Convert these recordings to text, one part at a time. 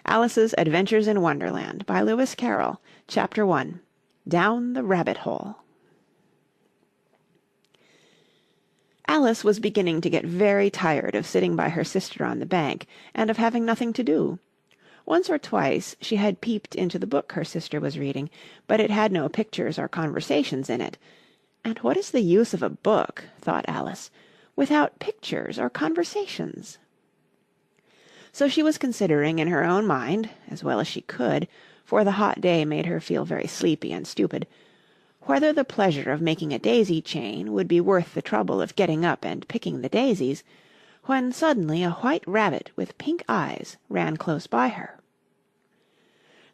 Alice's Adventures in Wonderland by Lewis Carroll. Chapter 1. Down the Rabbit Hole. Alice was beginning to get very tired of sitting by her sister on the bank, and of having nothing to do. Once or twice she had peeped into the book her sister was reading, but it had no pictures or conversations in it. And what is the use of a book, thought Alice, without pictures or conversations? So she was considering in her own mind, as well as she could, for the hot day made her feel very sleepy and stupid, whether the pleasure of making a daisy chain would be worth the trouble of getting up and picking the daisies, when suddenly a white rabbit with pink eyes ran close by her.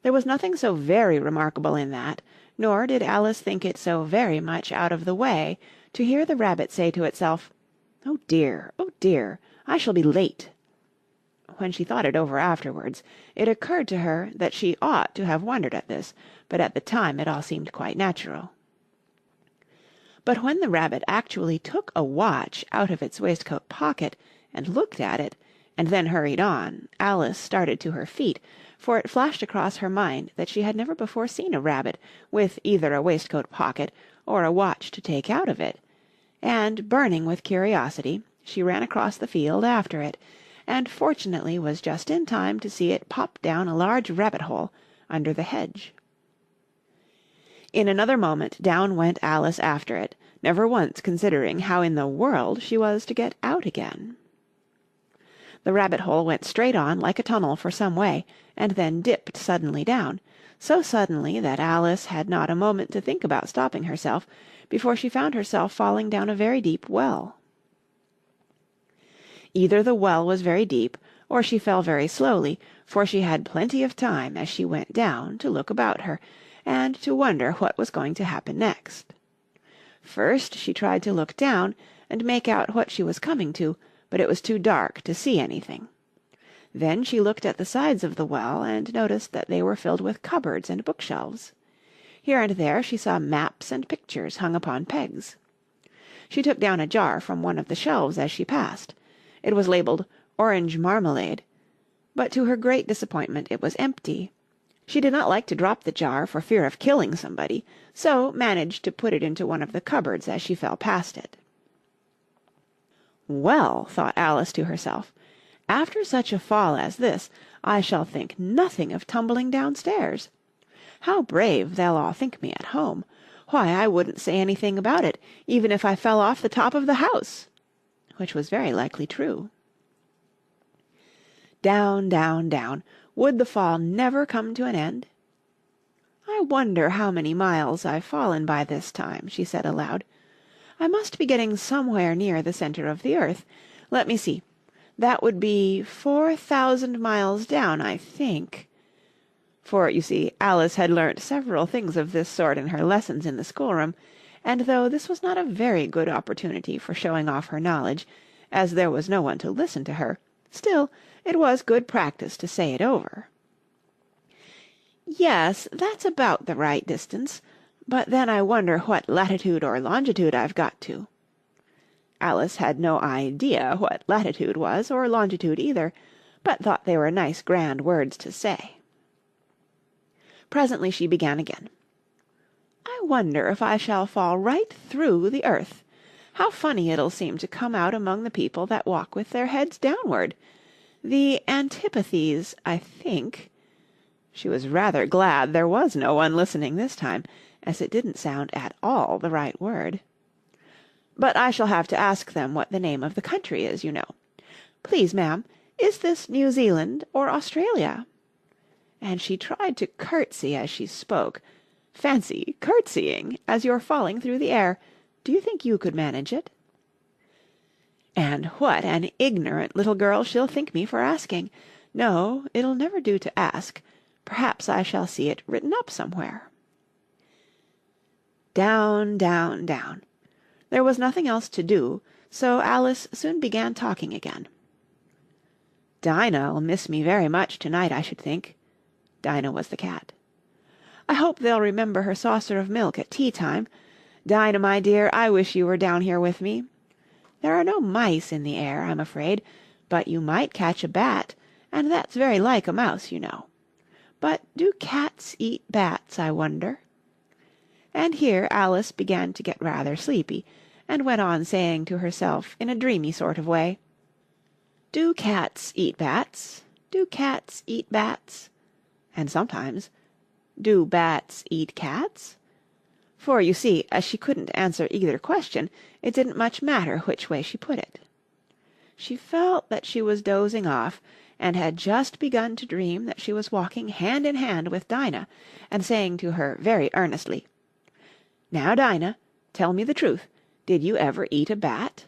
There was nothing so very remarkable in that, nor did Alice think it so very much out of the way to hear the rabbit say to itself, oh dear, I shall be late." When she thought it over afterwards, it occurred to her that she ought to have wondered at this, but at the time it all seemed quite natural. But when the rabbit actually took a watch out of its waistcoat pocket and looked at it, and then hurried on, Alice started to her feet, for it flashed across her mind that she had never before seen a rabbit with either a waistcoat pocket or a watch to take out of it, and, burning with curiosity, she ran across the field after it, and fortunately was just in time to see it pop down a large rabbit-hole under the hedge. In another moment down went Alice after it, never once considering how in the world she was to get out again. The rabbit-hole went straight on like a tunnel for some way, and then dipped suddenly down, so suddenly that Alice had not a moment to think about stopping herself, before she found herself falling down a very deep well. Either the well was very deep, or she fell very slowly, for she had plenty of time as she went down to look about her, and to wonder what was going to happen next. First she tried to look down and make out what she was coming to, but it was too dark to see anything. Then she looked at the sides of the well and noticed that they were filled with cupboards and bookshelves. Here and there she saw maps and pictures hung upon pegs. She took down a jar from one of the shelves as she passed. It was labelled Orange Marmalade, but to her great disappointment it was empty. She did not like to drop the jar for fear of killing somebody, so managed to put it into one of the cupboards as she fell past it. "Well," thought Alice to herself, "after such a fall as this, I shall think nothing of tumbling downstairs. How brave they'll all think me at home! Why, I wouldn't say anything about it, even if I fell off the top of the house," which was very likely true. Down, down, down. Would the fall never come to an end? "I wonder how many miles I've fallen by this time," she said aloud. "I must be getting somewhere near the centre of the earth. Let me see. That would be 4,000 miles down, I think." For, you see, Alice had learnt several things of this sort in her lessons in the schoolroom, and though this was not a very good opportunity for showing off her knowledge, as there was no one to listen to her, still it was good practice to say it over. "Yes, that's about the right distance, but then I wonder what latitude or longitude I've got to." Alice had no idea what latitude was, or longitude either, but thought they were nice grand words to say. Presently she began again. "I wonder if I shall fall right through the earth. How funny it'll seem to come out among the people that walk with their heads downward. The antipathies, I think." She was rather glad there was no one listening this time, as it didn't sound at all the right word. "But I shall have to ask them what the name of the country is, you know. Please, ma'am, is this New Zealand or Australia?" And she tried to curtsy as she spoke. Fancy curtsying as you're falling through the air! Do you think you could manage it? And what an ignorant little girl she'll think me for asking! No, it'll never do to ask. Perhaps I shall see it written up somewhere. Down, down, down. There was nothing else to do, so Alice soon began talking again. "Dinah'll miss me very much to-night, I should think." Dinah was the cat. "I hope they'll remember her saucer of milk at tea-time. Dinah, my dear, I wish you were down here with me. There are no mice in the air, I'm afraid, but you might catch a bat, and that's very like a mouse, you know. But do cats eat bats, I wonder?" And here Alice began to get rather sleepy, and went on saying to herself in a dreamy sort of way, "Do cats eat bats? Do cats eat bats?" And sometimes, "Do bats eat cats?" For, you see, as she couldn't answer either question, it didn't much matter which way she put it. She felt that she was dozing off, and had just begun to dream that she was walking hand in hand with Dinah, and saying to her very earnestly, "Now, Dinah, tell me the truth, did you ever eat a bat?"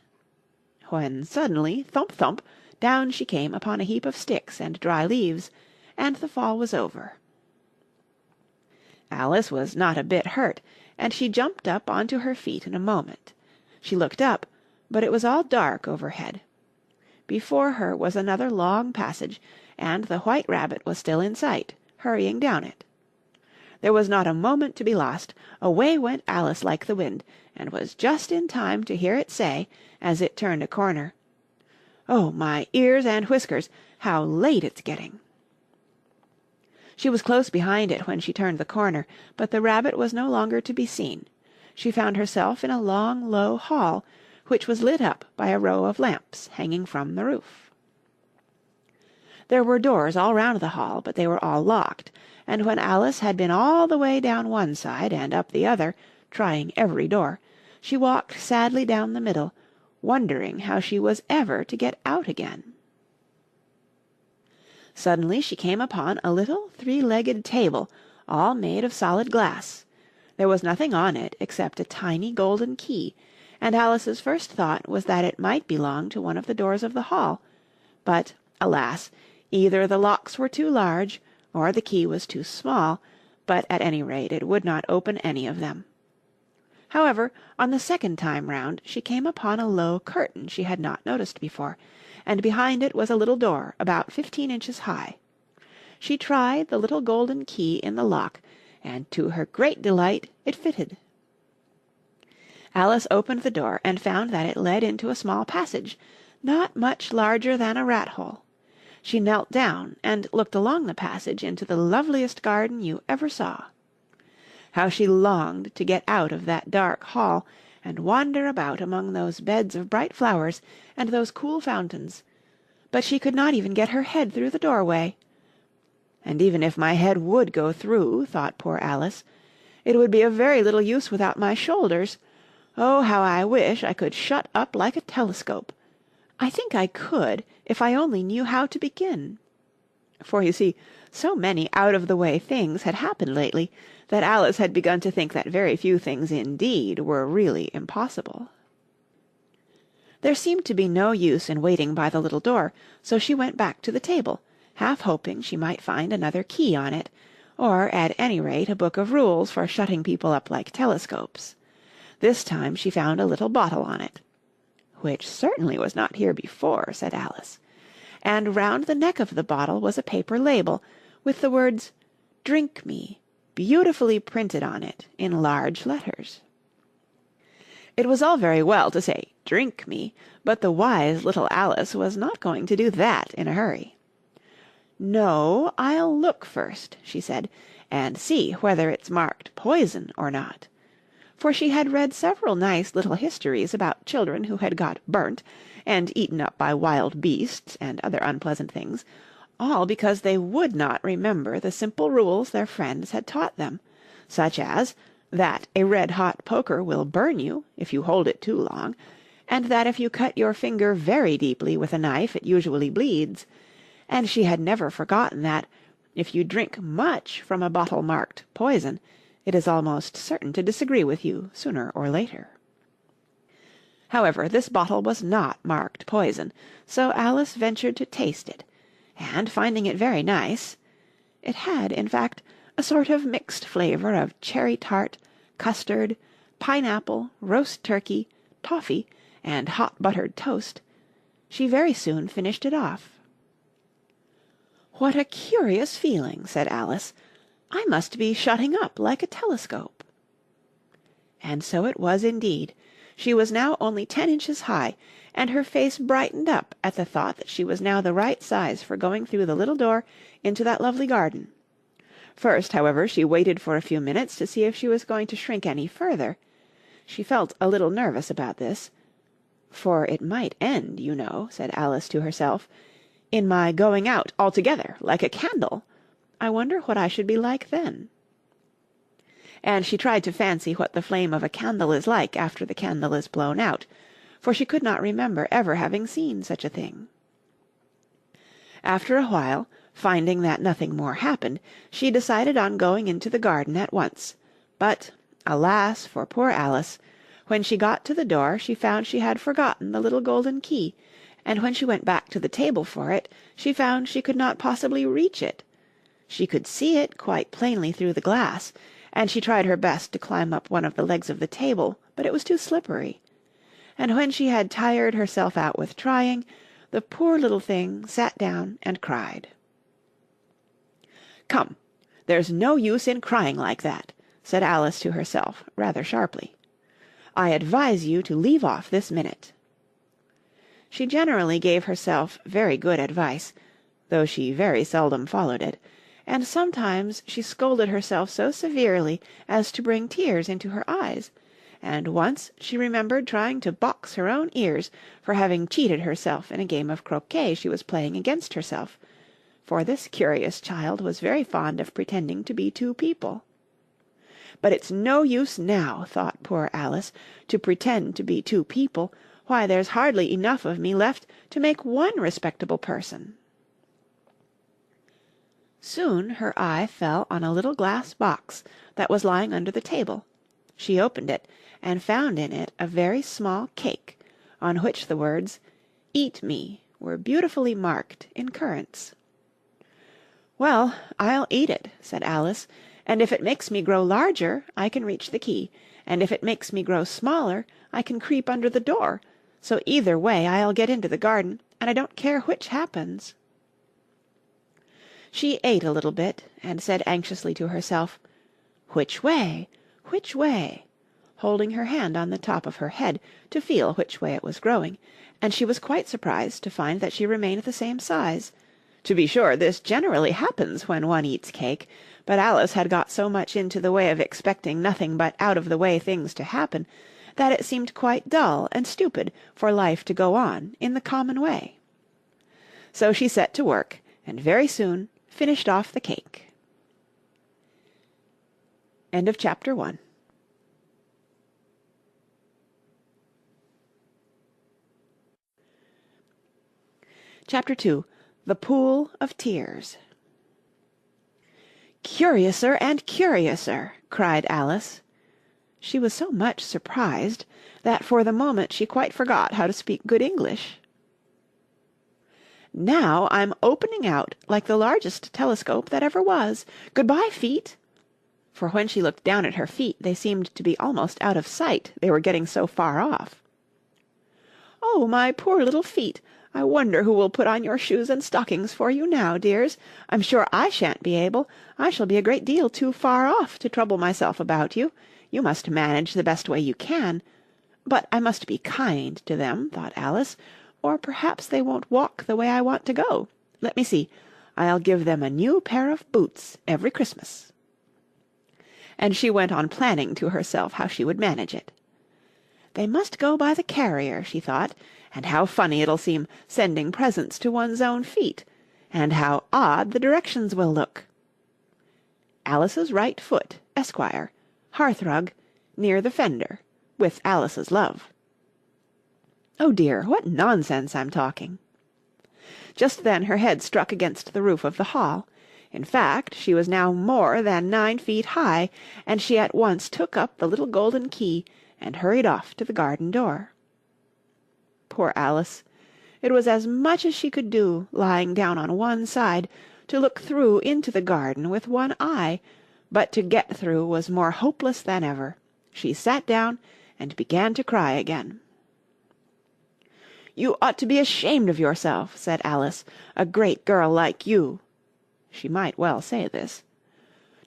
when suddenly, thump, thump, down she came upon a heap of sticks and dry leaves, and the fall was over. Alice was not a bit hurt, and she jumped up onto her feet in a moment. She looked up, but it was all dark overhead. Before her was another long passage, and the White Rabbit was still in sight, hurrying down it. There was not a moment to be lost. Away went Alice like the wind, and was just in time to hear it say, as it turned a corner, "Oh, my ears and whiskers, how late it's getting!" She was close behind it when she turned the corner, but the rabbit was no longer to be seen. She found herself in a long, low hall, which was lit up by a row of lamps hanging from the roof. There were doors all round the hall, but they were all locked, and when Alice had been all the way down one side and up the other, trying every door, she walked sadly down the middle, wondering how she was ever to get out again. Suddenly she came upon a little three-legged table, all made of solid glass. There was nothing on it except a tiny golden key, and Alice's first thought was that it might belong to one of the doors of the hall, but, alas, either the locks were too large, or the key was too small, but at any rate it would not open any of them. However, on the second time round she came upon a low curtain she had not noticed before, and behind it was a little door about 15 inches high. She tried the little golden key in the lock, and to her great delight it fitted. Alice opened the door and found that it led into a small passage, not much larger than a rat-hole. She knelt down and looked along the passage into the loveliest garden you ever saw. How she longed to get out of that dark hall and wander about among those beds of bright flowers and those cool fountains, but she could not even get her head through the doorway. "And even if my head would go through," thought poor Alice, "it would be of very little use without my shoulders. Oh, how I wish I could shut up like a telescope! I think I could, if I only knew how to begin." For, you see, so many out-of-the-way things had happened lately that Alice had begun to think that very few things indeed were really impossible. There seemed to be no use in waiting by the little door, so she went back to the table, half hoping she might find another key on it, or at any rate a book of rules for shutting people up like telescopes. This time she found a little bottle on it. "Which certainly was not here before," said Alice, and round the neck of the bottle was a paper label, with the words "Drink me" beautifully printed on it in large letters. It was all very well to say "Drink me," but the wise little Alice was not going to do that in a hurry. "No, I'll look first," she said, "and see whether it's marked poison or not." For she had read several nice little histories about children who had got burnt and eaten up by wild beasts and other unpleasant things, all because they would not remember the simple rules their friends had taught them, such as that a red-hot poker will burn you if you hold it too long, and that if you cut your finger very deeply with a knife it usually bleeds, and she had never forgotten that, if you drink much from a bottle marked poison, it is almost certain to disagree with you sooner or later. However, this bottle was not marked poison, so Alice ventured to taste it, and finding it very nice—it had, in fact, a sort of mixed flavour of cherry tart, custard, pineapple, roast turkey, toffee, and hot buttered toast—she very soon finished it off. "What a curious feeling," said Alice. "I must be shutting up like a telescope." And so it was indeed. She was now only 10 inches high, and her face brightened up at the thought that she was now the right size for going through the little door into that lovely garden. First, however, she waited for a few minutes to see if she was going to shrink any further. She felt a little nervous about this. "For it might end, you know," said Alice to herself, "in my going out altogether, like a candle. I wonder what I should be like then." And she tried to fancy what the flame of a candle is like after the candle is blown out, for she could not remember ever having seen such a thing. After a while, finding that nothing more happened, she decided on going into the garden at once, but, alas for poor Alice, when she got to the door she found she had forgotten the little golden key, and when she went back to the table for it, she found she could not possibly reach it. She could see it quite plainly through the glass, and she tried her best to climb up one of the legs of the table, but it was too slippery. And when she had tired herself out with trying, the poor little thing sat down and cried. "Come, there's no use in crying like that," said Alice to herself, rather sharply. "I advise you to leave off this minute." She generally gave herself very good advice, though she very seldom followed it, and sometimes she scolded herself so severely as to bring tears into her eyes, and once she remembered trying to box her own ears for having cheated herself in a game of croquet she was playing against herself, for this curious child was very fond of pretending to be two people. "But it's no use now," thought poor Alice, "to pretend to be two people. Why, there's hardly enough of me left to make one respectable person." Soon her eye fell on a little glass box that was lying under the table. She opened it, and found in it a very small cake, on which the words, "Eat me," were beautifully marked in currants. "Well, I'll eat it," said Alice, "and if it makes me grow larger, I can reach the key, and if it makes me grow smaller, I can creep under the door, so either way I'll get into the garden, and I don't care which happens." She ate a little bit, and said anxiously to herself, "Which way? Which way?" holding her hand on the top of her head to feel which way it was growing, and she was quite surprised to find that she remained the same size. To be sure, this generally happens when one eats cake, but Alice had got so much into the way of expecting nothing but out-of-the-way things to happen, that it seemed quite dull and stupid for life to go on in the common way. So she set to work, and very soon finished off the cake. End of chapter 1. Chapter 2. The Pool of Tears. "Curiouser and curiouser!" cried Alice. She was so much surprised that for the moment she quite forgot how to speak good English. "Now I'm opening out like the largest telescope that ever was. Good-bye, feet!" For when she looked down at her feet, they seemed to be almost out of sight, they were getting so far off. "Oh, my poor little feet! I wonder who will put on your shoes and stockings for you now, dears. I'm sure I shan't be able. I shall be a great deal too far off to trouble myself about you. You must manage the best way you can. But I must be kind to them," thought Alice, "or perhaps they won't walk the way I want to go. Let me see. I'll give them a new pair of boots every Christmas." And she went on planning to herself how she would manage it. "They must go by the carrier," she thought, "and how funny it'll seem sending presents to one's own feet, and how odd the directions will look. Alice's right foot, Esquire, hearthrug, near the fender, with Alice's love. Oh dear, what nonsense I'm talking." Just then her head struck against the roof of the hall. In fact, she was now more than 9 feet high, and she at once took up the little golden key and hurried off to the garden door. Poor Alice! It was as much as she could do, lying down on one side, to look through into the garden with one eye, but to get through was more hopeless than ever. She sat down and began to cry again. "You ought to be ashamed of yourself," said Alice, "a great girl like you," she might well say this,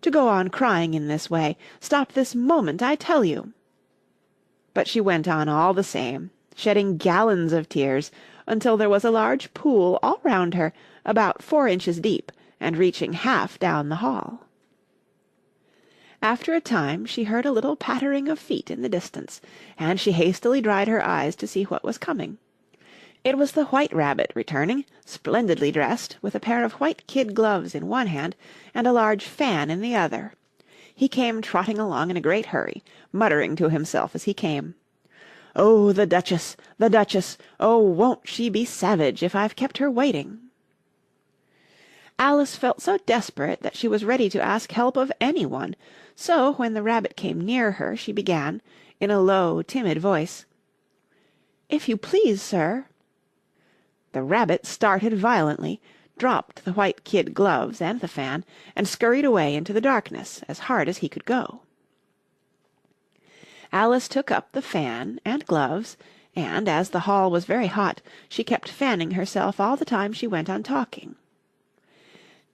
"to go on crying in this way. Stop this moment, I tell you." But she went on all the same, shedding gallons of tears, until there was a large pool all round her, about 4 inches deep, and reaching half down the hall. After a time she heard a little pattering of feet in the distance, and she hastily dried her eyes to see what was coming. It was the White Rabbit returning, splendidly dressed, with a pair of white kid gloves in one hand and a large fan in the other. He came trotting along in a great hurry, muttering to himself as he came, "Oh, the Duchess, the Duchess! Oh, won't she be savage if I've kept her waiting!" Alice felt so desperate that she was ready to ask help of any one, so when the rabbit came near her she began, in a low, timid voice, "If you please, sir." The rabbit started violently, dropped the white kid gloves and the fan, and scurried away into the darkness as hard as he could go. Alice took up the fan and gloves, and, as the hall was very hot, she kept fanning herself all the time she went on talking.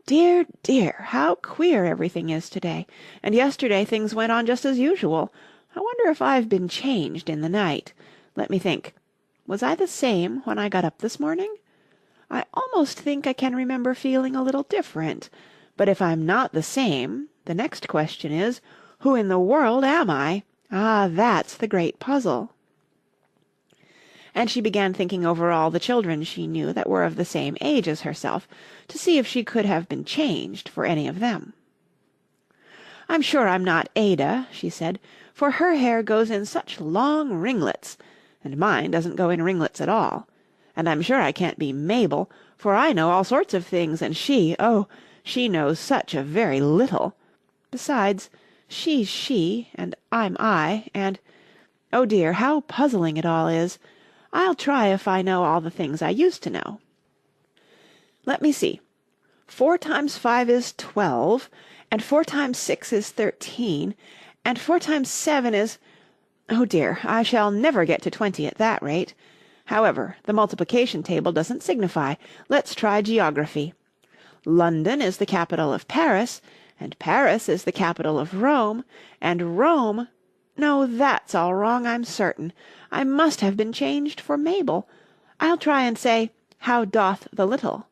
"Dear, dear, how queer everything is today, and yesterday things went on just as usual. I wonder if I've been changed in the night. Let me think. Was I the same when I got up this morning? I almost think I can remember feeling a little different, but if I'm not the same, the next question is, who in the world am I? Ah, that's the great puzzle." And she began thinking over all the children she knew that were of the same age as herself, to see if she could have been changed for any of them. "I'm sure I'm not Ada," she said, "for her hair goes in such long ringlets, and mine doesn't go in ringlets at all. And I'm sure I can't be Mabel, for I know all sorts of things, and oh, she knows such a very little. Besides, she's she, and I'm I, and, oh dear, how puzzling it all is. I'll try if I know all the things I used to know. Let me see. 4 times 5 is 12, and 4 times 6 is 13, and 4 times 7 is... Oh dear, I shall never get to 20 at that rate. However, the multiplication table doesn't signify. Let's try geography. London is the capital of Paris, and Paris is the capital of Rome, and Rome... No, that's all wrong, I'm certain. I must have been changed for Mabel. I'll try and say, how doth the little?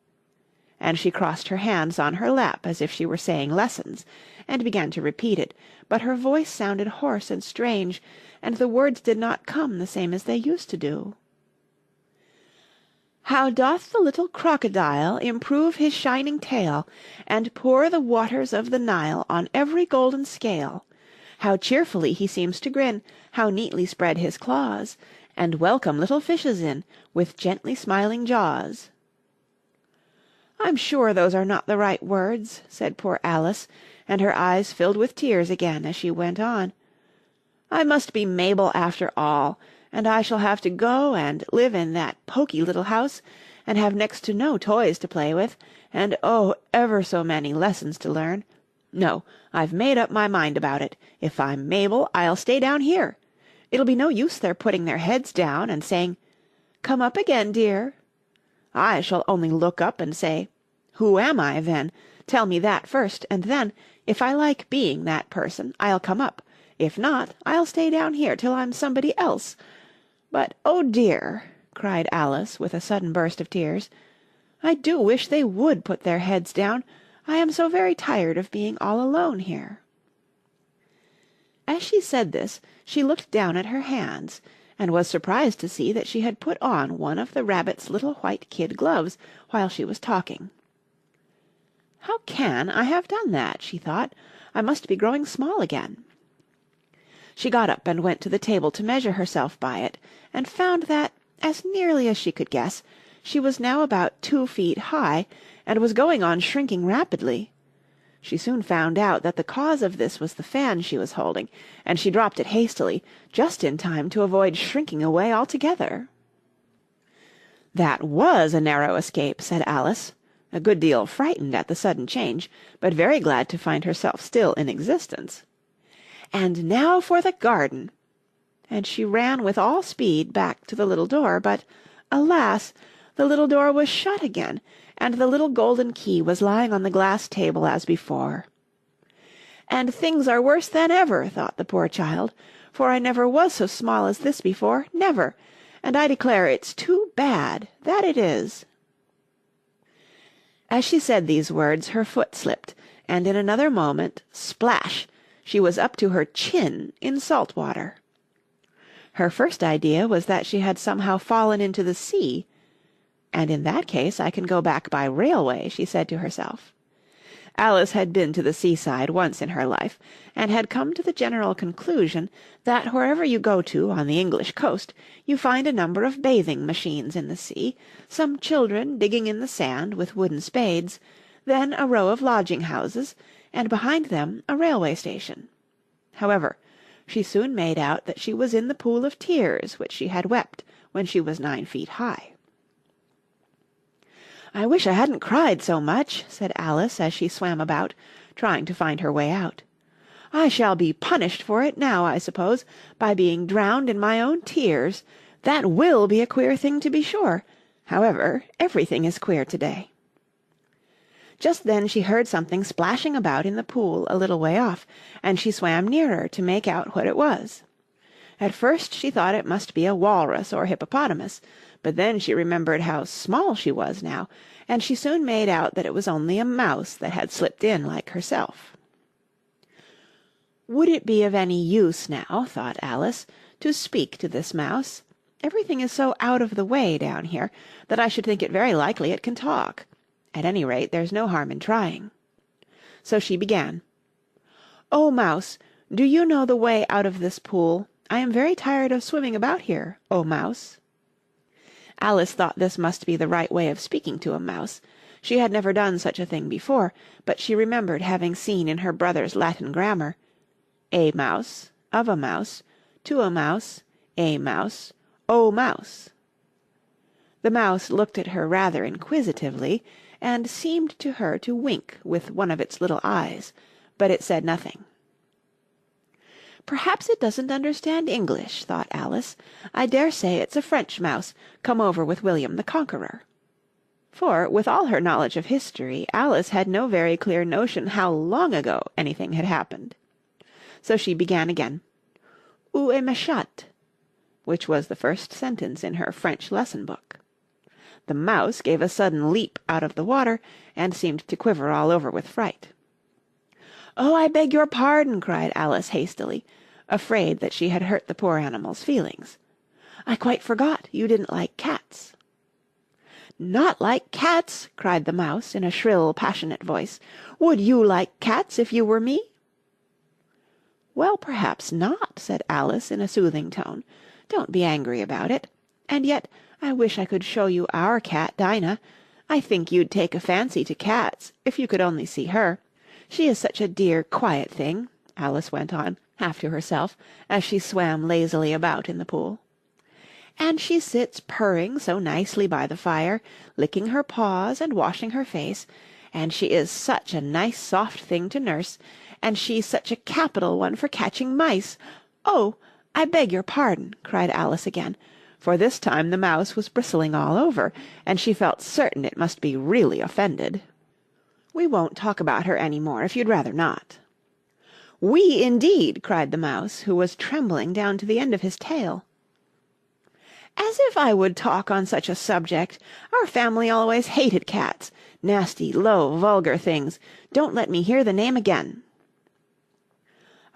And she crossed her hands on her lap as if she were saying lessons, and began to repeat it, but her voice sounded hoarse and strange, and the words did not come the same as they used to do. How doth the little crocodile improve his shining tail, and pour the waters of the Nile on every golden scale? How cheerfully he seems to grin, how neatly spread his claws, and welcome little fishes in, with gently smiling jaws. "I'm sure those are not the right words," said poor Alice, and her eyes filled with tears again as she went on. "I must be Mabel after all, and I shall have to go and live in that poky little house, and have next to no toys to play with, and oh, ever so many lessons to learn. No, I've made up my mind about it. If I'm Mabel, I'll stay down here. It'll be no use their putting their heads down and saying, 'Come up again, dear.' I shall only look up and say, 'Who am I, then? Tell me that first, and then, if I like being that person, I'll come up. If not, I'll stay down here till I'm somebody else. But, oh dear," cried Alice, with a sudden burst of tears, "I do wish they would put their heads down. I am so very tired of being all alone here." As she said this, she looked down at her hands, and was surprised to see that she had put on one of the rabbit's little white kid gloves while she was talking. "How can I have done that?" she thought. "I must be growing small again." She got up and went to the table to measure herself by it, and found that, as nearly as she could guess, she was now about 2 feet high, and was going on shrinking rapidly. She soon found out that the cause of this was the fan she was holding, and she dropped it hastily, just in time to avoid shrinking away altogether. "That was a narrow escape," said Alice, a good deal frightened at the sudden change, but very glad to find herself still in existence. "And now for the garden!" And she ran with all speed back to the little door, but, alas! the little door was shut again, and the little golden key was lying on the glass table as before. "And things are worse than ever," thought the poor child, for I never was so small as this before, never, and I declare it's too bad, that it is." As she said these words her foot slipped, and in another moment, splash, she was up to her chin in salt water. Her first idea was that she had somehow fallen into the sea. "And in that case I can go back by railway," she said to herself. Alice had been to the seaside once in her life, and had come to the general conclusion that wherever you go to on the English coast you find a number of bathing machines in the sea, some children digging in the sand with wooden spades, then a row of lodging-houses, and behind them a railway station. However, she soon made out that she was in the pool of tears which she had wept when she was 9 feet high. "I wish I hadn't cried so much," said Alice as she swam about, trying to find her way out. "I shall be punished for it now, I suppose, by being drowned in my own tears. That will be a queer thing, to be sure. However, everything is queer to-day." Just then she heard something splashing about in the pool a little way off, and she swam nearer to make out what it was. At first she thought it must be a walrus or hippopotamus, but then she remembered how small she was now, and she soon made out that it was only a mouse that had slipped in like herself. "Would it be of any use now," thought Alice, "to speak to this mouse? Everything is so out of the way down here that I should think it very likely it can talk. At any rate, there's no harm in trying." So she began. "Oh, Mouse, do you know the way out of this pool? I am very tired of swimming about here, oh Mouse." Alice thought this must be the right way of speaking to a mouse. She had never done such a thing before, but she remembered having seen in her brother's Latin grammar, "A mouse, of a mouse, to a mouse, a mouse, o mouse." The mouse looked at her rather inquisitively, and seemed to her to wink with one of its little eyes, but it said nothing. "Perhaps it doesn't understand English," thought Alice. "I dare say it's a French mouse, come over with William the Conqueror." For, with all her knowledge of history, Alice had no very clear notion how long ago anything had happened. So she began again, "Où est ma chatte?" which was the first sentence in her French lesson book. The mouse gave a sudden leap out of the water, and seemed to quiver all over with fright. "Oh, I beg your pardon," cried Alice hastily, afraid that she had hurt the poor animal's feelings. "I quite forgot you didn't like cats." "Not like cats!" cried the mouse in a shrill, passionate voice. "Would you like cats if you were me?" "Well, perhaps not," said Alice in a soothing tone. "Don't be angry about it. And yet I wish I could show you our cat, Dinah. I think you'd take a fancy to cats if you could only see her. She is such a dear, quiet thing," Alice went on, half to herself, as she swam lazily about in the pool. "And she sits purring so nicely by the fire, licking her paws and washing her face, and she is such a nice soft thing to nurse, and she's such a capital one for catching mice. Oh, I beg your pardon," cried Alice again, for this time the mouse was bristling all over, and she felt certain it must be really offended. "We won't talk about her any more, if you'd rather not." "We, indeed!" cried the mouse, who was trembling down to the end of his tail. "As if I would talk on such a subject! Our family always hated cats. Nasty, low, vulgar things. Don't let me hear the name again."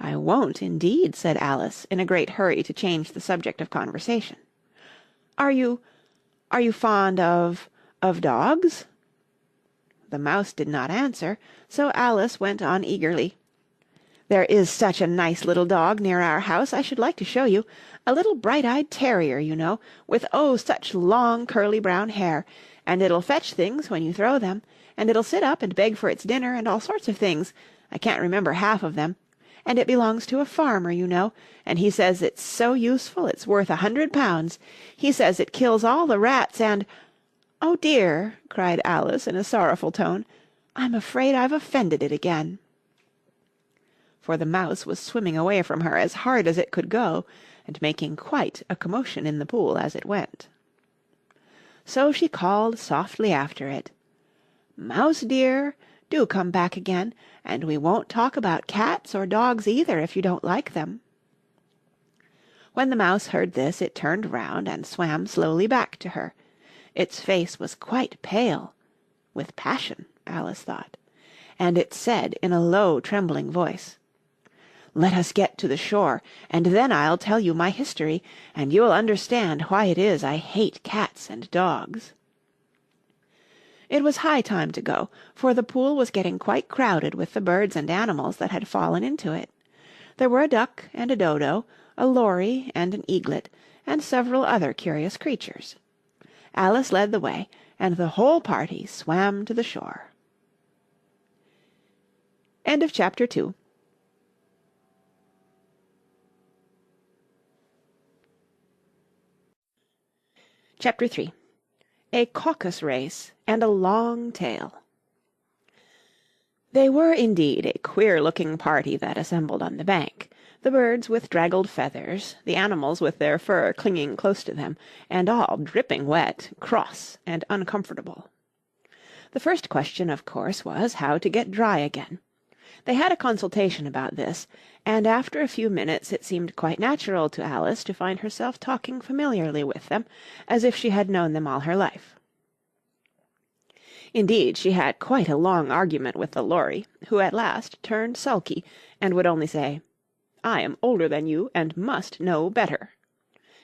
"I won't, indeed," said Alice, in a great hurry to change the subject of conversation. Are you fond of dogs?" The mouse did not answer, so Alice went on eagerly. "There is such a nice little dog near our house I should like to show you, a little bright-eyed terrier, you know, with oh, such long curly brown hair, and it'll fetch things when you throw them, and it'll sit up and beg for its dinner and all sorts of things, I can't remember half of them, and it belongs to a farmer, you know, and he says it's so useful it's worth 100 pounds. He says it kills all the rats and—" "Oh dear!" cried Alice in a sorrowful tone, "I'm afraid I've offended it again." For the mouse was swimming away from her as hard as it could go, and making quite a commotion in the pool as it went. So she called softly after it, "Mouse dear, do come back again, and we won't talk about cats or dogs either if you don't like them." When the mouse heard this, it turned round and swam slowly back to her. Its face was quite pale, with passion, Alice thought, and it said in a low, trembling voice, "Let us get to the shore, and then I'll tell you my history, and you'll understand why it is I hate cats and dogs." It was high time to go, for the pool was getting quite crowded with the birds and animals that had fallen into it. There were a duck and a dodo, a lory and an eaglet, and several other curious creatures. Alice led the way, and the whole party swam to the shore. End of Chapter 2. Chapter 3. A Caucus Race and a Long Tail. They were indeed a queer-looking party that assembled on the bank, the birds with draggled feathers, the animals with their fur clinging close to them, and all dripping wet, cross, and uncomfortable. The first question, of course, was how to get dry again. They had a consultation about this, and after a few minutes it seemed quite natural to Alice to find herself talking familiarly with them, as if she had known them all her life. Indeed, she had quite a long argument with the lory, who at last turned sulky, and would only say, "I am older than you, and must know better."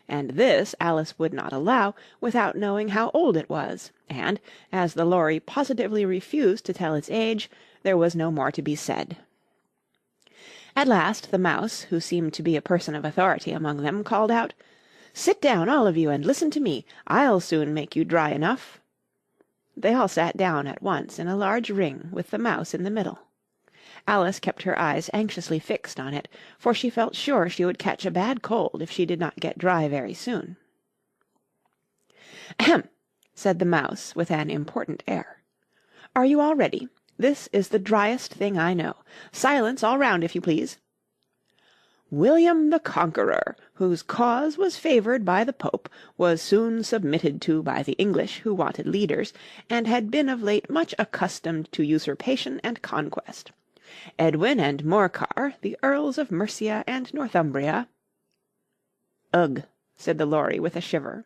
And this Alice would not allow without knowing how old it was, and, as the lory positively refused to tell its age, there was no more to be said. At last the mouse, who seemed to be a person of authority among them, called out, "Sit down, all of you, and listen to me. I'll soon make you dry enough." They all sat down at once in a large ring with the mouse in the middle. Alice kept her eyes anxiously fixed on it, for she felt sure she would catch a bad cold if she did not get dry very soon. "Ahem!" said the mouse with an important air. "Are you all ready? This is the driest thing I know. Silence all round, if you please. William the Conqueror, whose cause was favoured by the Pope, was soon submitted to by the English, who wanted leaders, and had been of late much accustomed to usurpation and conquest. Edwin and Morcar, the Earls of Mercia and Northumbria—" "Ugh!" said the lory with a shiver.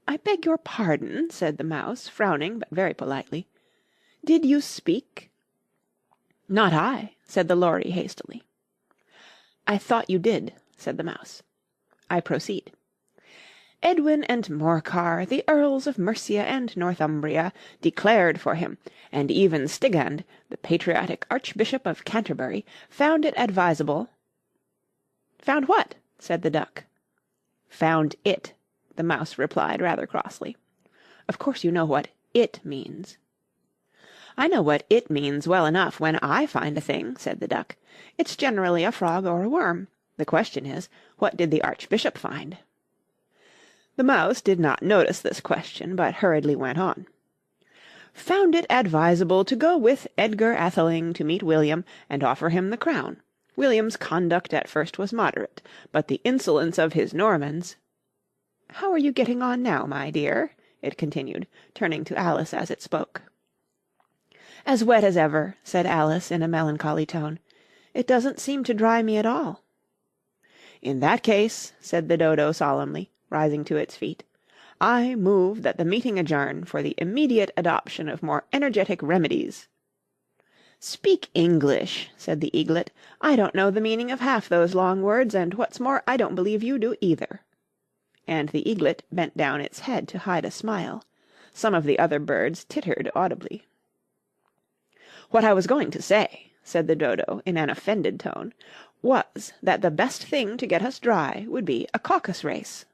"I beg your pardon," said the mouse, frowning, but very politely. "Did you speak?" "Not I," said the lory hastily. "I thought you did," said the mouse. "I proceed. Edwin and Morcar, the Earls of Mercia and Northumbria, declared for him, and even Stigand, the patriotic Archbishop of Canterbury, found it advisable—" "Found what?" said the duck. "Found it," the mouse replied rather crossly. "Of course you know what it means." "I know what it means well enough when I find a thing," said the duck. "It's generally a frog or a worm. The question is, what did the Archbishop find?" The mouse did not notice this question, but hurriedly went on. "Found it advisable to go with Edgar Atheling to meet William and offer him the crown. William's conduct at first was moderate, but the insolence of his Normans— How are you getting on now, my dear?" it continued, turning to Alice as it spoke. "As wet as ever," said Alice in a melancholy tone. "It doesn't seem to dry me at all." "In that case," said the dodo solemnly, rising to its feet, "I move that the meeting adjourn for the immediate adoption of more energetic remedies." "Speak English," said the eaglet. "I don't know the meaning of half those long words, and what's more, I don't believe you do either." And the eaglet bent down its head to hide a smile. Some of the other birds tittered audibly. "What I was going to say," said the dodo in an offended tone, "was that the best thing to get us dry would be a caucus race."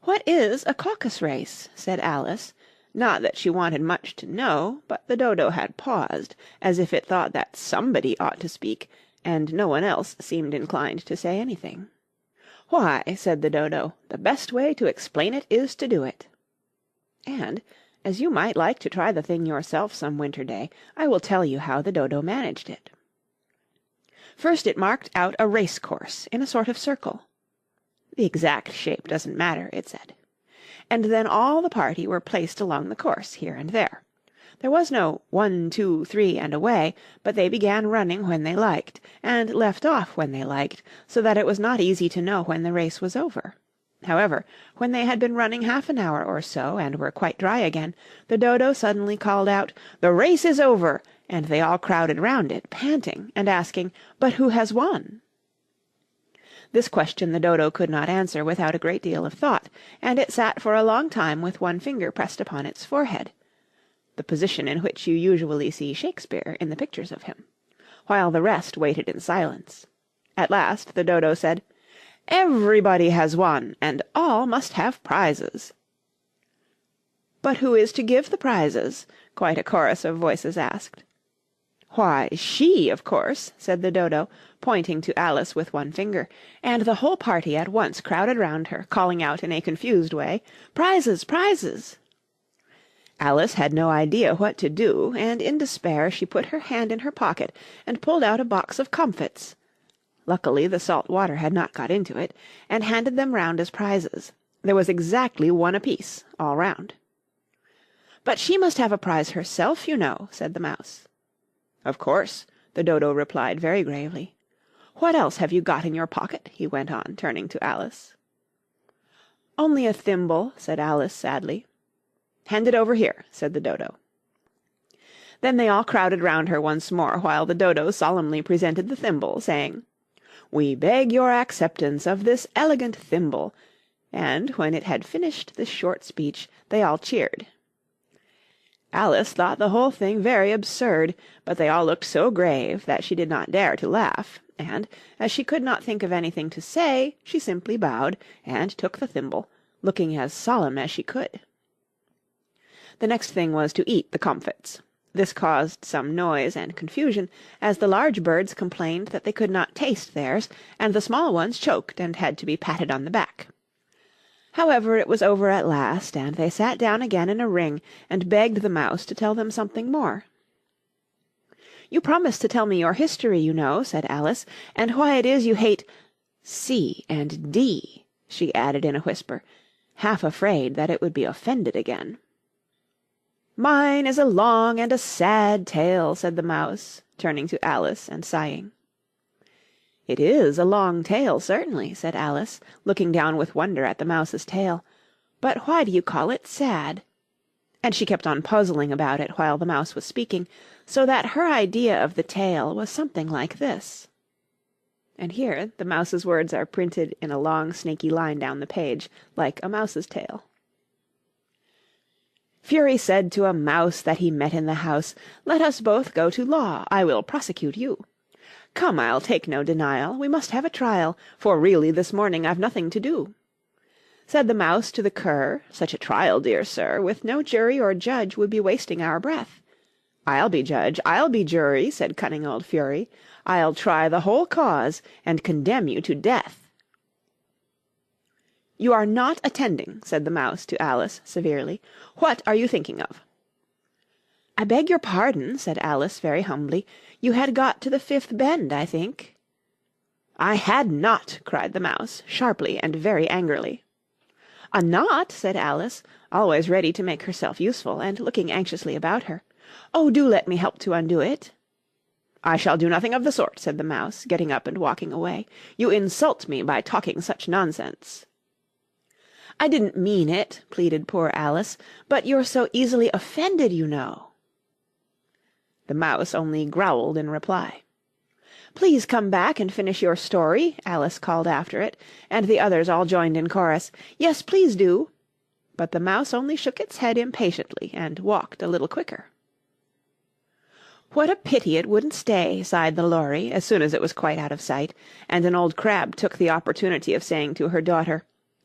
"What is a caucus race?" said Alice, not that she wanted much to know, but the dodo had paused, as if it thought that somebody ought to speak, and no one else seemed inclined to say anything. "Why," said the dodo, "the best way to explain it is to do it. And, as you might like to try the thing yourself some winter day, I will tell you how the dodo managed it. First it marked out a race course in a sort of circle. The exact shape doesn't matter, it said. And then all the party were placed along the course, here and there. There was no 1, 2, 3, and away, but they began running when they liked, and left off when they liked, so that it was not easy to know when the race was over. However, when they had been running half an hour or so, and were quite dry again, the Dodo suddenly called out, "The race is over!" and they all crowded round it, panting, and asking, "But who has won?" This question the Dodo could not answer without a great deal of thought, and it sat for a long time with one finger pressed upon its forehead, the position in which you usually see Shakespeare in the pictures of him, while the rest waited in silence. At last the Dodo said, "Everybody has won, and all must have prizes." "But who is to give the prizes?" quite a chorus of voices asked. "Why, she, of course," said the Dodo, pointing to Alice with one finger, and the whole party at once crowded round her, calling out in a confused way, "Prizes! Prizes!" Alice had no idea what to do, and in despair she put her hand in her pocket and pulled out a box of comfits. Luckily the salt water had not got into it, and handed them round as prizes. There was exactly one apiece, all round. "But she must have a prize herself, you know," said the Mouse. "Of course," the Dodo replied very gravely. "What else have you got in your pocket?" he went on, turning to Alice. "Only a thimble," said Alice sadly. "Hand it over here," said the Dodo. Then they all crowded round her once more, while the Dodo solemnly presented the thimble, saying, "We beg your acceptance of this elegant thimble," and when it had finished this short speech, they all cheered. Alice thought the whole thing very absurd, but they all looked so grave that she did not dare to laugh, and, as she could not think of anything to say, she simply bowed, and took the thimble, looking as solemn as she could. The next thing was to eat the comfits. This caused some noise and confusion, as the large birds complained that they could not taste theirs, and the small ones choked and had to be patted on the back. However, it was over at last, and they sat down again in a ring, and begged the Mouse to tell them something more. "You promised to tell me your history, you know," said Alice, "and why it is you hate C and D," she added in a whisper, half afraid that it would be offended again. "Mine is a long and a sad tale," said the Mouse, turning to Alice and sighing. "It is a long tale, certainly," said Alice, looking down with wonder at the Mouse's tail. "But why do you call it sad?" And she kept on puzzling about it while the Mouse was speaking, so that her idea of the tale was something like this. And here the Mouse's words are printed in a long snaky line down the page, like a mouse's tail. Fury said to a mouse that he met in the house, "Let us both go to law, I will prosecute you. Come, I'll take no denial, we must have a trial, for really this morning I've nothing to do." Said the Mouse to the Cur, "Such a trial, dear sir, with no jury or judge would be wasting our breath." "I'll be judge, I'll be jury," said cunning old Fury. "I'll try the whole cause, and condemn you to death." "You are not attending," said the Mouse to Alice severely. "What are you thinking of?" "I beg your pardon," said Alice very humbly. "You had got to the fifth bend, I think." "I had not," cried the Mouse, sharply and very angrily. "A knot?" said Alice, always ready to make herself useful, and looking anxiously about her. "Oh, do let me help to undo it." "I shall do nothing of the sort," said the Mouse, getting up and walking away. "You insult me by talking such nonsense." "I didn't mean it," pleaded poor Alice, "but you're so easily offended, you know." The Mouse only growled in reply. "Please come back and finish your story," Alice called after it, and the others all joined in chorus, "Yes, please do." But the Mouse only shook its head impatiently and walked a little quicker. "What a pity it wouldn't stay," sighed the Lory, as soon as it was quite out of sight, and an old crab took the opportunity of saying to her daughter,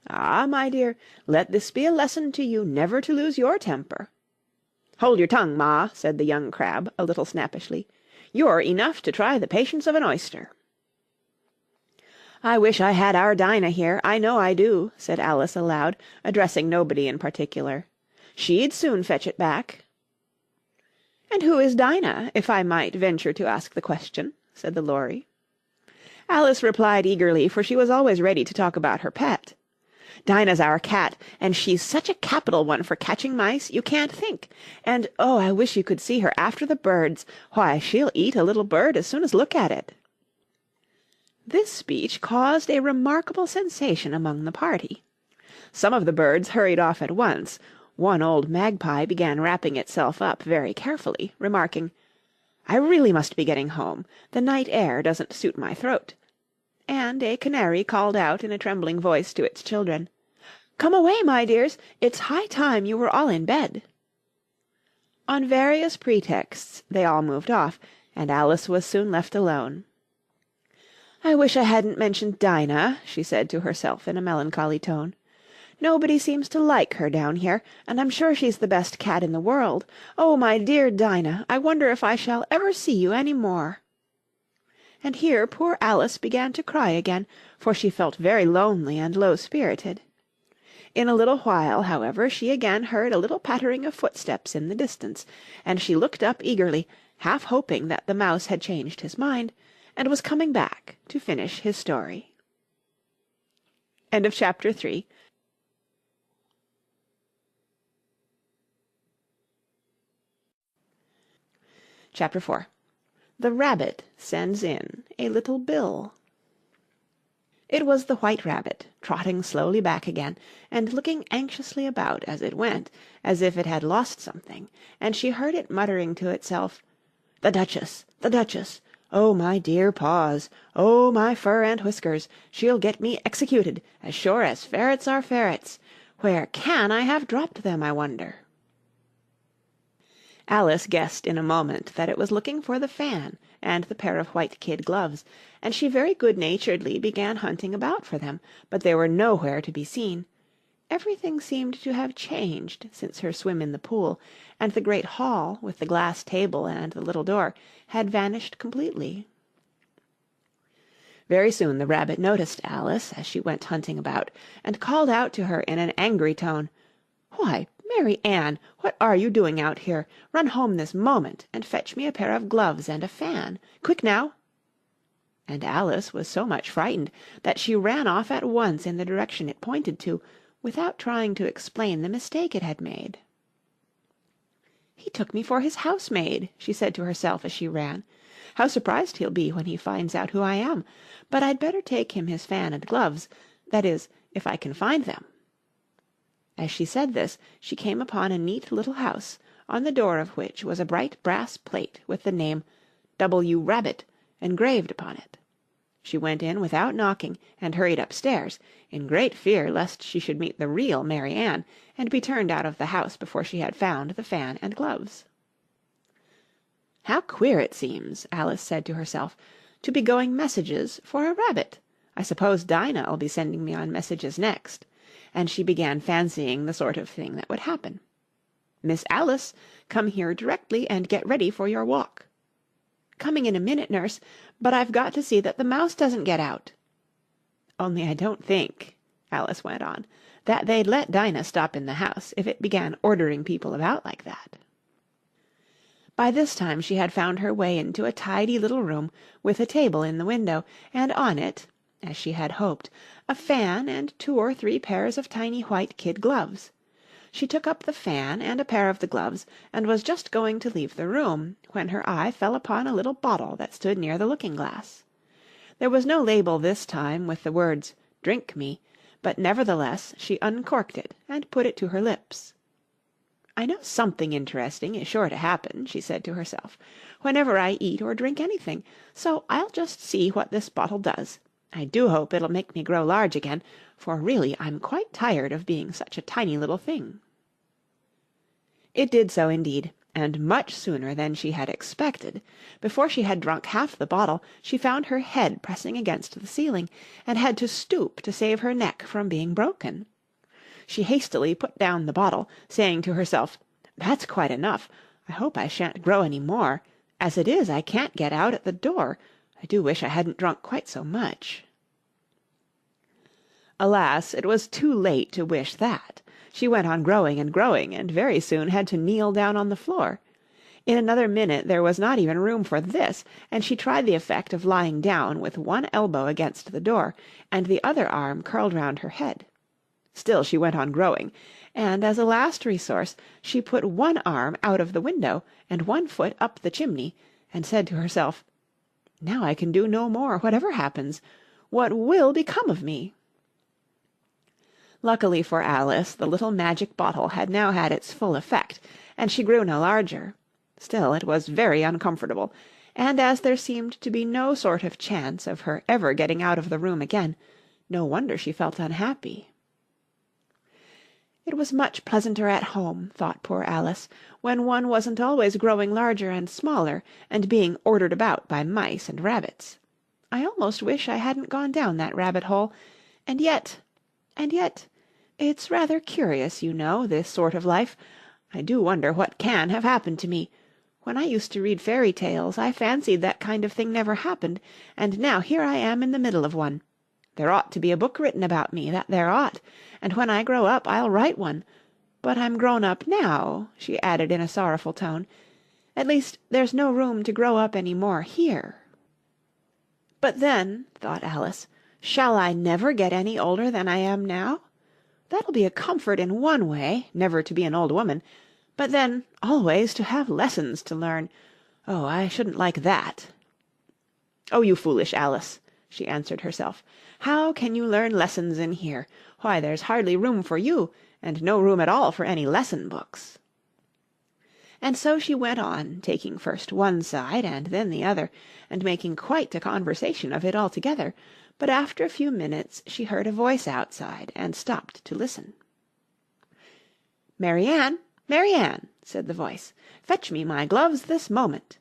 "Ah, my dear, let this be a lesson to you never to lose your temper." "Hold your tongue, Ma," said the young crab, a little snappishly. "You're enough to try the patience of an oyster." "I wish I had our Dinah here, I know I do," said Alice aloud, addressing nobody in particular. "She'd soon fetch it back." "And who is Dinah, if I might venture to ask the question?" said the Lory. Alice replied eagerly, for she was always ready to talk about her pet. Dinah's our cat, and she's such a capital one for catching mice, you can't think. And, oh, I wish you could see her after the birds. Why, she'll eat a little bird as soon as look at it." This speech caused a remarkable sensation among the party. Some of the birds hurried off at once. One old magpie began wrapping itself up very carefully, remarking, "I really must be getting home. The night air doesn't suit my throat." And a canary called out in a trembling voice to its children, "Come away, my dears, it's high time you were all in bed." On various pretexts they all moved off, and Alice was soon left alone. "I wish I hadn't mentioned Dinah," she said to herself in a melancholy tone. "Nobody seems to like her down here, and I'm sure she's the best cat in the world. Oh, my dear Dinah, I wonder if I shall ever see you any more." And here poor Alice began to cry again, for she felt very lonely and low-spirited. In a little while, however, she again heard a little pattering of footsteps in the distance, and she looked up eagerly, half hoping that the mouse had changed his mind, and was coming back to finish his story. End of chapter 3. Chapter 4. The Rabbit Sends in a Little Bill. It was the White Rabbit, trotting slowly back again, and looking anxiously about as it went, as if it had lost something, and she heard it muttering to itself, "The Duchess! The Duchess! Oh, my dear paws! Oh, my fur and whiskers! She'll get me executed, as sure as ferrets are ferrets! Where can I have dropped them, I wonder?" Alice guessed in a moment that it was looking for the fan and the pair of white kid gloves, and she very good-naturedly began hunting about for them, but they were nowhere to be seen. Everything seemed to have changed since her swim in the pool, and the great hall, with the glass table and the little door, had vanished completely. Very soon the rabbit noticed Alice as she went hunting about, and called out to her in an angry tone, "Why, Mary Ann, what are you doing out here? Run home this moment, and fetch me a pair of gloves and a fan. Quick now!" And Alice was so much frightened that she ran off at once in the direction it pointed to, without trying to explain the mistake it had made. "He took me for his housemaid," she said to herself as she ran. "How surprised he'll be when he finds out who I am! But I'd better take him his fan and gloves, that is, if I can find them." As she said this, she came upon a neat little house, on the door of which was a bright brass plate with the name W. Rabbit engraved upon it. She went in without knocking, and hurried upstairs, in great fear lest she should meet the real Mary Ann, and be turned out of the house before she had found the fan and gloves. "How queer it seems," Alice said to herself, "to be going messages for a rabbit. I suppose Dinah'll be sending me on messages next." And she began fancying the sort of thing that would happen. "Miss Alice, come here directly and get ready for your walk." "Coming in a minute, nurse, but I've got to see that the mouse doesn't get out." "Only I don't think," Alice went on, "that they'd let Dinah stop in the house if it began ordering people about like that." By this time she had found her way into a tidy little room with a table in the window, and on it, as she had hoped, a fan and 2 or 3 pairs of tiny white kid gloves. She took up the fan and a pair of the gloves, and was just going to leave the room, when her eye fell upon a little bottle that stood near the looking-glass. There was no label this time with the words, "Drink me," but nevertheless she uncorked it and put it to her lips. "I know something interesting is sure to happen," she said to herself, "whenever I eat or drink anything, so I'll just see what this bottle does. I do hope it'll make me grow large again, for really I'm quite tired of being such a tiny little thing." It did so indeed, and much sooner than she had expected. Before she had drunk half the bottle, she found her head pressing against the ceiling, and had to stoop to save her neck from being broken. She hastily put down the bottle, saying to herself, "That's quite enough. I hope I shan't grow any more. As it is, I can't get out at the door. I do wish I hadn't drunk quite so much." Alas, it was too late to wish that. She went on growing and growing, and very soon had to kneel down on the floor. In another minute there was not even room for this, and she tried the effect of lying down with one elbow against the door, and the other arm curled round her head. Still she went on growing, and as a last resource she put one arm out of the window and one foot up the chimney, and said to herself, "Now I can do no more, whatever happens. What will become of me?" Luckily for Alice, the little magic bottle had now had its full effect, and she grew no larger. Still it was very uncomfortable, and as there seemed to be no sort of chance of her ever getting out of the room again, no wonder she felt unhappy. It was much pleasanter at home, thought poor Alice, when one wasn't always growing larger and smaller, and being ordered about by mice and rabbits. I almost wish I hadn't gone down that rabbit-hole, and yet, it's rather curious, you know, this sort of life. I do wonder what can have happened to me. When I used to read fairy tales, I fancied that kind of thing never happened, and now here I am in the middle of one. There ought to be a book written about me, that there ought, and when I grow up I'll write one. But I'm grown up now," she added in a sorrowful tone. "At least there's no room to grow up any more here." "But then," thought Alice, "shall I never get any older than I am now? That'll be a comfort in one way, never to be an old woman, but then always to have lessons to learn. Oh, I shouldn't like that." "Oh, you foolish Alice," she answered herself. "How can you learn lessons in here? Why, there's hardly room for you, and no room at all for any lesson books." And so she went on, taking first one side and then the other, and making quite a conversation of it altogether, but after a few minutes she heard a voice outside, and stopped to listen. "Mary Ann, Mary Ann," said the voice, "fetch me my gloves this moment."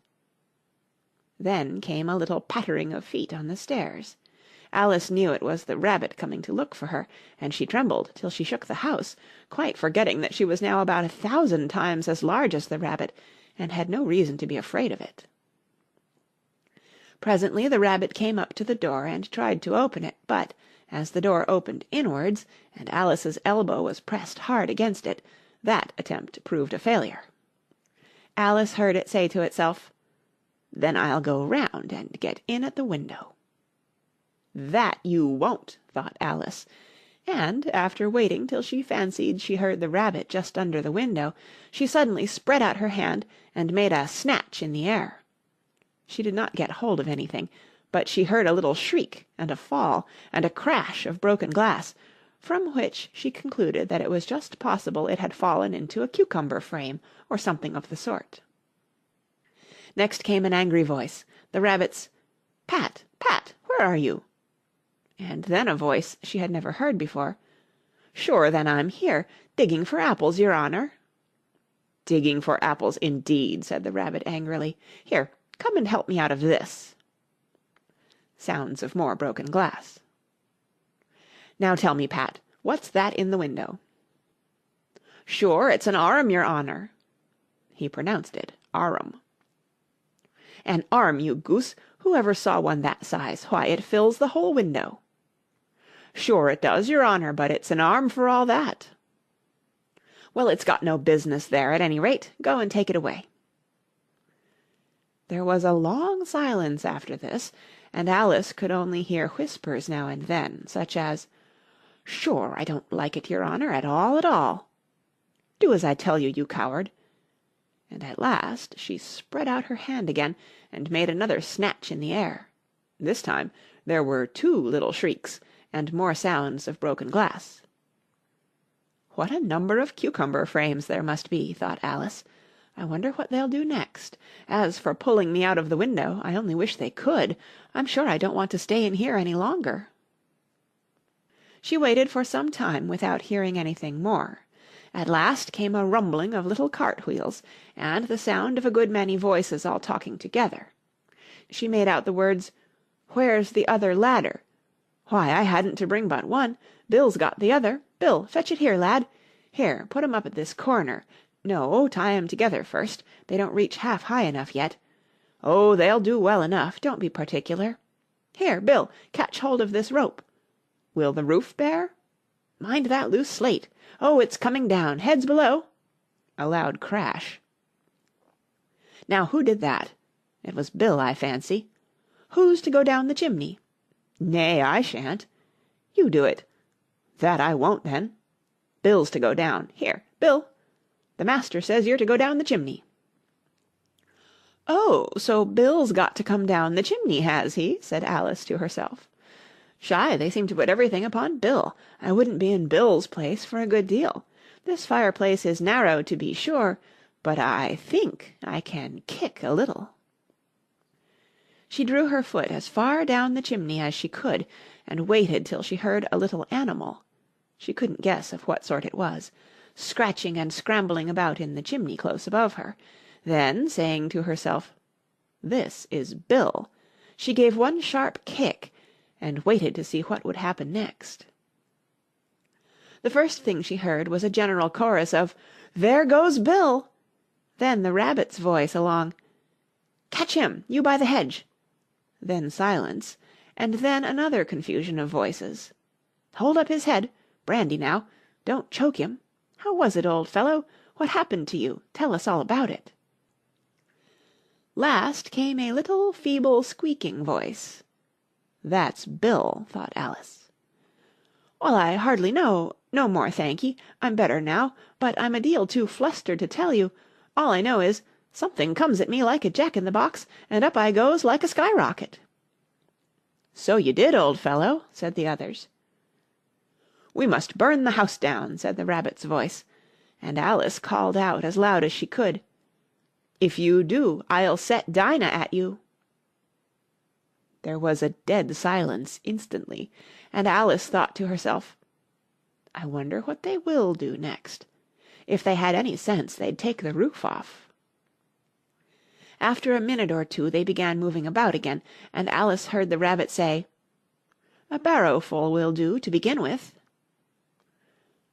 Then came a little pattering of feet on the stairs. Alice knew it was the rabbit coming to look for her, and she trembled till she shook the house, quite forgetting that she was now about 1,000 times as large as the rabbit, and had no reason to be afraid of it. Presently the rabbit came up to the door and tried to open it, but, as the door opened inwards, and Alice's elbow was pressed hard against it, that attempt proved a failure. Alice heard it say to itself, "Then I'll go round and get in at the window." "That you won't," thought Alice, and, after waiting till she fancied she heard the rabbit just under the window, she suddenly spread out her hand and made a snatch in the air. She did not get hold of anything, but she heard a little shriek and a fall and a crash of broken glass, from which she concluded that it was just possible it had fallen into a cucumber frame or something of the sort. Next came an angry voice, the rabbit's, "Pat, Pat, where are you?" And then a voice she had never heard before, "Sure then I'm here, digging for apples, your honour." "Digging for apples, indeed," said the rabbit angrily. "Here, come and help me out of this." Sounds of more broken glass. "Now tell me, Pat, what's that in the window?" "Sure, it's an arm, your honour." He pronounced it arum. "An arm, you goose! Who ever saw one that size? Why, it fills the whole window." "Sure it does, your honour, but it's an arm for all that." "Well, it's got no business there, at any rate. Go and take it away." There was a long silence after this, and Alice could only hear whispers now and then, such as, "Sure, I don't like it, your honour, at all. Do as I tell you, you coward." And at last she spread out her hand again, and made another snatch in the air. This time there were 2 little shrieks, and more sounds of broken glass. "What a number of cucumber frames there must be," thought Alice. "I wonder what they'll do next. As for pulling me out of the window, I only wish they could. I'm sure I don't want to stay in here any longer." She waited for some time without hearing anything more. At last came a rumbling of little cart-wheels, and the sound of a good many voices all talking together. She made out the words, "Where's the other ladder? Why, I hadn't to bring but one. Bill's got the other. Bill, fetch it here, lad. Here, put 'em up at this corner. No, tie 'em together first. They don't reach half high enough yet. Oh, they'll do well enough. Don't be particular. Here, Bill, catch hold of this rope. Will the roof bear? Mind that loose slate. Oh, it's coming down. Heads below." A loud crash. "Now who did that? It was Bill, I fancy. Who's to go down the chimney? Nay, I shan't. You do it. That I won't, then. Bill's to go down. Here, Bill! The master says you're to go down the chimney." "Oh, so Bill's got to come down the chimney, has he?" said Alice to herself. "Shy, they seem to put everything upon Bill. I wouldn't be in Bill's place for a good deal. This fireplace is narrow, to be sure, but I think I can kick a little." She drew her foot as far down the chimney as she could, and waited till she heard a little animal, she couldn't guess of what sort it was, scratching and scrambling about in the chimney close above her. Then, saying to herself, "This is Bill," she gave one sharp kick, and waited to see what would happen next. The first thing she heard was a general chorus of "There goes Bill!" Then the rabbit's voice along, "Catch him, you by the hedge!" Then silence, and then another confusion of voices. "Hold up his head! Brandy now! Don't choke him! How was it, old fellow? What happened to you? Tell us all about it." Last came a little feeble squeaking voice. "That's Bill," thought Alice. "Well, I hardly know. No more, thank'ee. I'm better now, but I'm a deal too flustered to tell you. All I know is, something comes at me like a jack-in-the-box, and up I goes like a skyrocket." "So you did, old fellow," said the others. "We must burn the house down," said the rabbit's voice, and Alice called out as loud as she could, "If you do, I'll set Dinah at you." There was a dead silence instantly, and Alice thought to herself, "I wonder what they will do next. If they had any sense, they'd take the roof off." After a minute or two they began moving about again, and Alice heard the rabbit say, "A barrowful will do to begin with."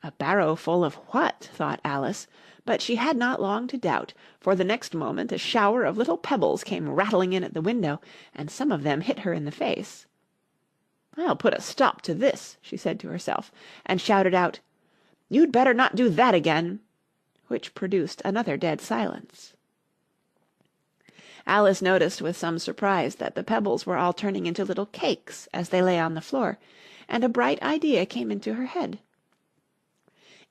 A barrowful of what? thought Alice, but she had not long to doubt, for the next moment a shower of little pebbles came rattling in at the window, and some of them hit her in the face. "I'll put a stop to this," she said to herself, and shouted out, "You'd better not do that again," which produced another dead silence. Alice noticed with some surprise that the pebbles were all turning into little cakes as they lay on the floor, and a bright idea came into her head.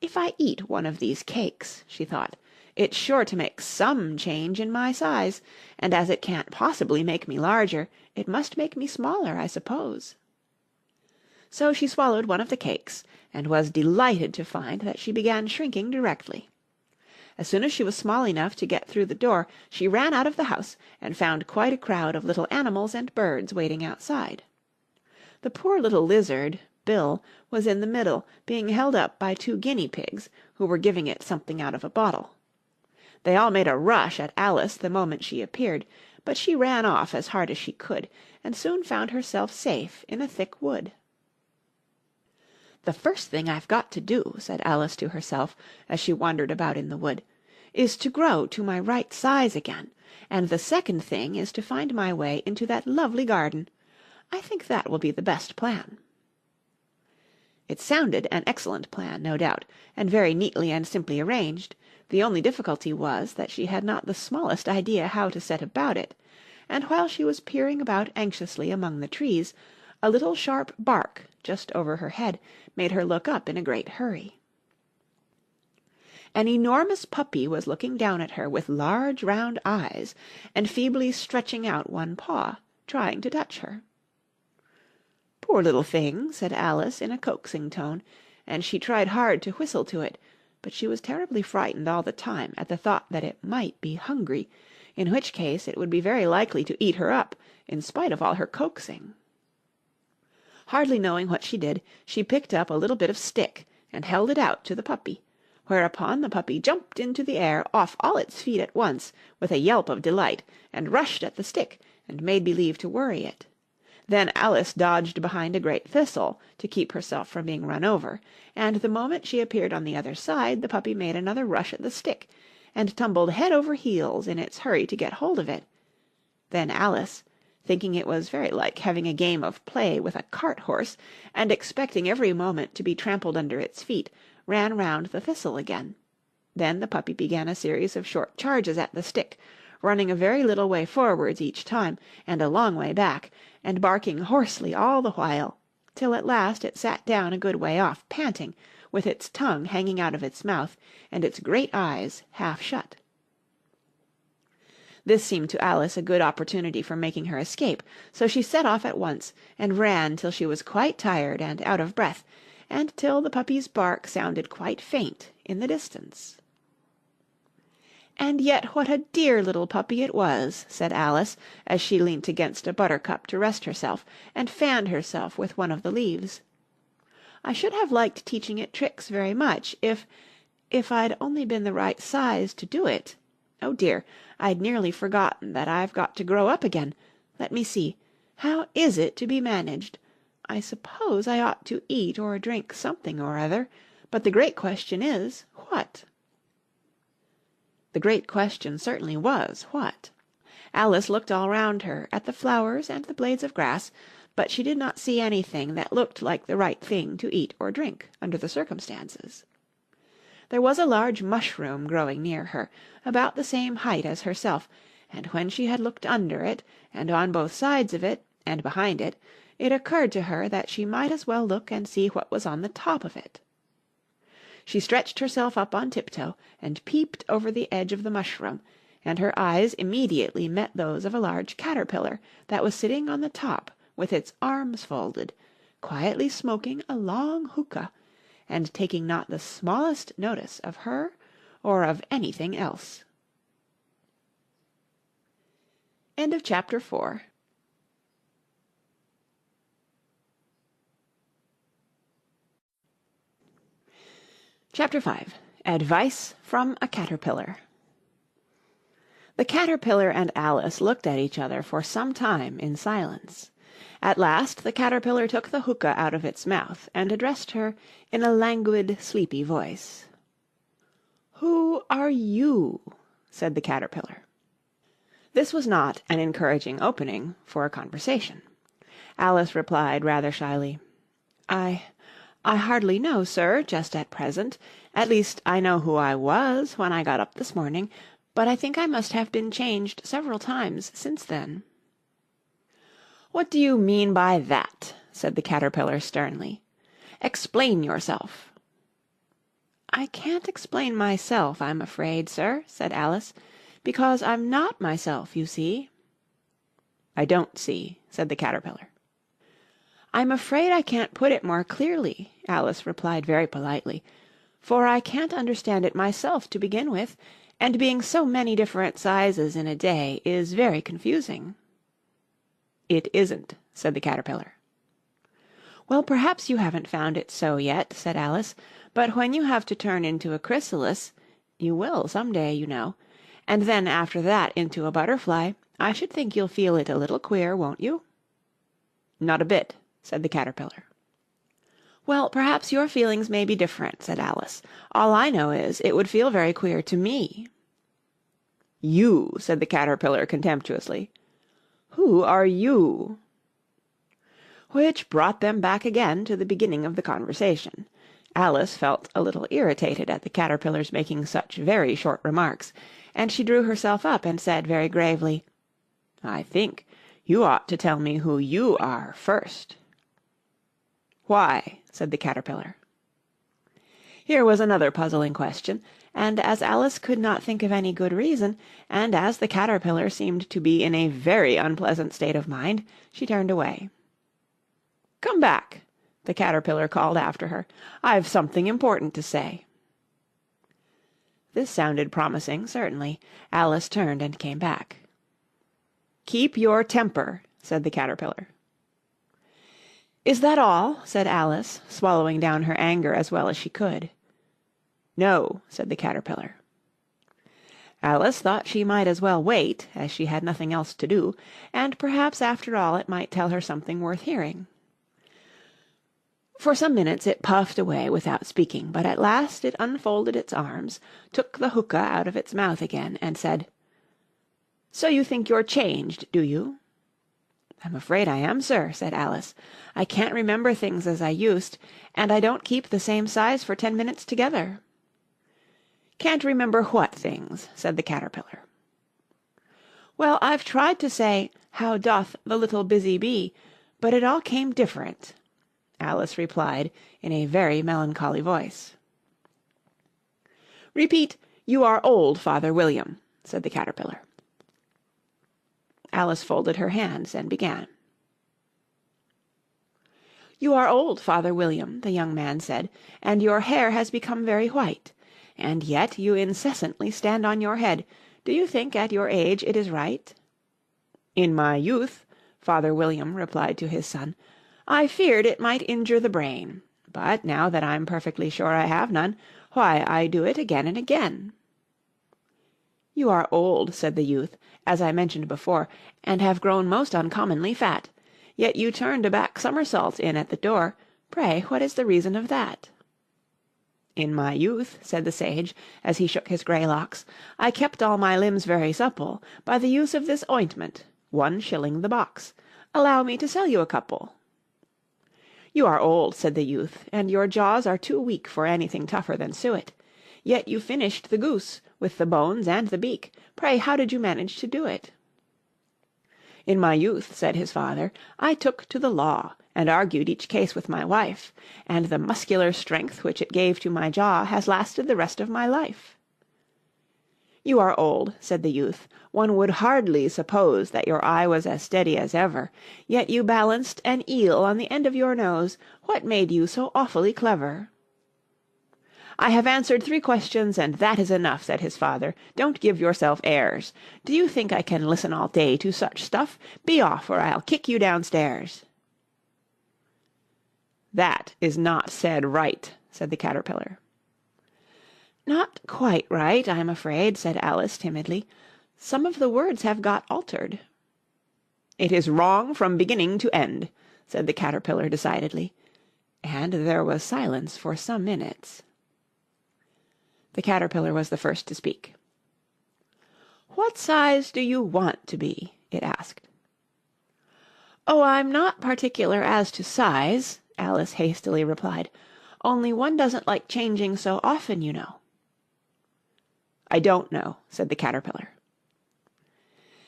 "If I eat one of these cakes," she thought, "it's sure to make some change in my size, and as it can't possibly make me larger, it must make me smaller, I suppose." So she swallowed one of the cakes, and was delighted to find that she began shrinking directly. As soon as she was small enough to get through the door, she ran out of the house, and found quite a crowd of little animals and birds waiting outside. The poor little lizard, Bill, was in the middle, being held up by 2 guinea pigs, who were giving it something out of a bottle. They all made a rush at Alice the moment she appeared, but she ran off as hard as she could, and soon found herself safe in a thick wood. "The first thing I've got to do," said Alice to herself, as she wandered about in the wood, "is to grow to my right size again, and the second thing is to find my way into that lovely garden. I think that will be the best plan." It sounded an excellent plan, no doubt, and very neatly and simply arranged. The only difficulty was that she had not the smallest idea how to set about it, and while she was peering about anxiously among the trees, a little sharp bark just over her head made her look up in a great hurry. An enormous puppy was looking down at her with large round eyes, and feebly stretching out one paw, trying to touch her. "Poor little thing," said Alice in a coaxing tone, and she tried hard to whistle to it, but she was terribly frightened all the time at the thought that it might be hungry, in which case it would be very likely to eat her up, in spite of all her coaxing. Hardly knowing what she did, she picked up a little bit of stick and held it out to the puppy, whereupon the puppy jumped into the air off all its feet at once with a yelp of delight, and rushed at the stick and made believe to worry it. Then Alice dodged behind a great thistle to keep herself from being run over, and the moment she appeared on the other side the puppy made another rush at the stick, and tumbled head over heels in its hurry to get hold of it. Then Alice, thinking it was very like having a game of play with a cart-horse, and expecting every moment to be trampled under its feet, ran round the thistle again. Then the puppy began a series of short charges at the stick, running a very little way forwards each time, and a long way back, and barking hoarsely all the while, till at last it sat down a good way off, panting, with its tongue hanging out of its mouth, and its great eyes half shut. This seemed to Alice a good opportunity for making her escape, so she set off at once, and ran till she was quite tired and out of breath, and till the puppy's bark sounded quite faint in the distance. "And yet what a dear little puppy it was," said Alice, as she leant against a buttercup to rest herself, and fanned herself with one of the leaves. "I should have liked teaching it tricks very much, if I'd only been the right size to do it. Oh dear, I'd nearly forgotten that I've got to grow up again. Let me see. How is it to be managed? I suppose I ought to eat or drink something or other, but the great question is, what?" The great question certainly was, what? Alice looked all round her, at the flowers and the blades of grass, but she did not see anything that looked like the right thing to eat or drink, under the circumstances. There was a large mushroom growing near her, about the same height as herself, and when she had looked under it, and on both sides of it, and behind it, it occurred to her that she might as well look and see what was on the top of it. She stretched herself up on tiptoe, and peeped over the edge of the mushroom, and her eyes immediately met those of a large caterpillar that was sitting on the top with its arms folded, quietly smoking a long hookah, and taking not the smallest notice of her or of anything else. End of chapter 4. Chapter 5. Advice from a Caterpillar. The Caterpillar and Alice looked at each other for some time in silence. At last the Caterpillar took the hookah out of its mouth, and addressed her in a languid, sleepy voice. "Who are you?" said the Caterpillar. This was not an encouraging opening for a conversation. Alice replied rather shyly, I hardly know, sir, just at present. At least I know who I was when I got up this morning, but I think I must have been changed several times since then." "What do you mean by that?" said the Caterpillar sternly. "Explain yourself." "I can't explain myself, I'm afraid, sir," said Alice, "because I'm not myself, you see." "I don't see," said the Caterpillar. "I'm afraid I can't put it more clearly," Alice replied very politely, "for I can't understand it myself to begin with, and being so many different sizes in a day is very confusing." "It isn't," said the Caterpillar. "Well, perhaps you haven't found it so yet," said Alice, "but when you have to turn into a chrysalis, you will some day, you know, and then after that into a butterfly, I should think you'll feel it a little queer, won't you?" "Not a bit," said the Caterpillar. "Well, perhaps your feelings may be different," said Alice. "All I know is, it would feel very queer to me." "You," said the Caterpillar contemptuously. "Who are you?" Which brought them back again to the beginning of the conversation. Alice felt a little irritated at the Caterpillar's making such very short remarks, and she drew herself up and said very gravely, "I think you ought to tell me who you are first." "Why?" said the Caterpillar. Here was another puzzling question, and as Alice could not think of any good reason, and as the Caterpillar seemed to be in a very unpleasant state of mind, she turned away. "Come back," the Caterpillar called after her. "I've something important to say." This sounded promising, certainly. Alice turned and came back. "Keep your temper," said the Caterpillar. "Is that all?" said Alice, swallowing down her anger as well as she could. "No," said the Caterpillar. Alice thought she might as well wait, as she had nothing else to do, and perhaps after all it might tell her something worth hearing. For some minutes it puffed away without speaking, but at last it unfolded its arms, took the hookah out of its mouth again, and said, "So you think you're changed, do you?" "I'm afraid I am, sir," said Alice. "I can't remember things as I used, and I don't keep the same size for 10 minutes together." "Can't remember what things?" said the Caterpillar. "Well, I've tried to say, 'How doth the little busy bee?' but it all came different. Alice replied in a very melancholy voice. "Repeat, 'You are old, Father William,'" said the caterpillar. Alice folded her hands and began. "You are old, Father William," the young man said, "and your hair has become very white. And yet you incessantly stand on your head. Do you think at your age it is right?" "In my youth," Father William replied to his son, "I feared it might injure the brain. But now that I'm perfectly sure I have none, why, I do it again and again." "You are old," said the youth, "as I mentioned before, and have grown most uncommonly fat. Yet you turned a back somersault in at the door. Pray, what is the reason of that?" "In my youth," said the sage, as he shook his grey locks, "I kept all my limbs very supple by the use of this ointment, 1 shilling the box. Allow me to sell you a couple." "You are old," said the youth, "and your jaws are too weak for anything tougher than suet. Yet you finished the goose, with the bones and the beak. Pray, how did you manage to do it?" "In my youth," said his father, "I took to the law, and argued each case with my wife, and the muscular strength which it gave to my jaw has lasted the rest of my life." "You are old," said the youth, "one would hardly suppose that your eye was as steady as ever, yet you balanced an eel on the end of your nose. What made you so awfully clever?" "I have answered 3 questions, and that is enough," said his father. "Don't give yourself airs. Do you think I can listen all day to such stuff? Be off, or I'll kick you downstairs." "That is not said right," said the caterpillar. "Not quite right, I'm afraid," said Alice timidly. "Some of the words have got altered." "It is wrong from beginning to end," said the caterpillar decidedly, and there was silence for some minutes. The caterpillar was the first to speak. "What size do you want to be?" it asked. "Oh, I'm not particular as to size," Alice hastily replied, "only one doesn't like changing so often, you know." "I don't know," said the caterpillar.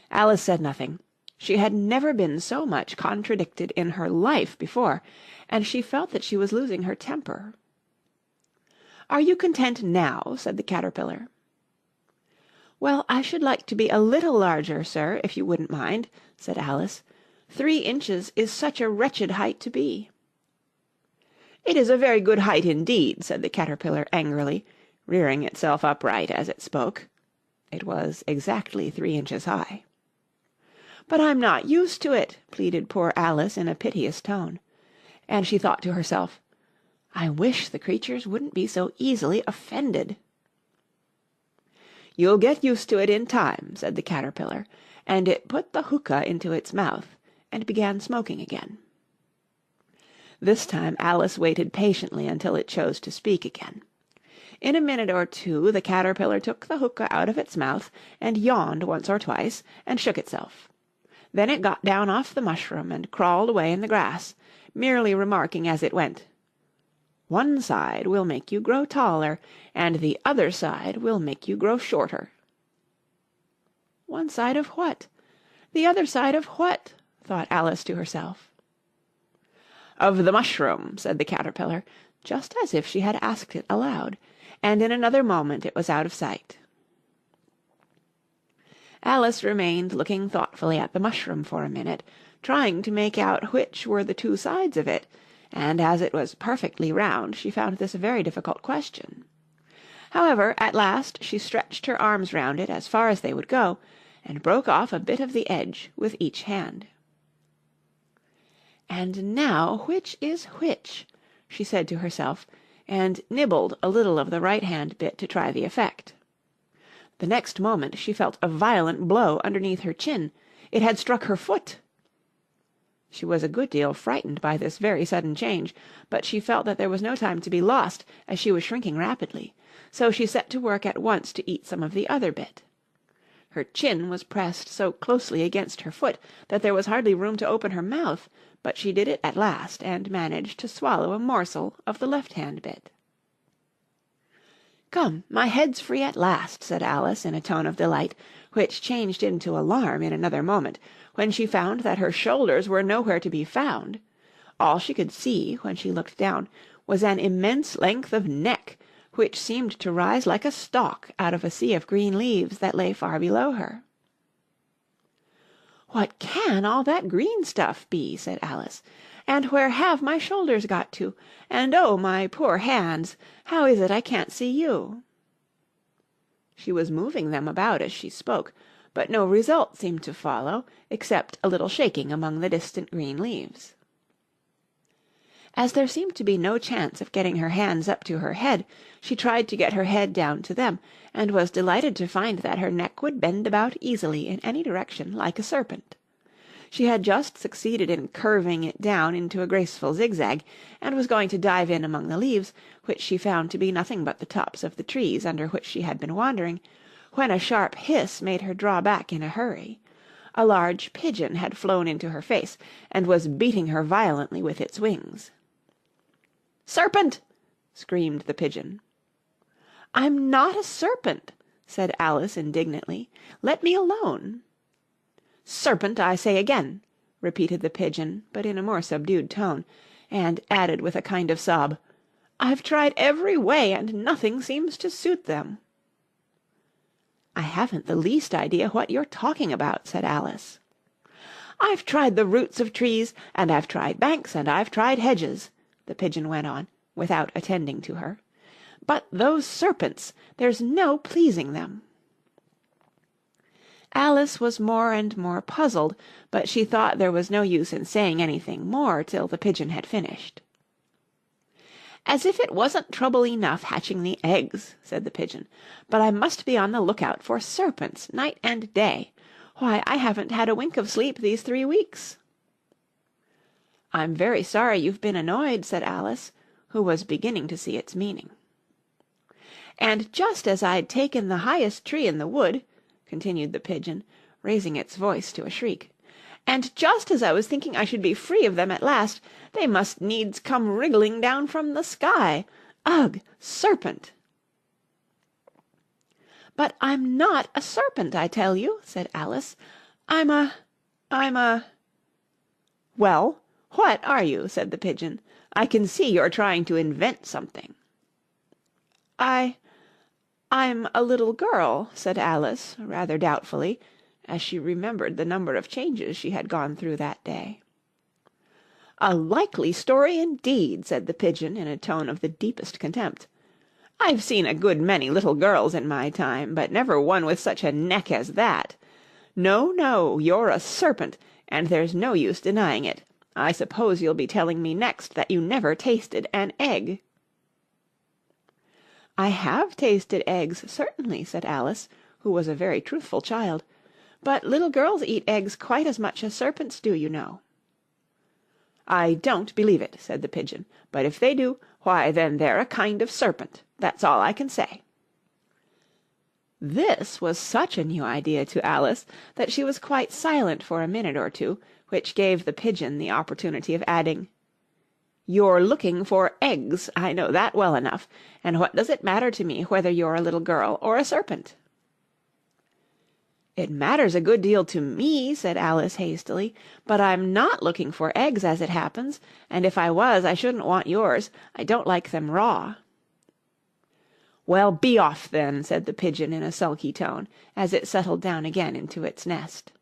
Alice said nothing. She had never been so much contradicted in her life before, and she felt that she was losing her temper. "Are you content now?" said the caterpillar. "Well, I should like to be a little larger, sir, if you wouldn't mind," said Alice. 3 inches is such a wretched height to be." "It is a very good height indeed," said the caterpillar angrily, rearing itself upright as it spoke. It was exactly 3 inches high. "But I'm not used to it," pleaded poor Alice in a piteous tone. And she thought to herself, "I wish the creatures wouldn't be so easily offended." "You'll get used to it in time," said the caterpillar, and it put the hookah into its mouth and began smoking again. This time Alice waited patiently until it chose to speak again. In a minute or 2 the caterpillar took the hookah out of its mouth and yawned once or twice and shook itself. Then it got down off the mushroom and crawled away in the grass, merely remarking as it went, "One side will make you grow taller, and the other side will make you grow shorter." "One side of what? The other side of what?" thought Alice to herself. "Of the mushroom," said the caterpillar, just as if she had asked it aloud, and in another moment it was out of sight. Alice remained looking thoughtfully at the mushroom for a minute, trying to make out which were the 2 sides of it, and as it was perfectly round, she found this a very difficult question. However, at last she stretched her arms round it as far as they would go, and broke off a bit of the edge with each hand. "And now which is which?" she said to herself, and nibbled a little of the right-hand bit to try the effect. The next moment she felt a violent blow underneath her chin. It had struck her foot. She was a good deal frightened by this very sudden change, but she felt that there was no time to be lost, as she was shrinking rapidly, so she set to work at once to eat some of the other bit. Her chin was pressed so closely against her foot that there was hardly room to open her mouth, but she did it at last, and managed to swallow a morsel of the left-hand bit. "Come, my head's free at last," said Alice in a tone of delight, which changed into alarm in another moment, when she found that her shoulders were nowhere to be found. All she could see, when she looked down, was an immense length of neck, which seemed to rise like a stalk out of a sea of green leaves that lay far below her. "What can all that green stuff be?" said Alice. "And where have my shoulders got to? And oh, my poor hands! How is it I can't see you?" She was moving them about as she spoke, but no result seemed to follow, except a little shaking among the distant green leaves. As there seemed to be no chance of getting her hands up to her head, she tried to get her head down to them, and was delighted to find that her neck would bend about easily in any direction like a serpent. She had just succeeded in curving it down into a graceful zigzag, and was going to dive in among the leaves, which she found to be nothing but the tops of the trees under which she had been wandering, when a sharp hiss made her draw back in a hurry. A large pigeon had flown into her face, and was beating her violently with its wings. "Serpent!" screamed the pigeon. "I'm not a serpent," said Alice indignantly. "Let me alone." "Serpent, I say again," repeated the pigeon, but in a more subdued tone, and added with a kind of sob, "I've tried every way, and nothing seems to suit them." "I haven't the least idea what you're talking about," said Alice. "I've tried the roots of trees, and I've tried banks, and I've tried hedges," the pigeon went on, without attending to her. "But those serpents, there's no pleasing them." Alice was more and more puzzled, but she thought there was no use in saying anything more till the pigeon had finished. "As if it wasn't trouble enough hatching the eggs," said the pigeon, "but I must be on the lookout for serpents night and day. Why, I haven't had a wink of sleep these 3 weeks." "I'm very sorry you've been annoyed," said Alice, who was beginning to see its meaning. "And just as I'd taken the highest tree in the wood," continued the pigeon, raising its voice to a shriek, "and just as I was thinking I should be free of them at last, they must needs come wriggling down from the sky. Ugh! Serpent!" "But I'm not a serpent, I tell you," said Alice. I'm a... "Well, what are you?" said the pigeon. "I can see you're trying to invent something." I'm a little girl," said Alice, rather doubtfully, as she remembered the number of changes she had gone through that day. "A likely story indeed," said the pigeon in a tone of the deepest contempt. "I've seen a good many little girls in my time, but never one with such a neck as that. No, no, you're a serpent, and there's no use denying it. I suppose you'll be telling me next that you never tasted an egg." "I have tasted eggs, certainly," said Alice, who was a very truthful child, "but little girls eat eggs quite as much as serpents do, you know." "I don't believe it," said the pigeon, "but if they do, why then they're a kind of serpent. That's all I can say." This was such a new idea to Alice that she was quite silent for a minute or two, which gave the pigeon the opportunity of adding, "You're looking for eggs, I know that well enough, and what does it matter to me whether you're a little girl or a serpent?" "It matters a good deal to me," said Alice hastily, "but I'm not looking for eggs as it happens, and if I was I shouldn't want yours. I don't like them raw." "Well, be off then," said the pigeon in a sulky tone, as it settled down again into its nest.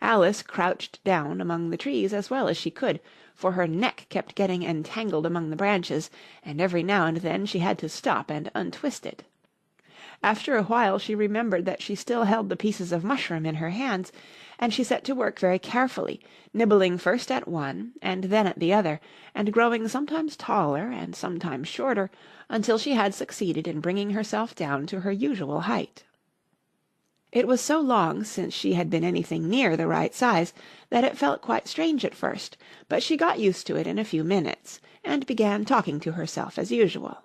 Alice crouched down among the trees as well as she could, for her neck kept getting entangled among the branches, and every now and then she had to stop and untwist it. After a while she remembered that she still held the pieces of mushroom in her hands, and she set to work very carefully, nibbling first at one and then at the other, and growing sometimes taller and sometimes shorter, until she had succeeded in bringing herself down to her usual height. It was so long since she had been anything near the right size that it felt quite strange at first, but she got used to it in a few minutes, and began talking to herself as usual.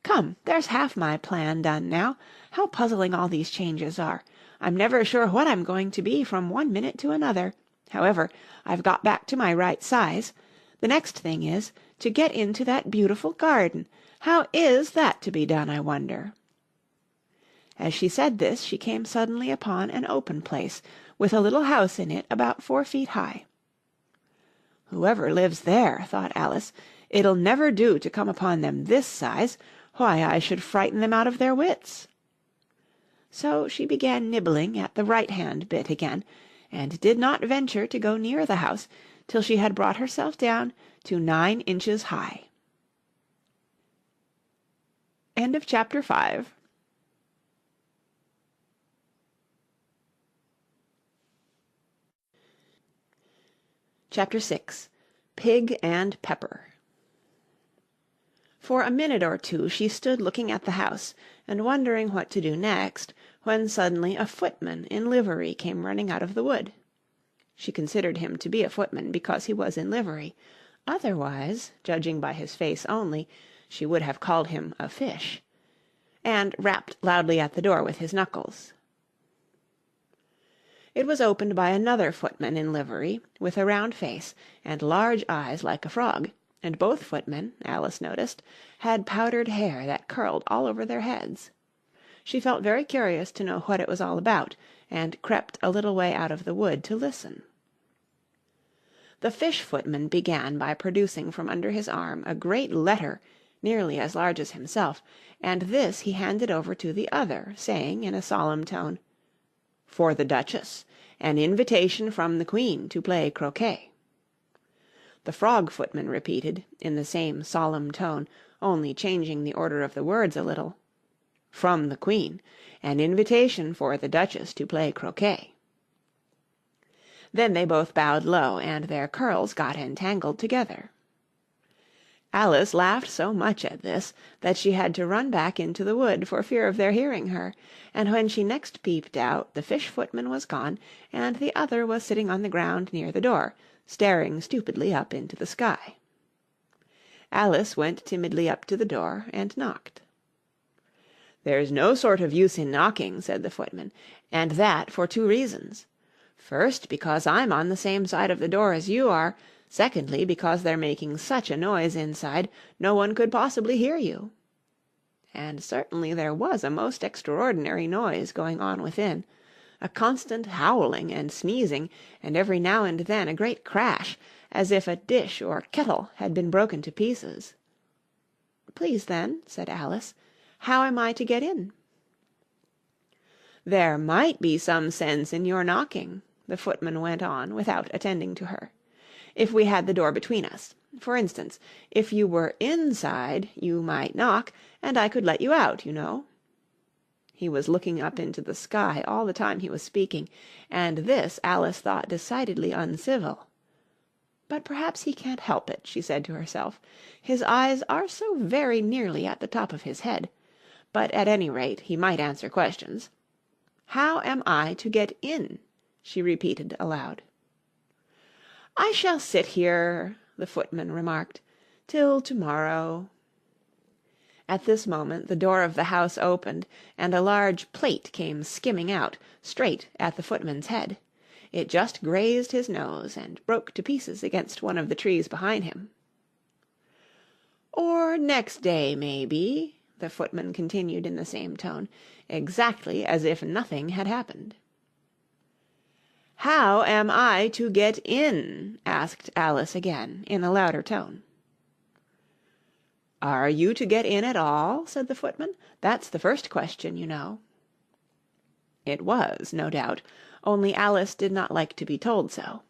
"Come, there's half my plan done now. How puzzling all these changes are! I'm never sure what I'm going to be from one minute to another. However, I've got back to my right size. The next thing is to get into that beautiful garden. How is that to be done, I wonder?" As she said this, she came suddenly upon an open place, with a little house in it about 4 feet high. "Whoever lives there," thought Alice, "it'll never do to come upon them this size. Why, I should frighten them out of their wits." So she began nibbling at the right-hand bit again, and did not venture to go near the house till she had brought herself down to 9 inches high. End of chapter 5. Chapter 6. Pig and Pepper. For a minute or two she stood looking at the house and wondering what to do next, when suddenly a footman in livery came running out of the wood. She considered him to be a footman because he was in livery. Otherwise, judging by his face only, she would have called him a fish, and rapped loudly at the door with his knuckles. It was opened by another footman in livery, with a round face and large eyes like a frog, and both footmen, Alice noticed, had powdered hair that curled all over their heads. She felt very curious to know what it was all about, and crept a little way out of the wood to listen. The fish footman began by producing from under his arm a great letter nearly as large as himself, and this he handed over to the other, saying in a solemn tone, "For the Duchess, an invitation from the Queen to play croquet." The frog footman repeated, in the same solemn tone, only changing the order of the words a little, "From the Queen, an invitation for the Duchess to play croquet." Then they both bowed low, and their curls got entangled together. Alice laughed so much at this that she had to run back into the wood for fear of their hearing her, and when she next peeped out the fish footman was gone, and the other was sitting on the ground near the door, staring stupidly up into the sky. Alice went timidly up to the door and knocked. "There's no sort of use in knocking," said the footman, "and that for 2 reasons. First, because I'm on the same side of the door as you are. Secondly, because they're making such a noise inside, no one could possibly hear you." And certainly there was a most extraordinary noise going on within, a constant howling and sneezing, and every now and then a great crash, as if a dish or kettle had been broken to pieces. "Please, then," said Alice, "how am I to get in?" "There might be some sense in your knocking," the footman went on without attending to her, "if we had the door between us. For instance, if you were inside, you might knock, and I could let you out, you know." He was looking up into the sky all the time he was speaking, and this Alice thought decidedly uncivil. "But perhaps he can't help it," she said to herself. "His eyes are so very nearly at the top of his head. But at any rate he might answer questions. How am I to get in?" she repeated aloud. "I shall sit here," the footman remarked, "till to-morrow." At this moment the door of the house opened, and a large plate came skimming out, straight at the footman's head. It just grazed his nose, and broke to pieces against one of the trees behind him. "Or next day, maybe," the footman continued in the same tone, exactly as if nothing had happened. "How am I to get in?" asked Alice again, in a louder tone. "Are you to get in at all?" said the footman. "That's the first question, you know." It was, no doubt, only Alice did not like to be told so.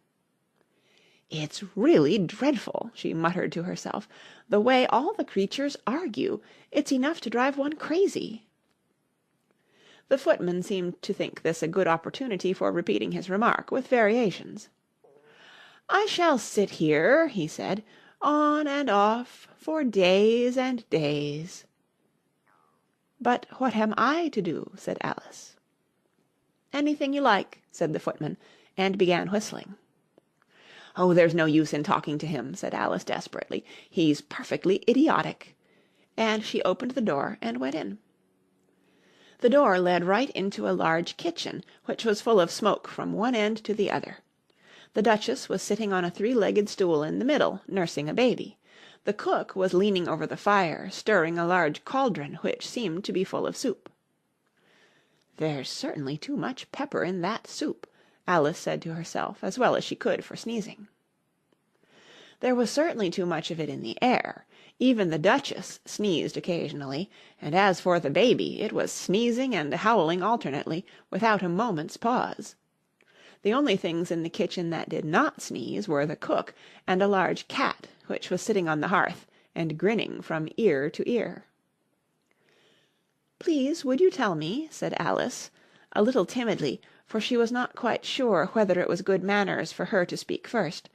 "It's really dreadful," she muttered to herself, "the way all the creatures argue. It's enough to drive one crazy." The footman seemed to think this a good opportunity for repeating his remark, with variations. "I shall sit here," he said, "on and off, for days and days." "But what am I to do?" said Alice. "Anything you like," said the footman, and began whistling. "Oh, there's no use in talking to him," said Alice desperately. "He's perfectly idiotic." And she opened the door and went in. The door led right into a large kitchen, which was full of smoke from one end to the other. The Duchess was sitting on a 3-legged stool in the middle, nursing a baby. The cook was leaning over the fire, stirring a large cauldron which seemed to be full of soup. "There's certainly too much pepper in that soup," Alice said to herself, as well as she could for sneezing. There was certainly too much of it in the air. Even the Duchess sneezed occasionally, and as for the baby, it was sneezing and howling alternately, without a moment's pause. The only things in the kitchen that did not sneeze were the cook and a large cat, which was sitting on the hearth and grinning from ear to ear. "Please, would you tell me," said Alice, a little timidly, for she was not quite sure whether it was good manners for her to speak first,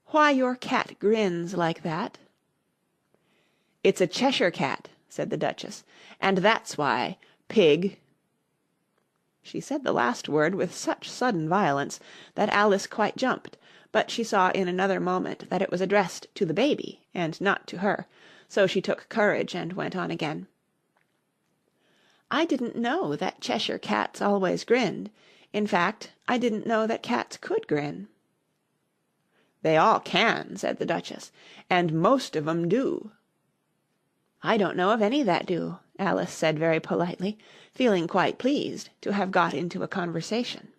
"why your cat grins like that?" "It's a Cheshire cat," said the Duchess, "and that's why. Pig." She said the last word with such sudden violence that Alice quite jumped, but she saw in another moment that it was addressed to the baby and not to her, so she took courage and went on again. "I didn't know that Cheshire cats always grinned. In fact, I didn't know that cats could grin." "They all can," said the Duchess, "and most of 'em do." "I don't know of any that do," Alice said very politely, feeling quite pleased to have got into a conversation.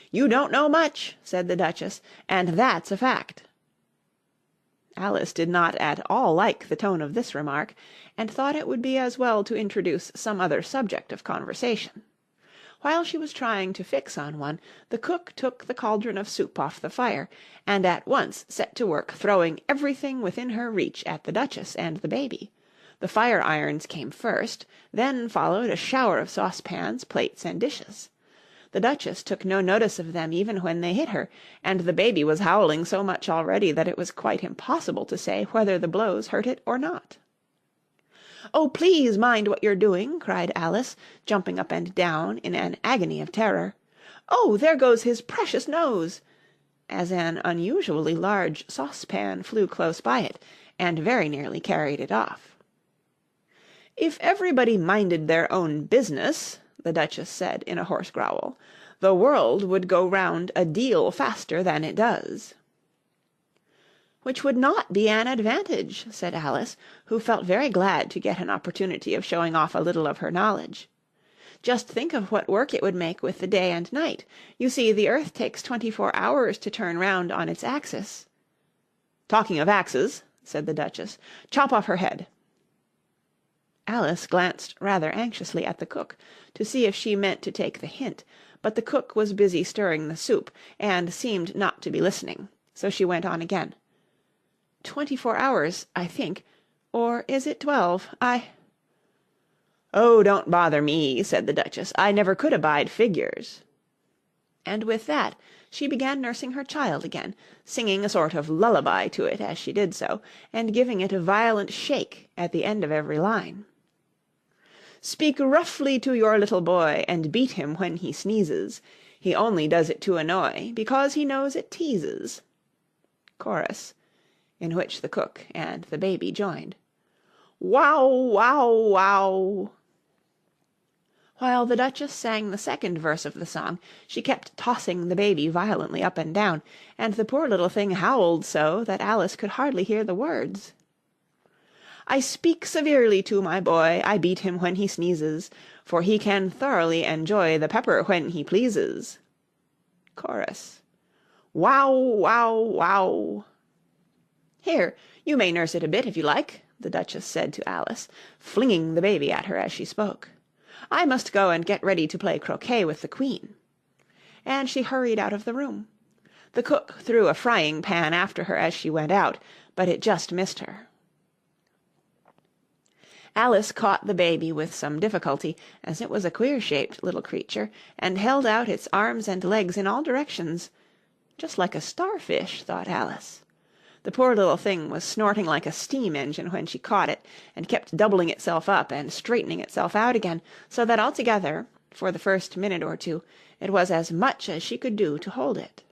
"You don't know much," said the Duchess, "and that's a fact." Alice did not at all like the tone of this remark, and thought it would be as well to introduce some other subject of conversation. While she was trying to fix on one, the cook took the cauldron of soup off the fire, and at once set to work throwing everything within her reach at the Duchess and the baby. The fire-irons came first, then followed a shower of saucepans, plates, and dishes. The Duchess took no notice of them even when they hit her, and the baby was howling so much already that it was quite impossible to say whether the blows hurt it or not. "Oh, please mind what you're doing," cried Alice, jumping up and down in an agony of terror. "Oh, there goes his precious nose!" as an unusually large saucepan flew close by it, and very nearly carried it off. "If everybody minded their own business," the Duchess said in a hoarse growl, "the world would go round a deal faster than it does." "Which would not be an advantage," said Alice, who felt very glad to get an opportunity of showing off a little of her knowledge. "Just think of what work it would make with the day and night. You see, the earth takes 24 hours to turn round on its axis." "Talking of axes," said the Duchess, "chop off her head." Alice glanced rather anxiously at the cook, to see if she meant to take the hint, but the cook was busy stirring the soup, and seemed not to be listening, so she went on again. 24 hours, I think, or is it 12? "Oh, don't bother me," said the Duchess. "I never could abide figures." And with that she began nursing her child again, singing a sort of lullaby to it as she did so, and giving it a violent shake at the end of every line. "Speak roughly to your little boy, and beat him when he sneezes. He only does it to annoy, because he knows it teases." Chorus, in which the cook and the baby joined. "Wow, wow, wow." While the Duchess sang the second verse of the song, she kept tossing the baby violently up and down, and the poor little thing howled so that Alice could hardly hear the words. "I speak severely to my boy, I beat him when he sneezes, for he can thoroughly enjoy the pepper when he pleases." Chorus. "Wow, wow, wow." "Here, you may nurse it a bit if you like," the Duchess said to Alice, flinging the baby at her as she spoke. "I must go and get ready to play croquet with the Queen." And she hurried out of the room. The cook threw a frying pan after her as she went out, but it just missed her. Alice caught the baby with some difficulty, as it was a queer-shaped little creature, and held out its arms and legs in all directions. "Just like a starfish," thought Alice. The poor little thing was snorting like a steam-engine when she caught it, and kept doubling itself up and straightening itself out again, so that altogether, for the first minute or two, it was as much as she could do to hold it.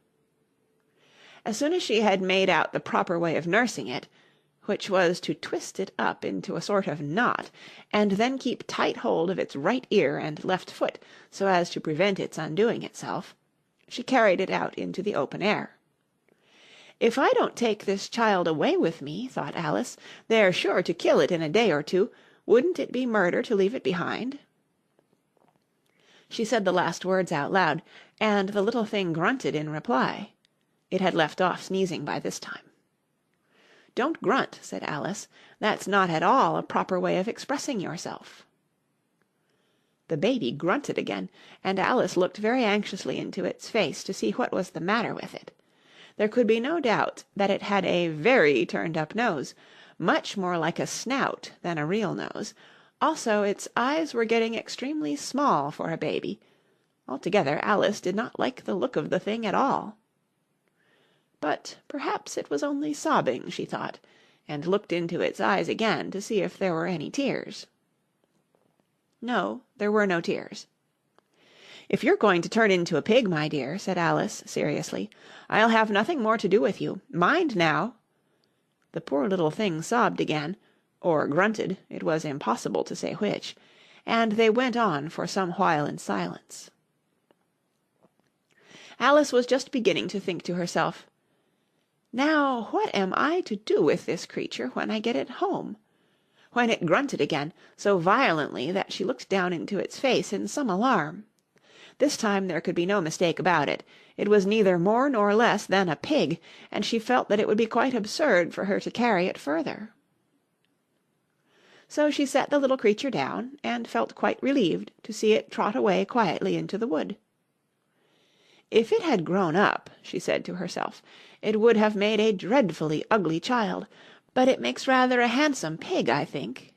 As soon as she had made out the proper way of nursing it, which was to twist it up into a sort of knot, and then keep tight hold of its right ear and left foot so as to prevent its undoing itself, she carried it out into the open air. "If I don't take this child away with me," thought Alice, "they're sure to kill it in a day or two. Wouldn't it be murder to leave it behind?" She said the last words out loud, and the little thing grunted in reply. It had left off sneezing by this time. "Don't grunt," said Alice. "That's not at all a proper way of expressing yourself." The baby grunted again, and Alice looked very anxiously into its face to see what was the matter with it. There could be no doubt that it had a very turned-up nose, much more like a snout than a real nose. Also, its eyes were getting extremely small for a baby. Altogether, Alice did not like the look of the thing at all. But perhaps it was only sobbing, she thought, and looked into its eyes again to see if there were any tears. No, there were no tears. "If you're going to turn into a pig, my dear," said Alice, seriously, "I'll have nothing more to do with you. Mind now!" The poor little thing sobbed again, or grunted, it was impossible to say which, and they went on for some while in silence. Alice was just beginning to think to herself, "Now, what am I to do with this creature when I get it home?" when it grunted again, so violently that she looked down into its face in some alarm. This time there could be no mistake about it. It was neither more nor less than a pig, and she felt that it would be quite absurd for her to carry it further. So she set the little creature down, and felt quite relieved to see it trot away quietly into the wood. "If it had grown up," she said to herself, "it would have made a dreadfully ugly child, but it makes rather a handsome pig, I think."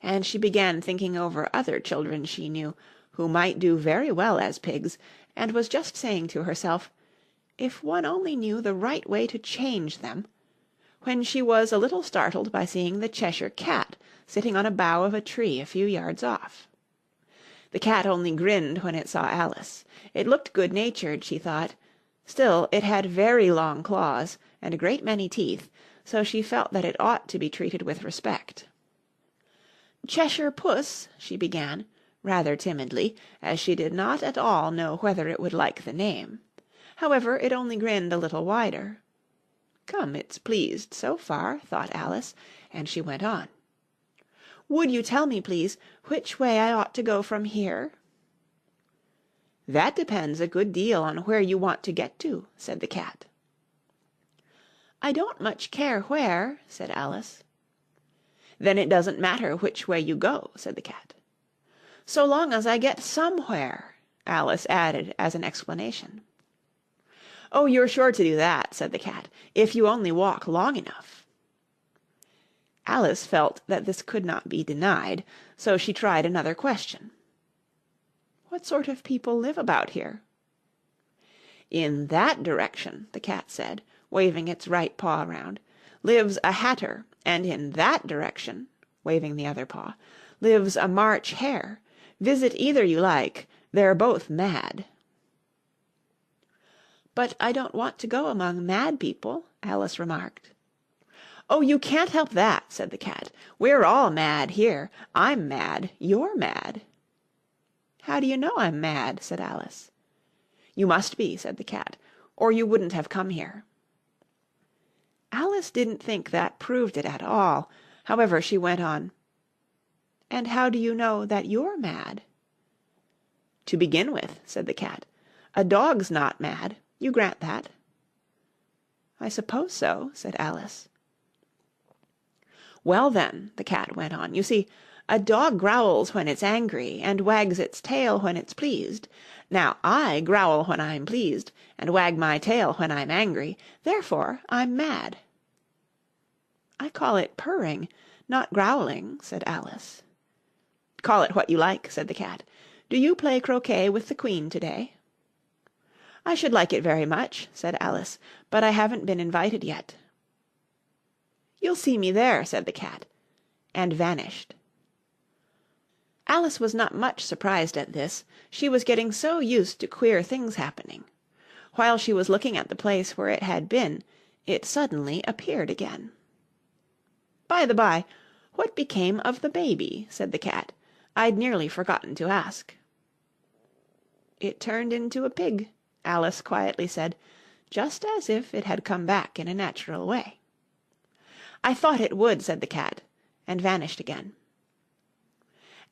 And she began thinking over other children she knew, who might do very well as pigs, and was just saying to herself, "If one only knew the right way to change them," when she was a little startled by seeing the Cheshire Cat sitting on a bough of a tree a few yards off. The cat only grinned when it saw Alice. It looked good-natured, she thought. Still, it had very long claws and a great many teeth, so she felt that it ought to be treated with respect. "Cheshire Puss," she began, rather timidly, as she did not at all know whether it would like the name. However, it only grinned a little wider. "Come, it's pleased so far," thought Alice, and she went on. "Would you tell me, please, which way I ought to go from here?" "That depends a good deal on where you want to get to," said the cat. "I don't much care where," said Alice. "Then it doesn't matter which way you go," said the cat. "So long as I get somewhere," Alice added as an explanation. "Oh, you're sure to do that," said the cat, "if you only walk long enough." Alice felt that this could not be denied, so she tried another question. "What sort of people live about here?" "In that direction," the cat said, waving its right paw round, "lives a hatter, and in that direction," waving the other paw, "lives a March hare. Visit either you like, they're both mad." "But I don't want to go among mad people," Alice remarked. "Oh, you can't help that," said the cat. "We're all mad here. I'm mad. You're mad." "How do you know I'm mad?" said Alice. "You must be," said the cat, "or you wouldn't have come here." Alice didn't think that proved it at all. However, she went on. "And how do you know that you're mad?" "To begin with," said the cat, "a dog's not mad. You grant that?" "I suppose so," said Alice. "Well then," the cat went on, "you see, a dog growls when it's angry and wags its tail when it's pleased. Now, I growl when I'm pleased and wag my tail when I'm angry. Therefore, I'm mad." "I call it purring, not growling," said Alice. "Call it what you like," said the cat. "Do you play croquet with the Queen to-day?" "I should like it very much," said Alice, "but I haven't been invited yet." "You'll see me there," said the cat, and vanished. Alice was not much surprised at this. She was getting so used to queer things happening. While she was looking at the place where it had been, it suddenly appeared again. "By the by, what became of the baby?" said the cat. "I'd nearly forgotten to ask." "It turned into a pig," Alice quietly said, just as if it had come back in a natural way. "I thought it would," said the cat, and vanished again.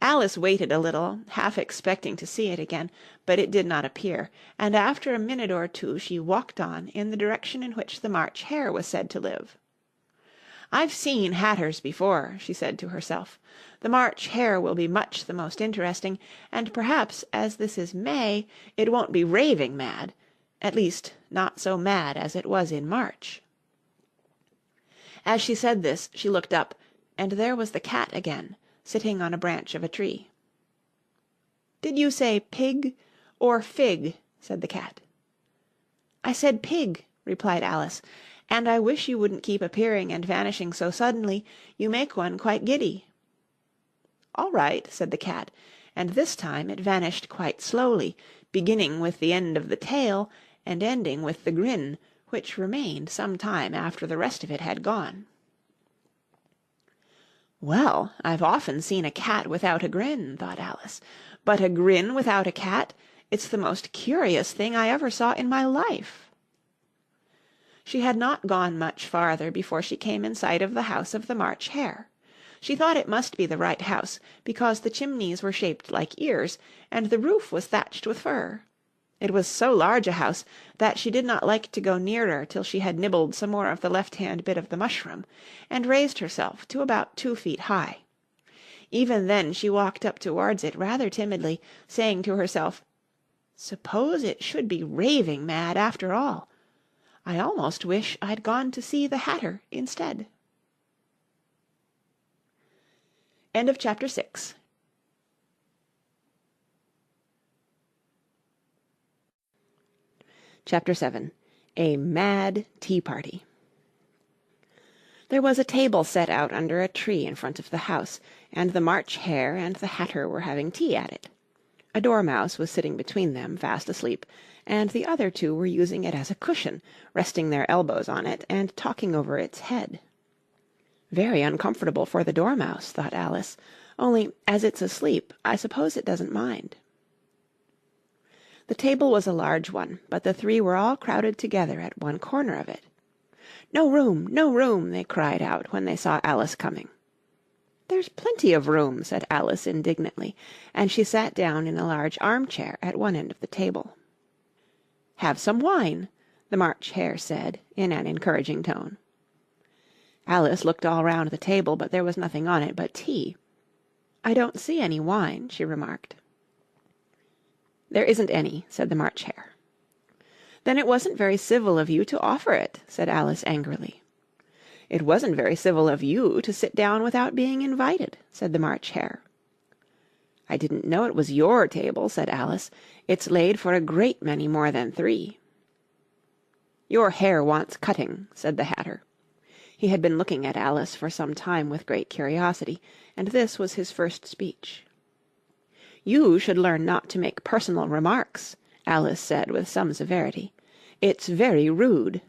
Alice waited a little, half expecting to see it again, but it did not appear, and after a minute or two she walked on in the direction in which the March Hare was said to live. "I've seen hatters before," she said to herself. "The March Hare will be much the most interesting, and perhaps, as this is May, it won't be raving mad, at least not so mad as it was in March." As she said this she looked up, and there was the cat again, sitting on a branch of a tree. "Did you say pig or fig?" said the cat. "I said pig," replied Alice, "and I wish you wouldn't keep appearing and vanishing so suddenly. You make one quite giddy." "All right," said the cat, and this time it vanished quite slowly, beginning with the end of the tail and ending with the grin, which remained some time after the rest of it had gone. "Well, I've often seen a cat without a grin," thought Alice, "but a grin without a cat, it's the most curious thing I ever saw in my life." She had not gone much farther before she came in sight of the house of the March Hare. She thought it must be the right house, because the chimneys were shaped like ears, and the roof was thatched with fur. It was so large a house that she did not like to go nearer till she had nibbled some more of the left-hand bit of the mushroom, and raised herself to about 2 feet high. Even then she walked up towards it rather timidly, saying to herself, "Suppose it should be raving mad after all. I almost wish I'd gone to see the Hatter instead." End of chapter 6. Chapter 7. A Mad Tea Party. There was a table set out under a tree in front of the house, and the March Hare and the Hatter were having tea at it. A dormouse was sitting between them, fast asleep, and the other two were using it as a cushion, resting their elbows on it and talking over its head. "Very uncomfortable for the dormouse," thought Alice, "only, as it's asleep, I suppose it doesn't mind." The table was a large one, but the three were all crowded together at one corner of it. "No room, no room!" they cried out when they saw Alice coming. "There's plenty of room," said Alice indignantly, and she sat down in a large armchair at one end of the table. "Have some wine," the March Hare said in an encouraging tone. Alice looked all round the table, but there was nothing on it but tea. "I don't see any wine," she remarked. "There isn't any," said the March Hare. "Then it wasn't very civil of you to offer it," said Alice angrily. "It wasn't very civil of you to sit down without being invited," said the March Hare. "I didn't know it was your table," said Alice. "It's laid for a great many more than 3." "Your hair wants cutting," said the Hatter. He had been looking at Alice for some time with great curiosity, and this was his first speech. "You should learn not to make personal remarks," Alice said with some severity. "It's very rude."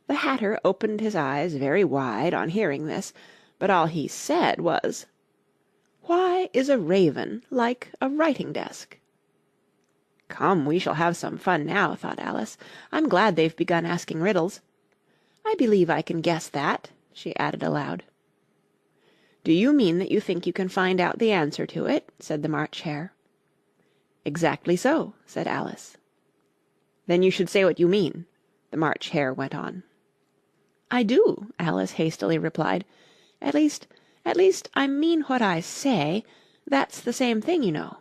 The Hatter opened his eyes very wide on hearing this, but all he said was, "Why is a raven like a writing-desk?" "Come, we shall have some fun now," thought Alice. "I'm glad they've begun asking riddles. I believe I can guess that," she added aloud. "Do you mean that you think you can find out the answer to it?" said the March Hare. "Exactly so," said Alice. "Then you should say what you mean," the March Hare went on. "I do," Alice hastily replied. At least, I mean what I say. That's the same thing, you know."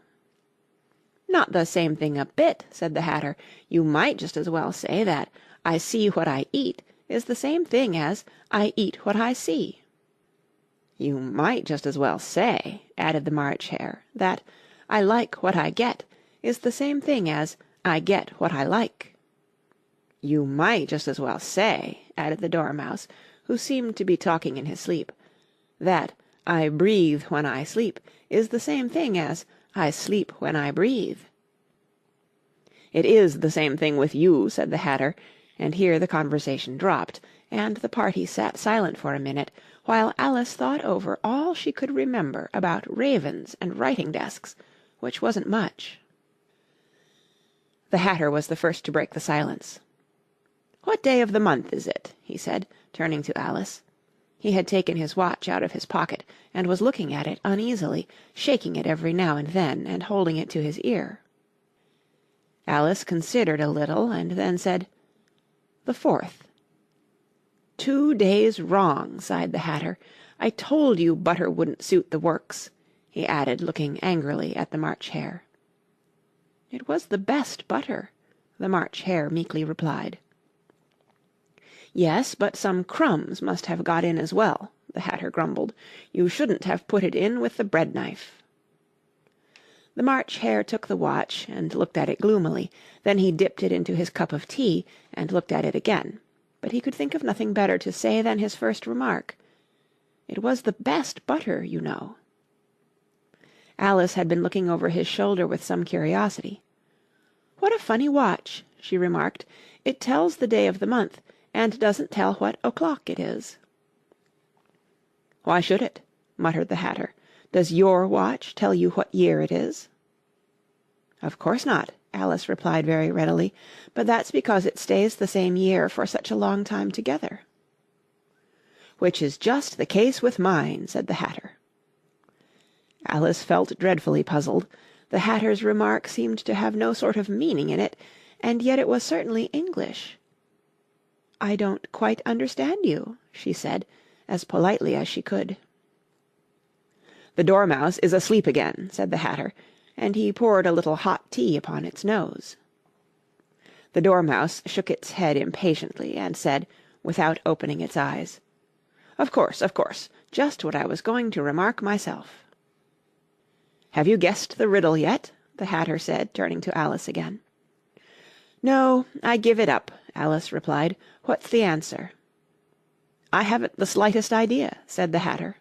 "Not the same thing a bit," said the Hatter. "You might just as well say that I see what I eat is the same thing as I eat what I see." "You might just as well say," added the March Hare, "that I like what I get is the same thing as I get what I like." "You might just as well say," added the Dormouse, who seemed to be talking in his sleep, "that I breathe when I sleep is the same thing as I sleep when I breathe." "It is the same thing with you," said the Hatter, and here the conversation dropped, and the party sat silent for a minute, while Alice thought over all she could remember about ravens and writing-desks, which wasn't much. The Hatter was the first to break the silence. "What day of the month is it?" he said, turning to Alice. He had taken his watch out of his pocket, and was looking at it uneasily, shaking it every now and then, and holding it to his ear. Alice considered a little, and then said, "The 4th." "2 days wrong," sighed the Hatter. "I told you butter wouldn't suit the works," he added, looking angrily at the March Hare. "It was the best butter," the March Hare meekly replied. "Yes, but some crumbs must have got in as well," the Hatter grumbled. "You shouldn't have put it in with the bread-knife." The March Hare took the watch and looked at it gloomily. Then he dipped it into his cup of tea and looked at it again. But he could think of nothing better to say than his first remark. "It was the best butter, you know." Alice had been looking over his shoulder with some curiosity. "What a funny watch," she remarked. "It tells the day of the month, and doesn't tell what o'clock it is." "Why should it?" muttered the Hatter. "Does your watch tell you what year it is?" "Of course not," Alice replied very readily, "but that's because it stays the same year for such a long time together." "Which is just the case with mine," said the Hatter. Alice felt dreadfully puzzled. The Hatter's remark seemed to have no sort of meaning in it, and yet it was certainly English. "I don't quite understand you," she said, as politely as she could. "The Dormouse is asleep again," said the Hatter, and he poured a little hot tea upon its nose. The Dormouse shook its head impatiently, and said, without opening its eyes, of course, just what I was going to remark myself." "Have you guessed the riddle yet?" the Hatter said, turning to Alice again. "No, I give it up," Alice replied. "What's the answer?" "I haven't the slightest idea," said the Hatter.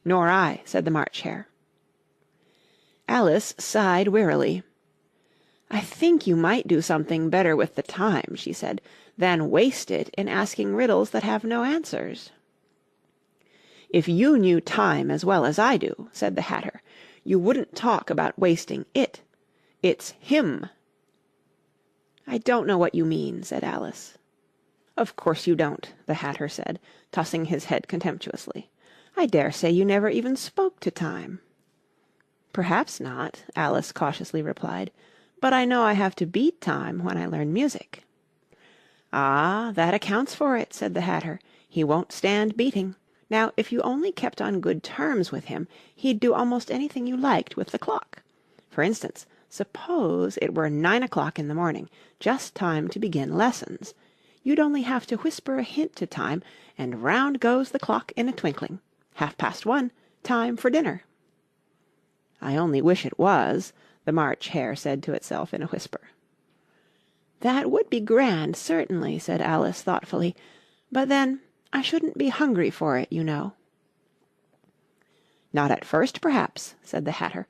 "Nor I," said the March Hare. Alice sighed wearily. "I think you might do something better with the time," she said, "than waste it in asking riddles that have no answers." "If you knew time as well as I do," said the Hatter, "you wouldn't talk about wasting it. It's him." "I don't know what you mean," said Alice. "Of course you don't," the Hatter said, tossing his head contemptuously. "I dare say you never even spoke to time." "Perhaps not," Alice cautiously replied, "but I know I have to beat time when I learn music." "Ah, that accounts for it," said the Hatter. "He won't stand beating. Now, if you only kept on good terms with him, he'd do almost anything you liked with the clock. For instance, suppose it were 9 o'clock in the morning, just time to begin lessons. You'd only have to whisper a hint to time, and round goes the clock in a twinkling. 1:30, time for dinner." "I only wish it was," the March Hare said to itself in a whisper. "That would be grand, certainly," said Alice thoughtfully. "But then, I shouldn't be hungry for it, you know." "Not at first, perhaps," said the Hatter,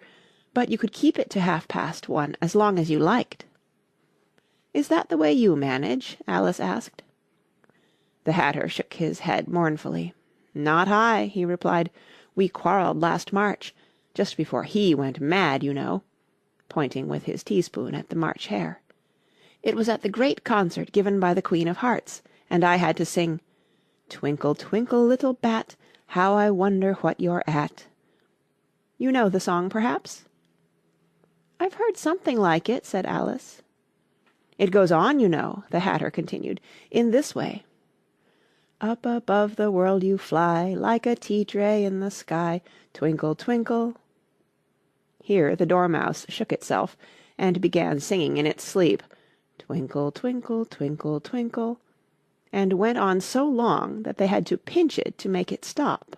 "but you could keep it to 1:30 as long as you liked." "Is that the way you manage?" Alice asked. The Hatter shook his head mournfully. "Not I," he replied. "We quarrelled last March, just before he went mad, you know," pointing with his teaspoon at the March Hare. "It was at the great concert given by the Queen of Hearts, and I had to sing, 'Twinkle, twinkle, little bat, how I wonder what you're at.' You know the song, perhaps?" "I've heard something like it," said Alice. "It goes on, you know," the Hatter continued, "in this way. Up above the world you fly, like a tea-tray in the sky, twinkle, twinkle." Here the Dormouse shook itself, and began singing in its sleep, "Twinkle, twinkle, twinkle, twinkle," and went on so long that they had to pinch it to make it stop.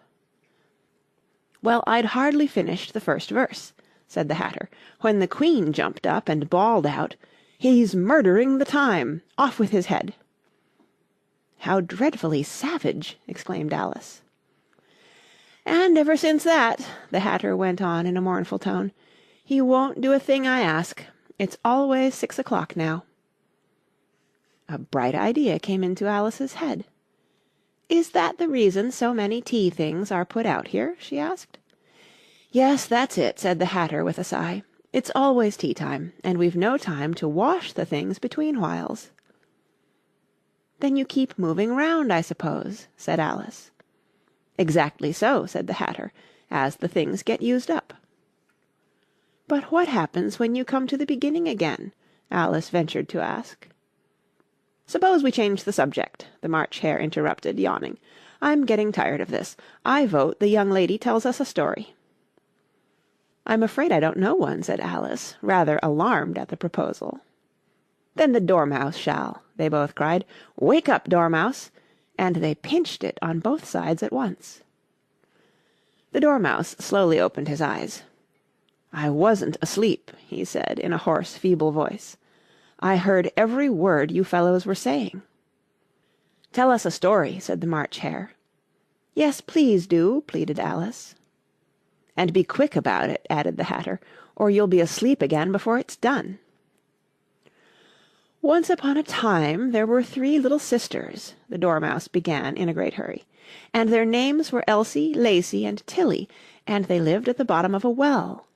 "Well, I'd hardly finished the first verse," said the Hatter, "when the Queen jumped up and bawled out, 'He's murdering the time! Off with his head!'" "How dreadfully savage!" exclaimed Alice. "And ever since that," the Hatter went on in a mournful tone, "he won't do a thing I ask. It's always 6 o'clock now." A bright idea came into Alice's head. "Is that the reason so many tea things are put out here?" she asked. "Yes, that's it," said the Hatter with a sigh. "It's always tea time, and we've no time to wash the things between whiles." "Then you keep moving round, I suppose," said Alice. "Exactly so," said the Hatter, "as the things get used up." "But what happens when you come to the beginning again?" Alice ventured to ask. "Suppose we change the subject," the March Hare interrupted, yawning. "I'm getting tired of this. I vote the young lady tells us a story." "I'm afraid I don't know one," said Alice, rather alarmed at the proposal. "Then the Dormouse shall," they both cried. "Wake up, Dormouse!" And they pinched it on both sides at once. The Dormouse slowly opened his eyes. "I wasn't asleep," he said in a hoarse, feeble voice. "I heard every word you fellows were saying." "Tell us a story," said the March Hare. "Yes, please do," pleaded Alice. "And be quick about it," added the Hatter, "or you'll be asleep again before it's done." "Once upon a time there were 3 little sisters," the Dormouse began in a great hurry, "and their names were Elsie, Lacie, and Tilly, and they lived at the bottom of a well."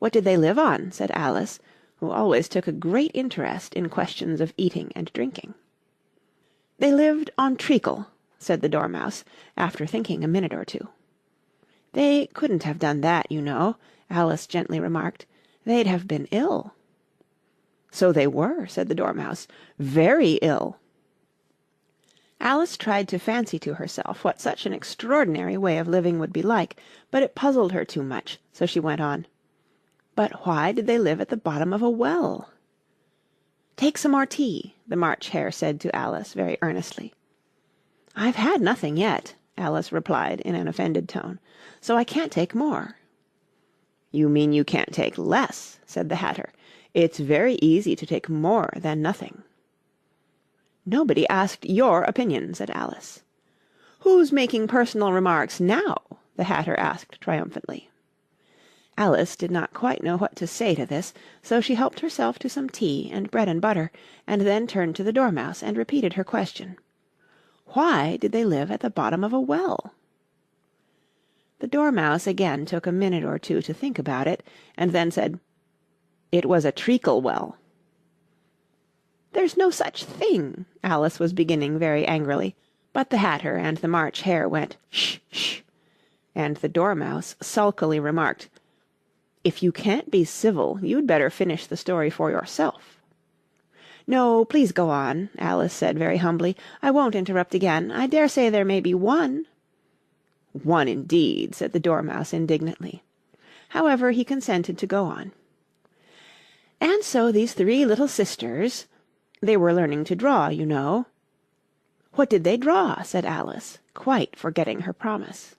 "What did they live on?" said Alice, who always took a great interest in questions of eating and drinking. "They lived on treacle," said the Dormouse, after thinking a minute or two. "They couldn't have done that, you know," Alice gently remarked. "They'd have been ill." "So they were," said the Dormouse, "very ill." Alice tried to fancy to herself what such an extraordinary way of living would be like, but it puzzled her too much, so she went on. "But why did they live at the bottom of a well?" "Take some more tea," the March Hare said to Alice very earnestly. "I've had nothing yet," Alice replied in an offended tone, "so I can't take more." "You mean you can't take less," said the Hatter. "It's very easy to take more than nothing." "Nobody asked your opinion," said Alice. "Who's making personal remarks now?" the Hatter asked triumphantly. Alice did not quite know what to say to this, so she helped herself to some tea and bread and butter, and then turned to the Dormouse and repeated her question. Why did they live at the bottom of a well? The Dormouse again took a minute or two to think about it, and then said, "It was a treacle well." "There's no such thing," Alice was beginning very angrily, but the Hatter and the March Hare went, "Sh! Sh!" and the Dormouse sulkily remarked, "If you can't be civil, you'd better finish the story for yourself." "No, please go on," Alice said very humbly. "I won't interrupt again. I dare say there may be one." "One indeed," said the Dormouse indignantly. However, he consented to go on. "And so these 3 little sisters, they were learning to draw, you know." "What did they draw?" said Alice, quite forgetting her promise.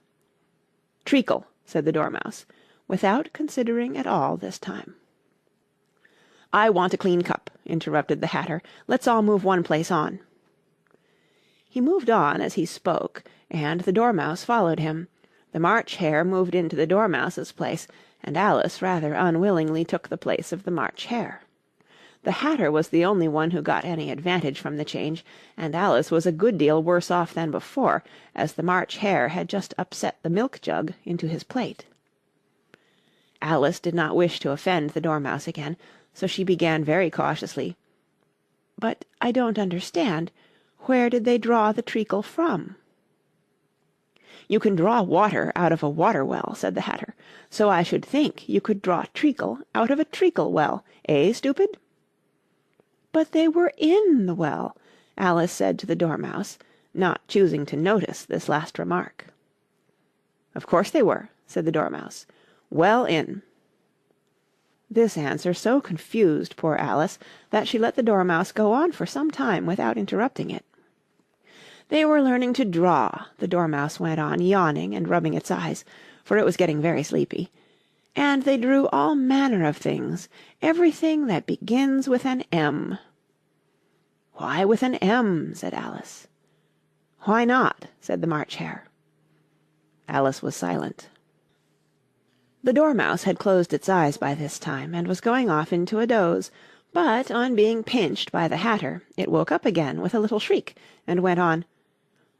"Treacle," said the Dormouse, without considering at all this time. "I want a clean cup," interrupted the Hatter. "Let's all move one place on." He moved on as he spoke, and the Dormouse followed him. The March Hare moved into the Dormouse's place, and Alice rather unwillingly took the place of the March Hare. The Hatter was the only one who got any advantage from the change, and Alice was a good deal worse off than before, as the March Hare had just upset the milk jug into his plate. Alice did not wish to offend the Dormouse again, so she began very cautiously, "But I don't understand. Where did they draw the treacle from?" "You can draw water out of a water well," said the Hatter, "so I should think you could draw treacle out of a treacle well, eh, stupid?" "But they were in the well," Alice said to the Dormouse, not choosing to notice this last remark. "Of course they were," said the Dormouse, "well in." This answer so confused poor Alice that she let the Dormouse go on for some time without interrupting it. "They were learning to draw," the Dormouse went on, yawning and rubbing its eyes, for it was getting very sleepy, "and they drew all manner of things, everything that begins with an M." "Why with an M?" said Alice. "Why not?" said the March Hare. Alice was silent. The Dormouse had closed its eyes by this time, and was going off into a doze, but, on being pinched by the Hatter, it woke up again with a little shriek, and went on,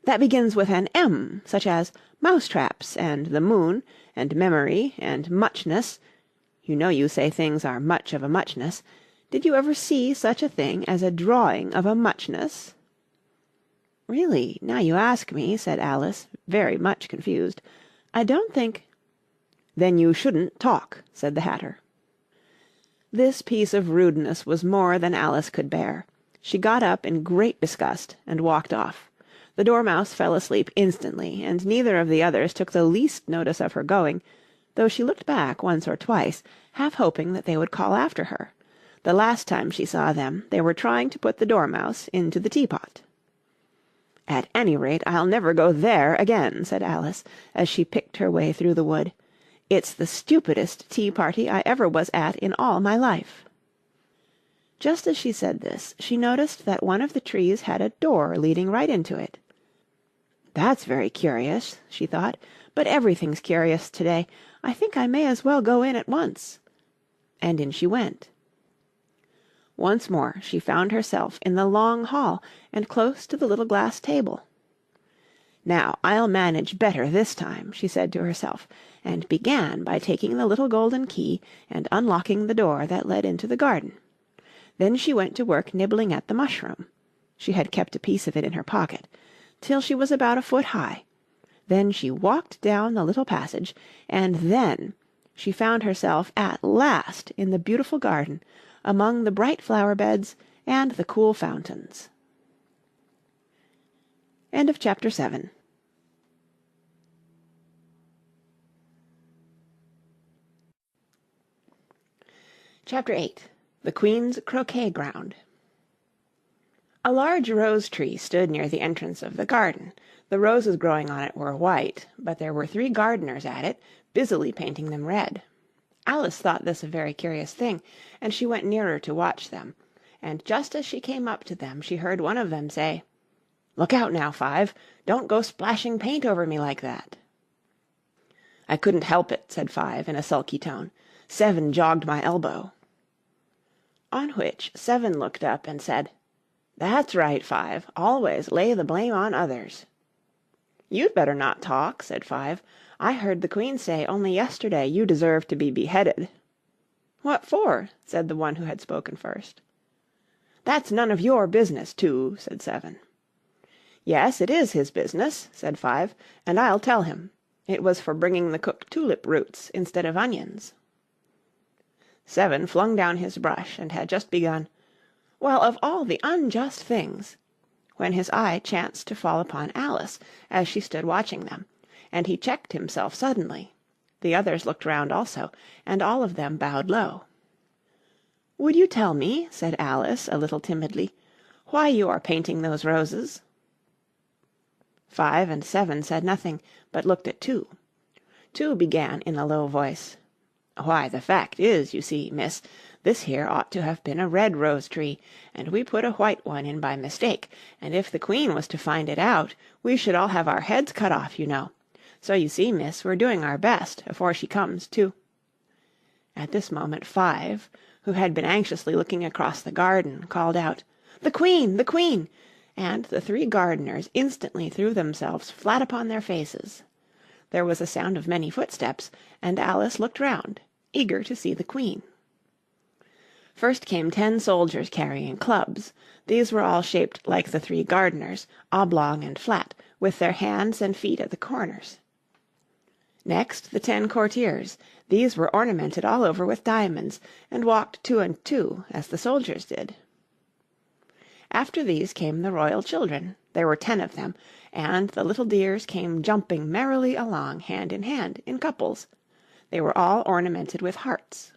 "That begins with an M, such as mousetraps, and the moon, and memory, and muchness. You know you say things are much of a muchness. Did you ever see such a thing as a drawing of a muchness?" "Really, now you ask me," said Alice, very much confused, "I don't think—" "Then you shouldn't talk," said the Hatter. This piece of rudeness was more than Alice could bear. She got up in great disgust and walked off. The Dormouse fell asleep instantly, and neither of the others took the least notice of her going, though she looked back once or twice, half hoping that they would call after her. The last time she saw them, they were trying to put the Dormouse into the teapot. "At any rate, I'll never go there again," said Alice, as she picked her way through the wood. "It's the stupidest tea-party I ever was at in all my life." Just as she said this, she noticed that one of the trees had a door leading right into it. "That's very curious," she thought, "but everything's curious to-day. I think I may as well go in at once." And in she went. Once more she found herself in the long hall and close to the little glass table. "Now I'll manage better this time," she said to herself, and began by taking the little golden key and unlocking the door that led into the garden. Then she went to work nibbling at the mushroom (she had kept a piece of it in her pocket) till she was about a foot high. Then she walked down the little passage, and then she found herself at last in the beautiful garden, among the bright flower-beds and the cool fountains. End of Chapter 7. Chapter 8. The Queen's Croquet Ground. A large rose tree stood near the entrance of the garden. The roses growing on it were white, but there were 3 gardeners at it, busily painting them red. Alice thought this a very curious thing, and she went nearer to watch them, and just as she came up to them she heard one of them say, "Look out now, Five, don't go splashing paint over me like that." "I couldn't help it," said Five in a sulky tone. "Seven jogged my elbow." On which Seven looked up and said, "That's right, Five, always lay the blame on others." "You'd better not talk," said Five. "I heard the Queen say only yesterday you deserved to be beheaded." "What for?" said the one who had spoken first. "That's none of your business, Two," said Seven. "Yes, it is his business," said Five, "and I'll tell him. It was for bringing the cooked tulip roots instead of onions." Seven flung down his brush, and had just begun, "Well, of all the unjust things," when his eye chanced to fall upon Alice, as she stood watching them, and he checked himself suddenly. The others looked round also, and all of them bowed low. "Would you tell me," said Alice, a little timidly, "why you are painting those roses?" Five and Seven said nothing, but looked at Two. Two began in a low voice, "Why, the fact is, you see, miss, this here ought to have been a red rose tree, and we put a white one in by mistake, and if the Queen was to find it out, we should all have our heads cut off, you know. So you see, miss, we're doing our best, afore she comes to—" At this moment Five, who had been anxiously looking across the garden, called out, "The Queen! The Queen!" and the 3 gardeners instantly threw themselves flat upon their faces. There was a sound of many footsteps, and Alice looked round, eager to see the Queen. First came 10 soldiers carrying clubs. These were all shaped like the 3 gardeners, oblong and flat, with their hands and feet at the corners. Next the 10 courtiers. These were ornamented all over with diamonds, and walked 2 and 2, as the soldiers did. After these came the royal children. There were 10 of them, and the little dears came jumping merrily along, hand, in couples. They were all ornamented with hearts.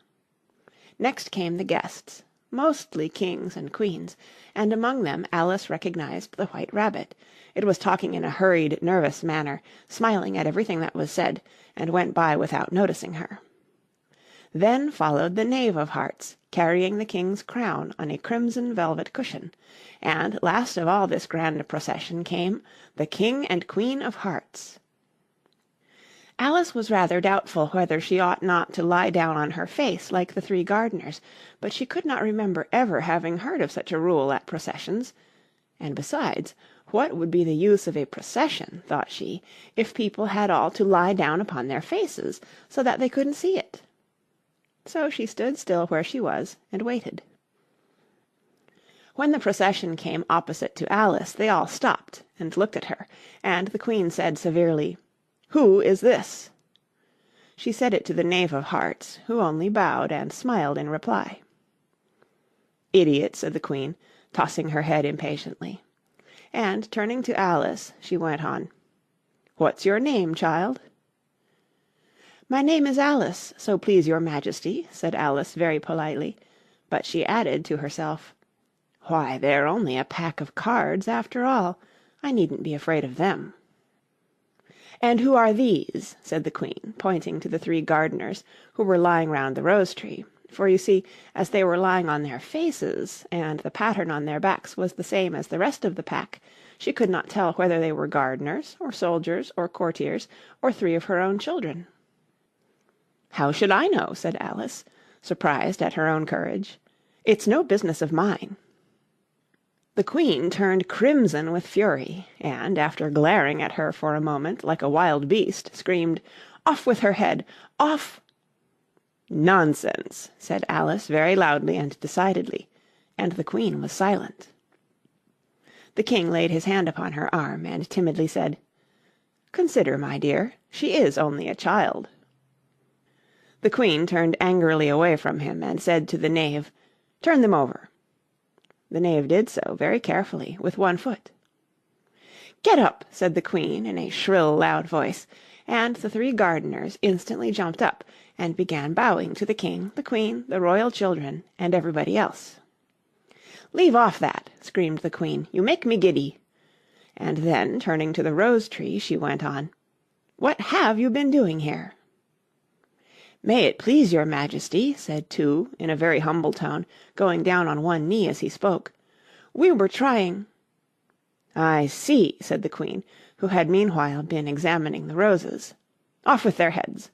Next came the guests, mostly kings and queens, and among them Alice recognized the White Rabbit. It was talking in a hurried, nervous manner, smiling at everything that was said, and went by without noticing her. Then followed the Knave of Hearts, carrying the king's crown on a crimson velvet cushion, and last of all this grand procession came the King and Queen of Hearts. Alice was rather doubtful whether she ought not to lie down on her face like the 3 gardeners, but she could not remember ever having heard of such a rule at processions, and besides, what would be the use of a procession, thought she, if people had all to lie down upon their faces, so that they couldn't see it? So she stood still where she was, and waited. When the procession came opposite to Alice, they all stopped and looked at her, and the Queen said severely, "Who is this?" She said it to the Knave of Hearts, who only bowed and smiled in reply. "Idiot," said the Queen, tossing her head impatiently. And, turning to Alice, she went on, "What's your name, child?" "My name is Alice, so please your Majesty," said Alice very politely, but she added to herself, "Why, they're only a pack of cards, after all. I needn't be afraid of them." "And who are these?" said the Queen, pointing to the 3 gardeners, who were lying round the rose-tree, for you see, as they were lying on their faces, and the pattern on their backs was the same as the rest of the pack, she could not tell whether they were gardeners, or soldiers, or courtiers, or 3 of her own children. "How should I know?" said Alice, surprised at her own courage. "It's no business of mine." The Queen turned crimson with fury, and, after glaring at her for a moment like a wild beast, screamed, "Off with her head! Off!" "Nonsense!" said Alice very loudly and decidedly, and the Queen was silent. The King laid his hand upon her arm, and timidly said, "Consider, my dear, she is only a child." The Queen turned angrily away from him, and said to the Knave, "Turn them over." The Knave did so, very carefully, with one foot. "Get up!" said the Queen, in a shrill, loud voice, and the 3 gardeners instantly jumped up, and began bowing to the King, the Queen, the royal children, and everybody else. "Leave off that!" screamed the Queen. "You make me giddy." And then, turning to the rose-tree, she went on, "What have you been doing here?" "May it please your Majesty," said two, in a very humble tone, going down on one knee as he spoke, "we were trying—" "I see," said the Queen, who had meanwhile been examining the roses. "Off with their heads."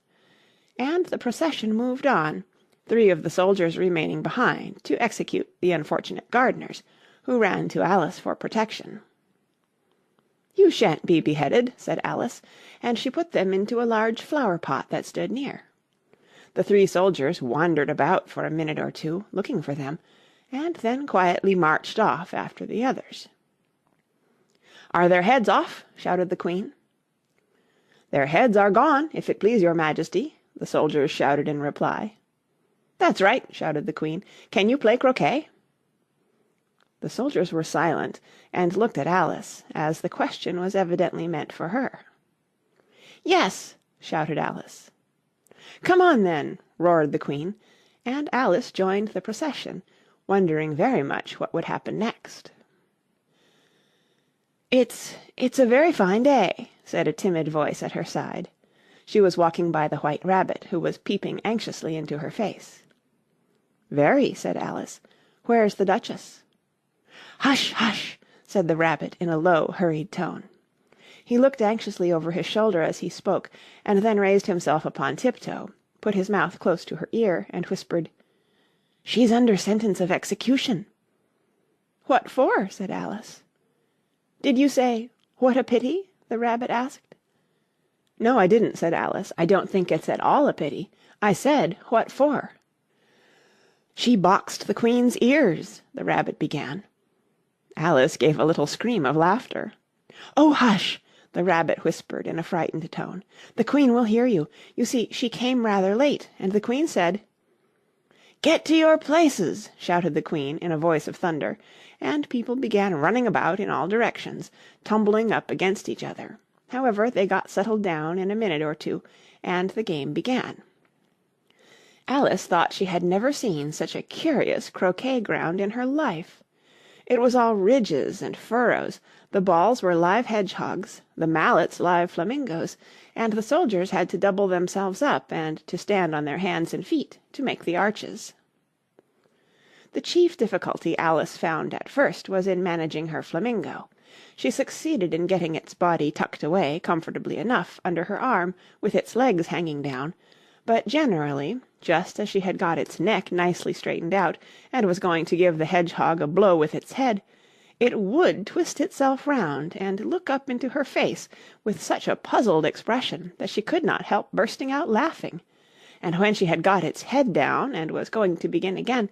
And the procession moved on, 3 of the soldiers remaining behind to execute the unfortunate gardeners, who ran to Alice for protection. "You shan't be beheaded," said Alice, and she put them into a large flower-pot that stood near. The 3 soldiers wandered about for a minute or 2, looking for them, and then quietly marched off after the others. "Are their heads off?" shouted the Queen. "Their heads are gone, if it please your Majesty," the soldiers shouted in reply. "That's right," shouted the Queen. "Can you play croquet?" The soldiers were silent, and looked at Alice, as the question was evidently meant for her. "Yes," shouted Alice. "Come on, then," roared the Queen, and Alice joined the procession, wondering very much what would happen next. It's a very fine day," said a timid voice at her side. She was walking by the White Rabbit, who was peeping anxiously into her face. "Very," said Alice. "Where's the Duchess?" "Hush, hush!" said the Rabbit in a low, hurried tone. He looked anxiously over his shoulder as he spoke, and then raised himself upon tiptoe, put his mouth close to her ear, and whispered, "She's under sentence of execution." "What for?" said Alice. "Did you say, 'What a pity'?" the Rabbit asked. "No, I didn't," said Alice. "I don't think it's at all a pity. I said, 'What for?'" "She boxed the Queen's ears," the Rabbit began. Alice gave a little scream of laughter. "Oh, hush!" the Rabbit whispered in a frightened tone. "The Queen will hear you. You see, she came rather late, and the Queen said—" "Get to your places!" shouted the Queen in a voice of thunder, and people began running about in all directions, tumbling up against each other. However, they got settled down in a minute or 2, and the game began. Alice thought she had never seen such a curious croquet ground in her life. It was all ridges and furrows, the balls were live hedgehogs, the mallets live flamingoes, and the soldiers had to double themselves up and to stand on their hands and feet to make the arches. The chief difficulty Alice found at first was in managing her flamingo. She succeeded in getting its body tucked away comfortably enough under her arm with its legs hanging down, but generally, just as she had got its neck nicely straightened out and was going to give the hedgehog a blow with its head, it would twist itself round and look up into her face with such a puzzled expression that she could not help bursting out laughing, and when she had got its head down and was going to begin again,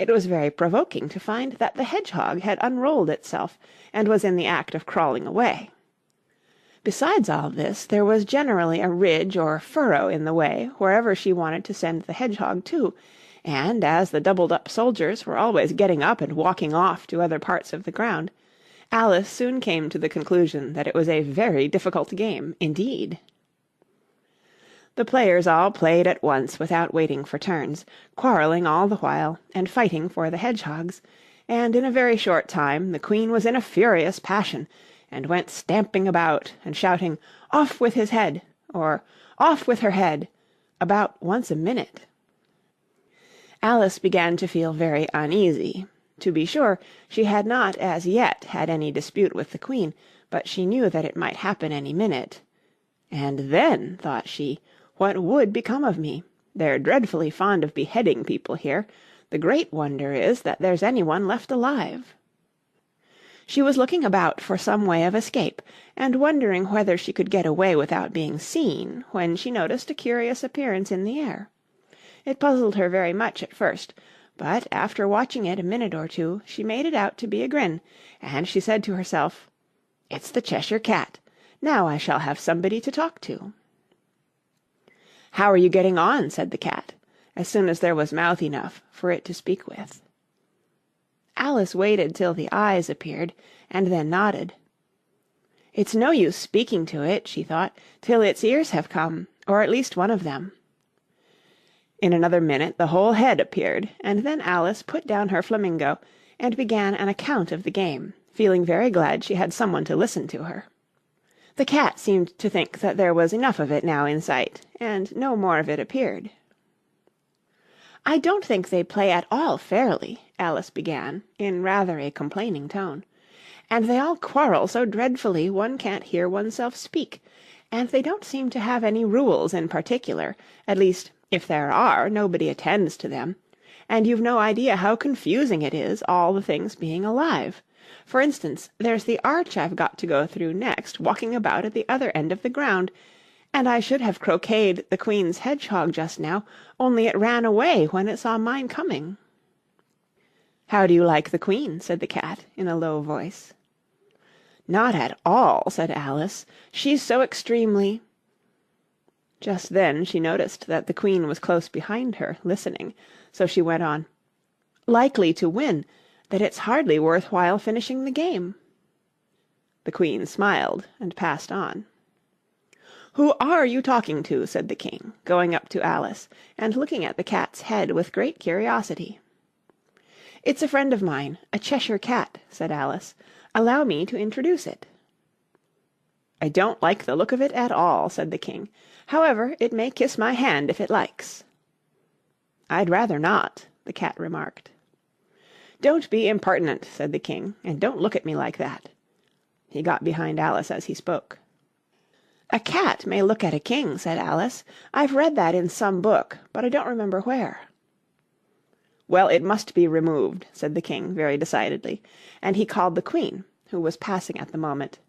It was very provoking to find that the hedgehog had unrolled itself and was in the act of crawling away. Besides all this, there was generally a ridge or furrow in the way wherever she wanted to send the hedgehog to, and as the doubled-up soldiers were always getting up and walking off to other parts of the ground, Alice soon came to the conclusion that it was a very difficult game indeed. The players all played at once without waiting for turns, quarrelling all the while, and fighting for the hedgehogs, and in a very short time the Queen was in a furious passion, and went stamping about, and shouting, "Off with his head!" or "Off with her head!" about once a minute. Alice began to feel very uneasy. To be sure, she had not as yet had any dispute with the Queen, but she knew that it might happen any minute. "And then," thought she, "what would become of me? They're dreadfully fond of beheading people here. The great wonder is that there's any one left alive." She was looking about for some way of escape, and wondering whether she could get away without being seen, when she noticed a curious appearance in the air. It puzzled her very much at first, but after watching it a minute or two, she made it out to be a grin, and she said to herself, "It's the Cheshire Cat. Now I shall have somebody to talk to." "How are you getting on?" said the cat, as soon as there was mouth enough for it to speak with. Alice waited till the eyes appeared, and then nodded. "It's no use speaking to it," she thought, "till its ears have come, or at least one of them." In another minute the whole head appeared, and then Alice put down her flamingo, and began an account of the game, feeling very glad she had someone to listen to her. The cat seemed to think that there was enough of it now in sight, and no more of it appeared. "I don't think they play at all fairly," Alice began, in rather a complaining tone, "and they all quarrel so dreadfully one can't hear oneself speak, and they don't seem to have any rules in particular, at least, if there are, nobody attends to them, and you've no idea how confusing it is, all the things being alive. For instance, there's the arch I've got to go through next, walking about at the other end of the ground, and I should have croqueted the Queen's hedgehog just now, only it ran away when it saw mine coming." "How do you like the Queen?" said the cat, in a low voice. "Not at all," said Alice. "She's so extremely—" Just then she noticed that the Queen was close behind her, listening, so she went on, "likely to win, that it's hardly worth while finishing the game." The Queen smiled and passed on. "Who are you talking to?" said the King, going up to Alice, and looking at the cat's head with great curiosity. "It's a friend of mine, a Cheshire Cat," said Alice. "Allow me to introduce it." "I don't like the look of it at all," said the King. "However, it may kiss my hand if it likes." "I'd rather not," the cat remarked. "Don't be impertinent," said the King, "and don't look at me like that." He got behind Alice as he spoke. "A cat may look at a king," said Alice. "I've read that in some book, but I don't remember where." "Well, it must be removed," said the King very decidedly, and he called the Queen, who was passing at the moment.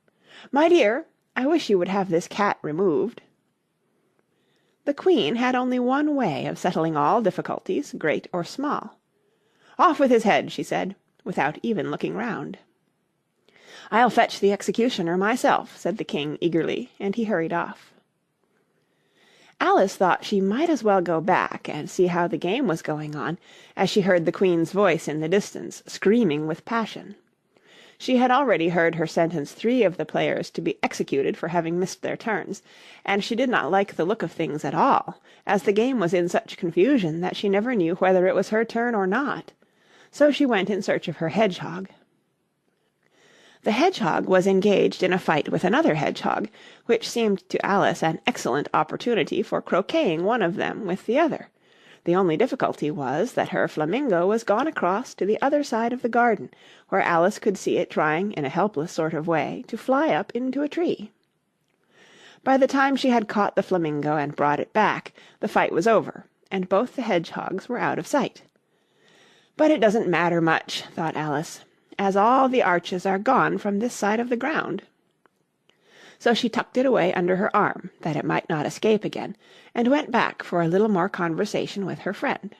"My dear, I wish you would have this cat removed." The Queen had only one way of settling all difficulties, great or small. "Off with his head," she said, without even looking round. "I'll fetch the executioner myself," said the King eagerly, and he hurried off. Alice thought she might as well go back and see how the game was going on, as she heard the Queen's voice in the distance, screaming with passion. She had already heard her sentence 3 of the players to be executed for having missed their turns, and she did not like the look of things at all, as the game was in such confusion that she never knew whether it was her turn or not. So she went in search of her hedgehog. The hedgehog was engaged in a fight with another hedgehog, which seemed to Alice an excellent opportunity for croqueting one of them with the other. The only difficulty was that her flamingo was gone across to the other side of the garden, where Alice could see it trying in a helpless sort of way to fly up into a tree. By the time she had caught the flamingo and brought it back, the fight was over, and both the hedgehogs were out of sight. "But it doesn't matter much," thought Alice, "as all the arches are gone from this side of the ground." So she tucked it away under her arm, that it might not escape again, and went back for a little more conversation with her friend.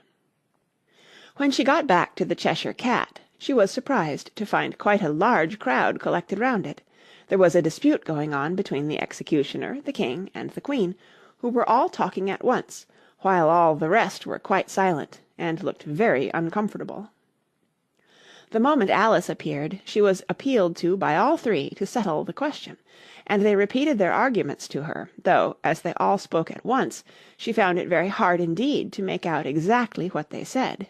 When she got back to the Cheshire Cat, she was surprised to find quite a large crowd collected round it. There was a dispute going on between the executioner, the king, and the queen, who were all talking at once, while all the rest were quite silent, and looked very uncomfortable. The moment Alice appeared, she was appealed to by all three to settle the question, and they repeated their arguments to her, though, as they all spoke at once, she found it very hard indeed to make out exactly what they said.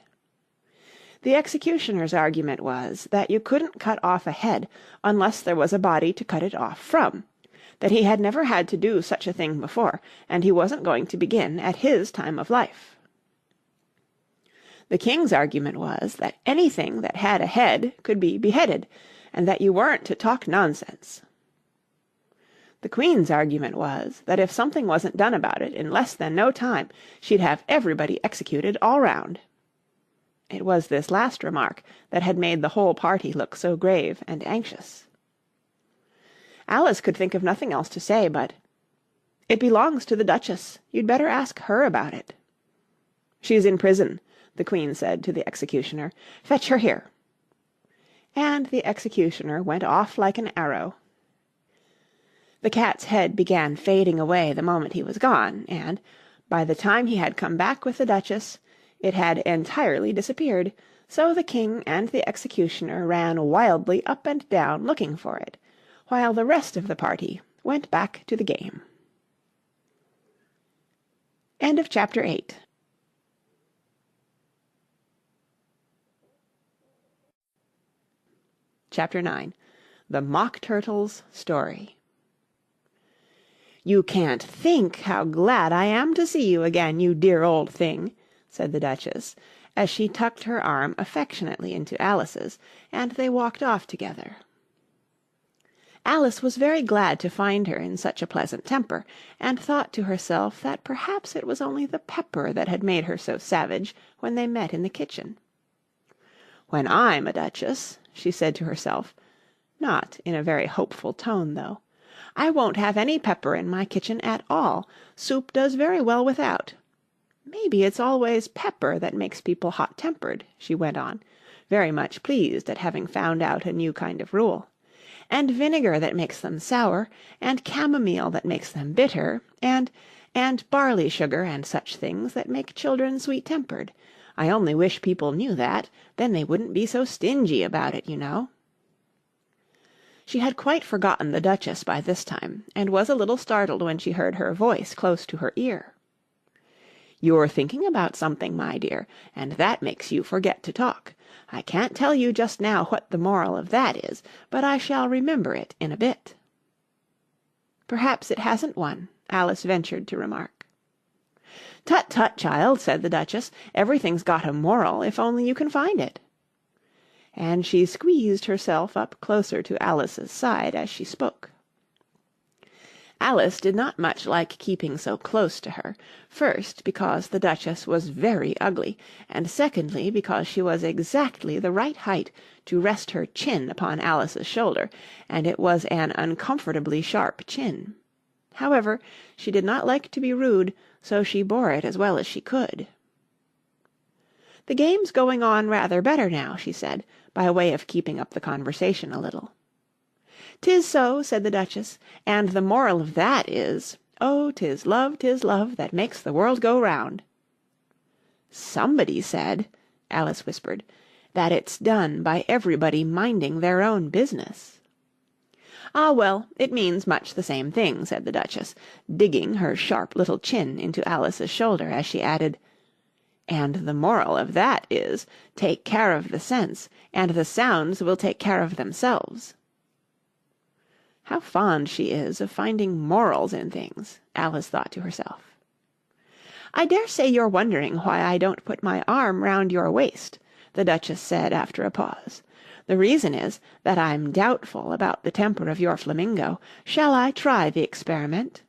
The executioner's argument was that you couldn't cut off a head unless there was a body to cut it off from, that he had never had to do such a thing before, and he wasn't going to begin at his time of life. The king's argument was that anything that had a head could be beheaded, and that you weren't to talk nonsense. The queen's argument was that if something wasn't done about it in less than no time, she'd have everybody executed all round. It was this last remark that had made the whole party look so grave and anxious. Alice could think of nothing else to say but, "It belongs to the Duchess. You'd better ask her about it." "She's in prison," the Queen said to the executioner. "Fetch her here." And the executioner went off like an arrow. The cat's head began fading away the moment he was gone, and, by the time he had come back with the Duchess, it had entirely disappeared, so the king and the executioner ran wildly up and down looking for it, while the rest of the party went back to the game. End of chapter 8. Chapter 9. The Mock Turtle's Story. "You can't think how glad I am to see you again, you dear old thing," said the Duchess, as she tucked her arm affectionately into Alice's, and they walked off together. Alice was very glad to find her in such a pleasant temper, and thought to herself that perhaps it was only the pepper that had made her so savage when they met in the kitchen. "When I'm a duchess," she said to herself, not in a very hopeful tone, though, "I won't have any pepper in my kitchen at all. Soup does very well without. Maybe it's always pepper that makes people hot-tempered," she went on, very much pleased at having found out a new kind of rule, "and vinegar that makes them sour, and camomile that makes them bitter, and barley sugar and such things that make children sweet-tempered. I only wish people knew that, then they wouldn't be so stingy about it, you know." She had quite forgotten the Duchess by this time, and was a little startled when she heard her voice close to her ear. "You're thinking about something, my dear, and that makes you forget to talk. I can't tell you just now what the moral of that is, but I shall remember it in a bit." "Perhaps it hasn't one," Alice ventured to remark. "Tut, tut, child," said the Duchess, "everything's got a moral, if only you can find it." And she squeezed herself up closer to Alice's side as she spoke. Alice did not much like keeping so close to her, first because the Duchess was very ugly, and secondly because she was exactly the right height to rest her chin upon Alice's shoulder, and it was an uncomfortably sharp chin. However, she did not like to be rude, so she bore it as well as she could. "The game's going on rather better now," she said, by way of keeping up the conversation a little. "'Tis so," said the Duchess, "and the moral of that is, 'Oh, 'tis love, that makes the world go round.'" "Somebody said," Alice whispered, "that it's done by everybody minding their own business." "Ah, well, it means much the same thing," said the Duchess, digging her sharp little chin into Alice's shoulder as she added, "and the moral of that is, take care of the sense, and the sounds will take care of themselves." How fond she is of finding morals in things, Alice thought to herself. "I dare say you're wondering why I don't put my arm round your waist," the Duchess said after a pause. "The reason is that I'm doubtful about the temper of your flamingo. Shall I try the experiment?"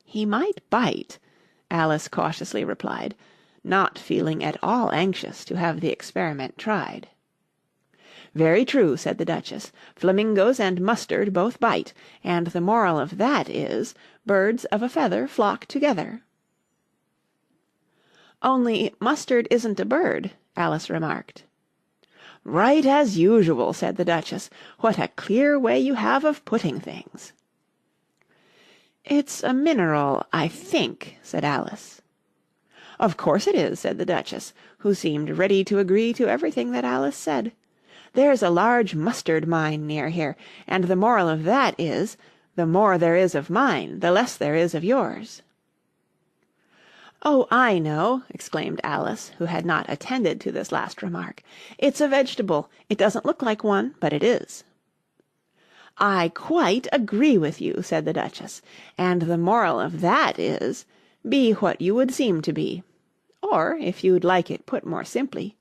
"He might bite," Alice cautiously replied, not feeling at all anxious to have the experiment tried. "Very true," said the Duchess. "Flamingoes and mustard both bite, and the moral of that is, birds of a feather flock together." "Only mustard isn't a bird," Alice remarked. "Right as usual," said the Duchess. "What a clear way you have of putting things." "It's a mineral, I think," said Alice. "Of course it is," said the Duchess, who seemed ready to agree to everything that Alice said. "There's a large mustard mine near here, and the moral of that is, the more there is of mine, the less there is of yours." "Oh, I know," exclaimed Alice, who had not attended to this last remark. "It's a vegetable. It doesn't look like one, but it is." "I quite agree with you," said the Duchess, "and the moral of that is, be what you would seem to be. Or, if you'd like it put more simply,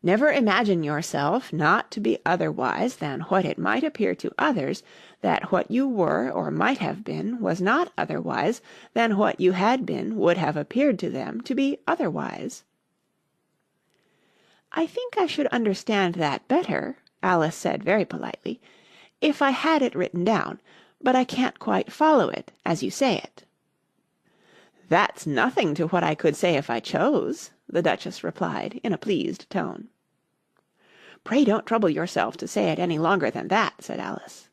never imagine yourself not to be otherwise than what it might appear to others that what you were or might have been was not otherwise than what you had been would have appeared to them to be otherwise." "I think I should understand that better," Alice said very politely, "if I had it written down, but I can't quite follow it as you say it." "That's nothing to what I could say if I chose," the Duchess replied in a pleased tone. "Pray don't trouble yourself to say it any longer than that," said Alice.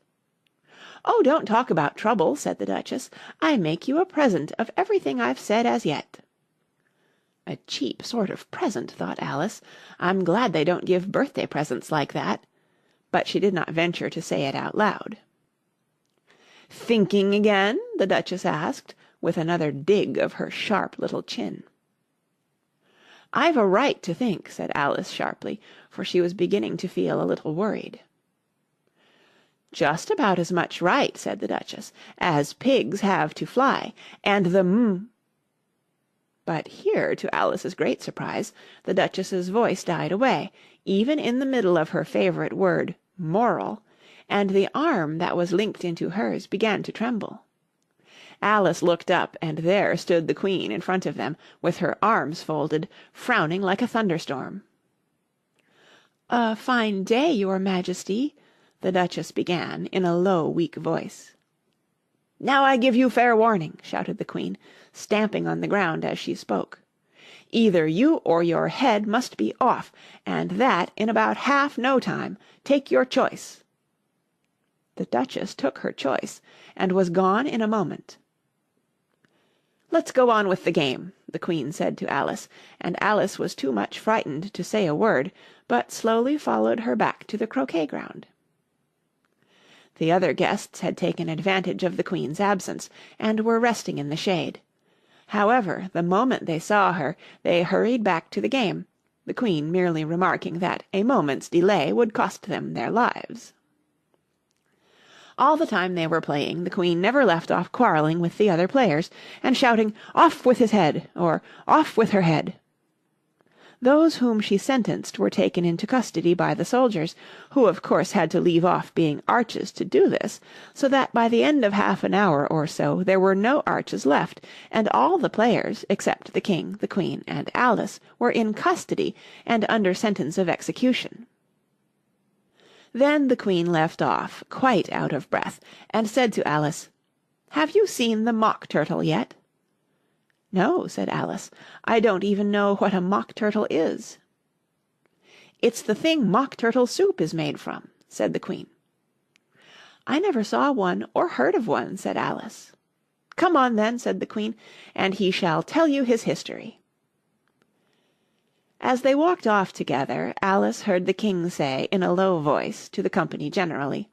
"Oh, don't talk about trouble," said the Duchess. "I make you a present of everything I've said as yet." A cheap sort of present, thought Alice. I'm glad they don't give birthday presents like that. But she did not venture to say it out loud. "Thinking again?" the Duchess asked, with another dig of her sharp little chin. "I've a right to think," said Alice sharply, for she was beginning to feel a little worried. "Just about as much right," said the Duchess, "as pigs have to fly, and the But here, to Alice's great surprise, the Duchess's voice died away, even in the middle of her favourite word, moral, and the arm that was linked into hers began to tremble. Alice looked up, and there stood the Queen in front of them, with her arms folded, frowning like a thunderstorm. "A fine day, your Majesty," the Duchess began in a low, weak voice. "Now I give you fair warning," shouted the Queen, stamping on the ground as she spoke. "Either you or your head must be off, and that in about half no time. Take your choice." The Duchess took her choice, and was gone in a moment. "Let's go on with the game," the Queen said to Alice, and Alice was too much frightened to say a word, but slowly followed her back to the croquet ground. The other guests had taken advantage of the Queen's absence, and were resting in the shade. However, the moment they saw her, they hurried back to the game, the Queen merely remarking that a moment's delay would cost them their lives. All the time they were playing, the Queen never left off quarrelling with the other players, and shouting, "Off with his head!" or "Off with her head!" Those whom she sentenced were taken into custody by the soldiers, who of course had to leave off being arches to do this, so that by the end of half an hour or so there were no arches left, and all the players, except the King, the Queen, and Alice, were in custody and under sentence of execution. Then the Queen left off, quite out of breath, and said to Alice, "Have you seen the Mock Turtle yet?" "No," said Alice, "I don't even know what a Mock Turtle is." "It's the thing Mock Turtle soup is made from," said the Queen. "I never saw one or heard of one," said Alice. "Come on, then," said the Queen, "and he shall tell you his history." As they walked off together, Alice heard the King say in a low voice to the company generally,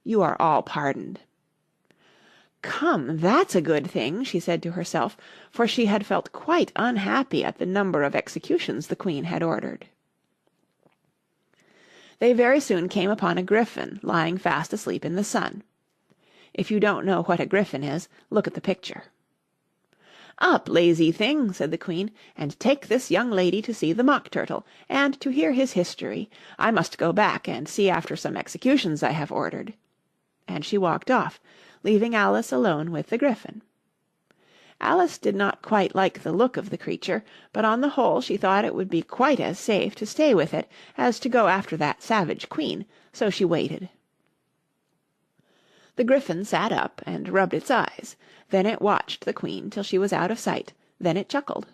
"You are all pardoned." "Come, that's a good thing," she said to herself, for she had felt quite unhappy at the number of executions the Queen had ordered. They very soon came upon a griffin lying fast asleep in the sun. If you don't know what a griffin is, look at the picture. "Up, lazy thing," said the Queen, "and take this young lady to see the Mock Turtle, and to hear his history. I must go back and see after some executions I have ordered." And she walked off, leaving Alice alone with the griffin. Alice did not quite like the look of the creature, but on the whole she thought it would be quite as safe to stay with it as to go after that savage Queen, so she waited. The griffin sat up and rubbed its eyes. Then it watched the Queen till she was out of sight. Then it chuckled.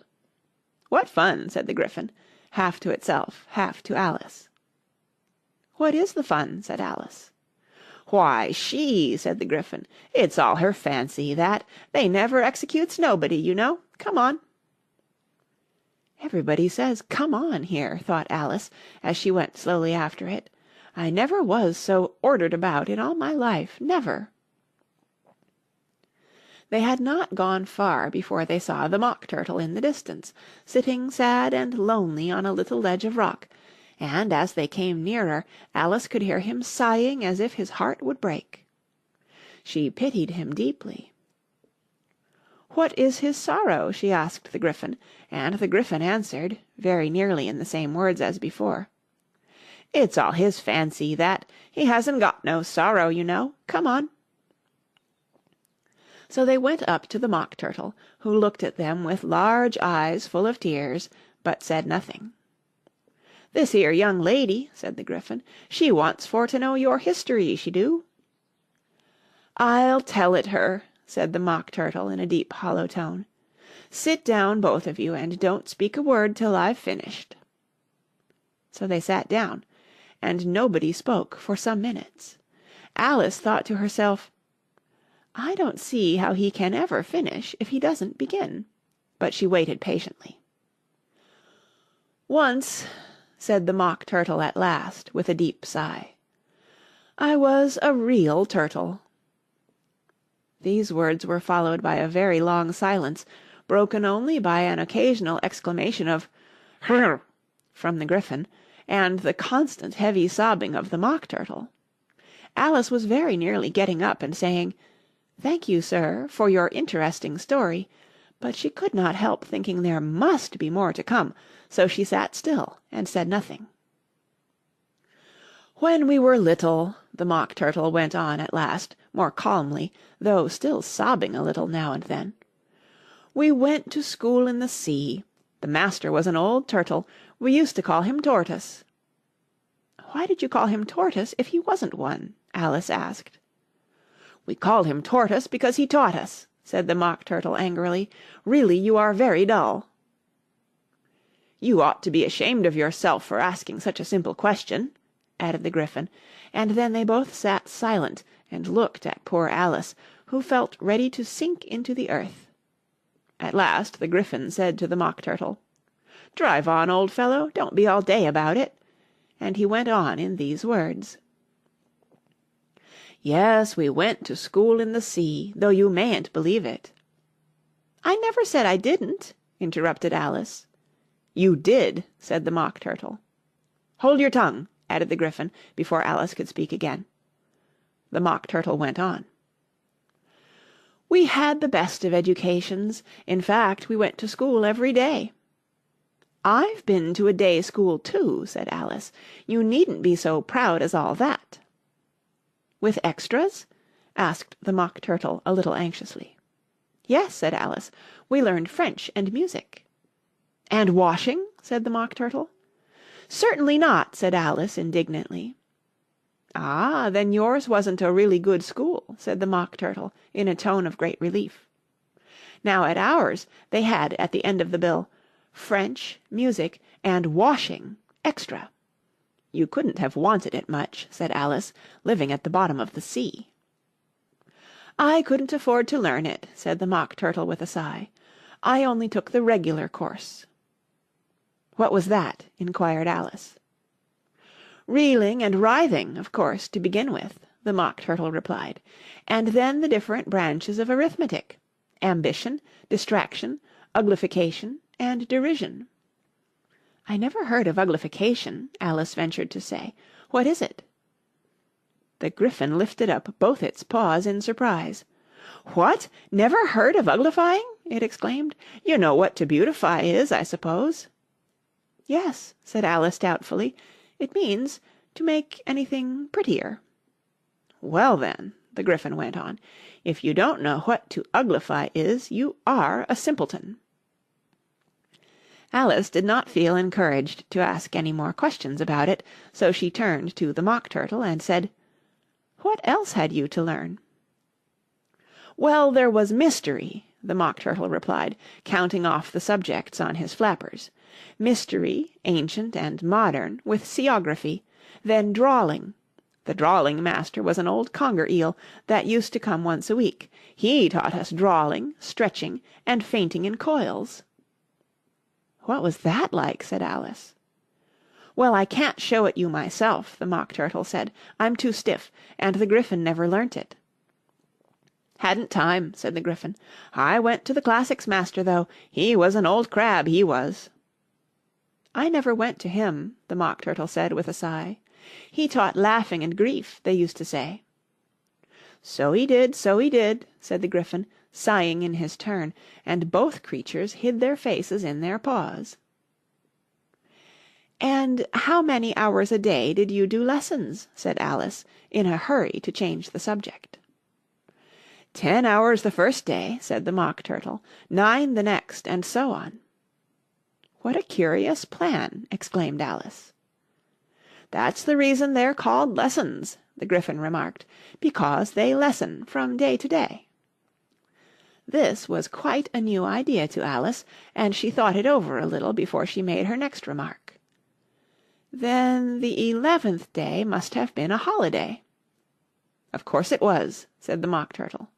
"What fun!" said the Gryphon, half to itself, half to Alice. "What is the fun?" said Alice. "Why, she," said the Gryphon. "It's all her fancy, that. They never executes nobody, you know. Come on." "Everybody says 'come on' here," thought Alice, as she went slowly after it. "I never was so ordered about in all my life, never." They had not gone far before they saw the Mock Turtle in the distance, sitting sad and lonely on a little ledge of rock, and as they came nearer Alice could hear him sighing as if his heart would break. She pitied him deeply. "What is his sorrow?" she asked the Gryphon, and the Gryphon answered, very nearly in the same words as before. "It's all his fancy, that. He hasn't got no sorrow, you know. Come on." So they went up to the Mock Turtle, who looked at them with large eyes full of tears, but said nothing. "This here young lady," said the Gryphon, "she wants for to know your history, she do." "I'll tell it her," said the Mock Turtle in a deep hollow tone. "Sit down, both of you, and don't speak a word till I've finished." So they sat down, and nobody spoke for some minutes. Alice thought to herself, "I don't see how he can ever finish if he doesn't begin," but she waited patiently. "Once," said the Mock Turtle at last, with a deep sigh, "I was a real turtle." These words were followed by a very long silence, broken only by an occasional exclamation of "Hrrr!" from the Gryphon, and the constant heavy sobbing of the Mock Turtle. Alice was very nearly getting up and saying, "Thank you, sir, for your interesting story," but she could not help thinking there must be more to come, so she sat still and said nothing. "When we were little," the Mock Turtle went on at last, more calmly, though still sobbing a little now and then, "we went to school in the sea. The master was an old turtle. We used to call him Tortoise." "Why did you call him Tortoise if he wasn't one?" Alice asked. "We called him Tortoise because he taught us," said the Mock Turtle angrily. "Really, you are very dull." "You ought to be ashamed of yourself for asking such a simple question," added the Gryphon, and then they both sat silent and looked at poor Alice, who felt ready to sink into the earth. At last the Gryphon said to the Mock Turtle, "Drive on, old fellow, don't be all day about it," and he went on in these words. "Yes, we went to school in the sea, though you mayn't believe it." "I never said I didn't," interrupted Alice. "You did," said the Mock Turtle. "Hold your tongue," added the Gryphon, before Alice could speak again. The Mock Turtle went on. "We had the best of educations. In fact, we went to school every day." "I've been to a day school too," said Alice. "You needn't be so proud as all that." "With extras?" asked the Mock Turtle a little anxiously. "Yes," said Alice. "We learned French and music." "And washing?" said the Mock Turtle. "Certainly not," said Alice indignantly. "Ah, then yours wasn't a really good school," said the Mock Turtle in a tone of great relief. Now at ours they had at the end of the bill, "French, music, and washing, extra." "You couldn't have wanted it much," said Alice, "living at the bottom of the sea." "I couldn't afford to learn it," said the Mock Turtle with a sigh. "I only took the regular course." "What was that?" inquired Alice. "Reeling and writhing, of course, to begin with," the Mock Turtle replied, "and then the different branches of arithmetic: ambition, distraction, uglification, and derision." "I never heard of uglification," Alice ventured to say. "What is it?" The Gryphon lifted up both its paws in surprise. "What! Never heard of uglifying?" it exclaimed. "You know what to beautify is, I suppose?" "Yes," said Alice doubtfully. "It means to make anything prettier." "Well then," the Gryphon went on, "if you don't know what to uglify is, you are a simpleton." Alice did not feel encouraged to ask any more questions about it, so she turned to the Mock Turtle and said, "What else had you to learn?" "Well, there was mystery," the Mock Turtle replied, counting off the subjects on his flappers. Mystery, ancient and modern, with seaography, then drawling. The drawling master was an old conger eel that used to come once a week. He taught us drawling, stretching, and fainting in coils." "What was that like?" said Alice. "Well, I can't show it you myself," the Mock Turtle said. "I'm too stiff, and the Gryphon never learnt it." "Hadn't time," said the Gryphon. "I went to the classics master, though. He was an old crab, he was." "I never went to him," the Mock Turtle said with a sigh. "He taught laughing and grief, they used to say." So he did," said the Gryphon, sighing in his turn, and both creatures hid their faces in their paws. "And how many hours a day did you do lessons?" said Alice, in a hurry to change the subject. 10 hours the first day," said the Mock Turtle, 9 the next, and so on. "What a curious plan!" exclaimed Alice. "That's the reason they're called lessons," the Gryphon remarked, "because they lessen from day to day." This was quite a new idea to Alice, and she thought it over a little before she made her next remark. "Then the 11th day must have been a holiday." "Of course it was," said the Mock Turtle.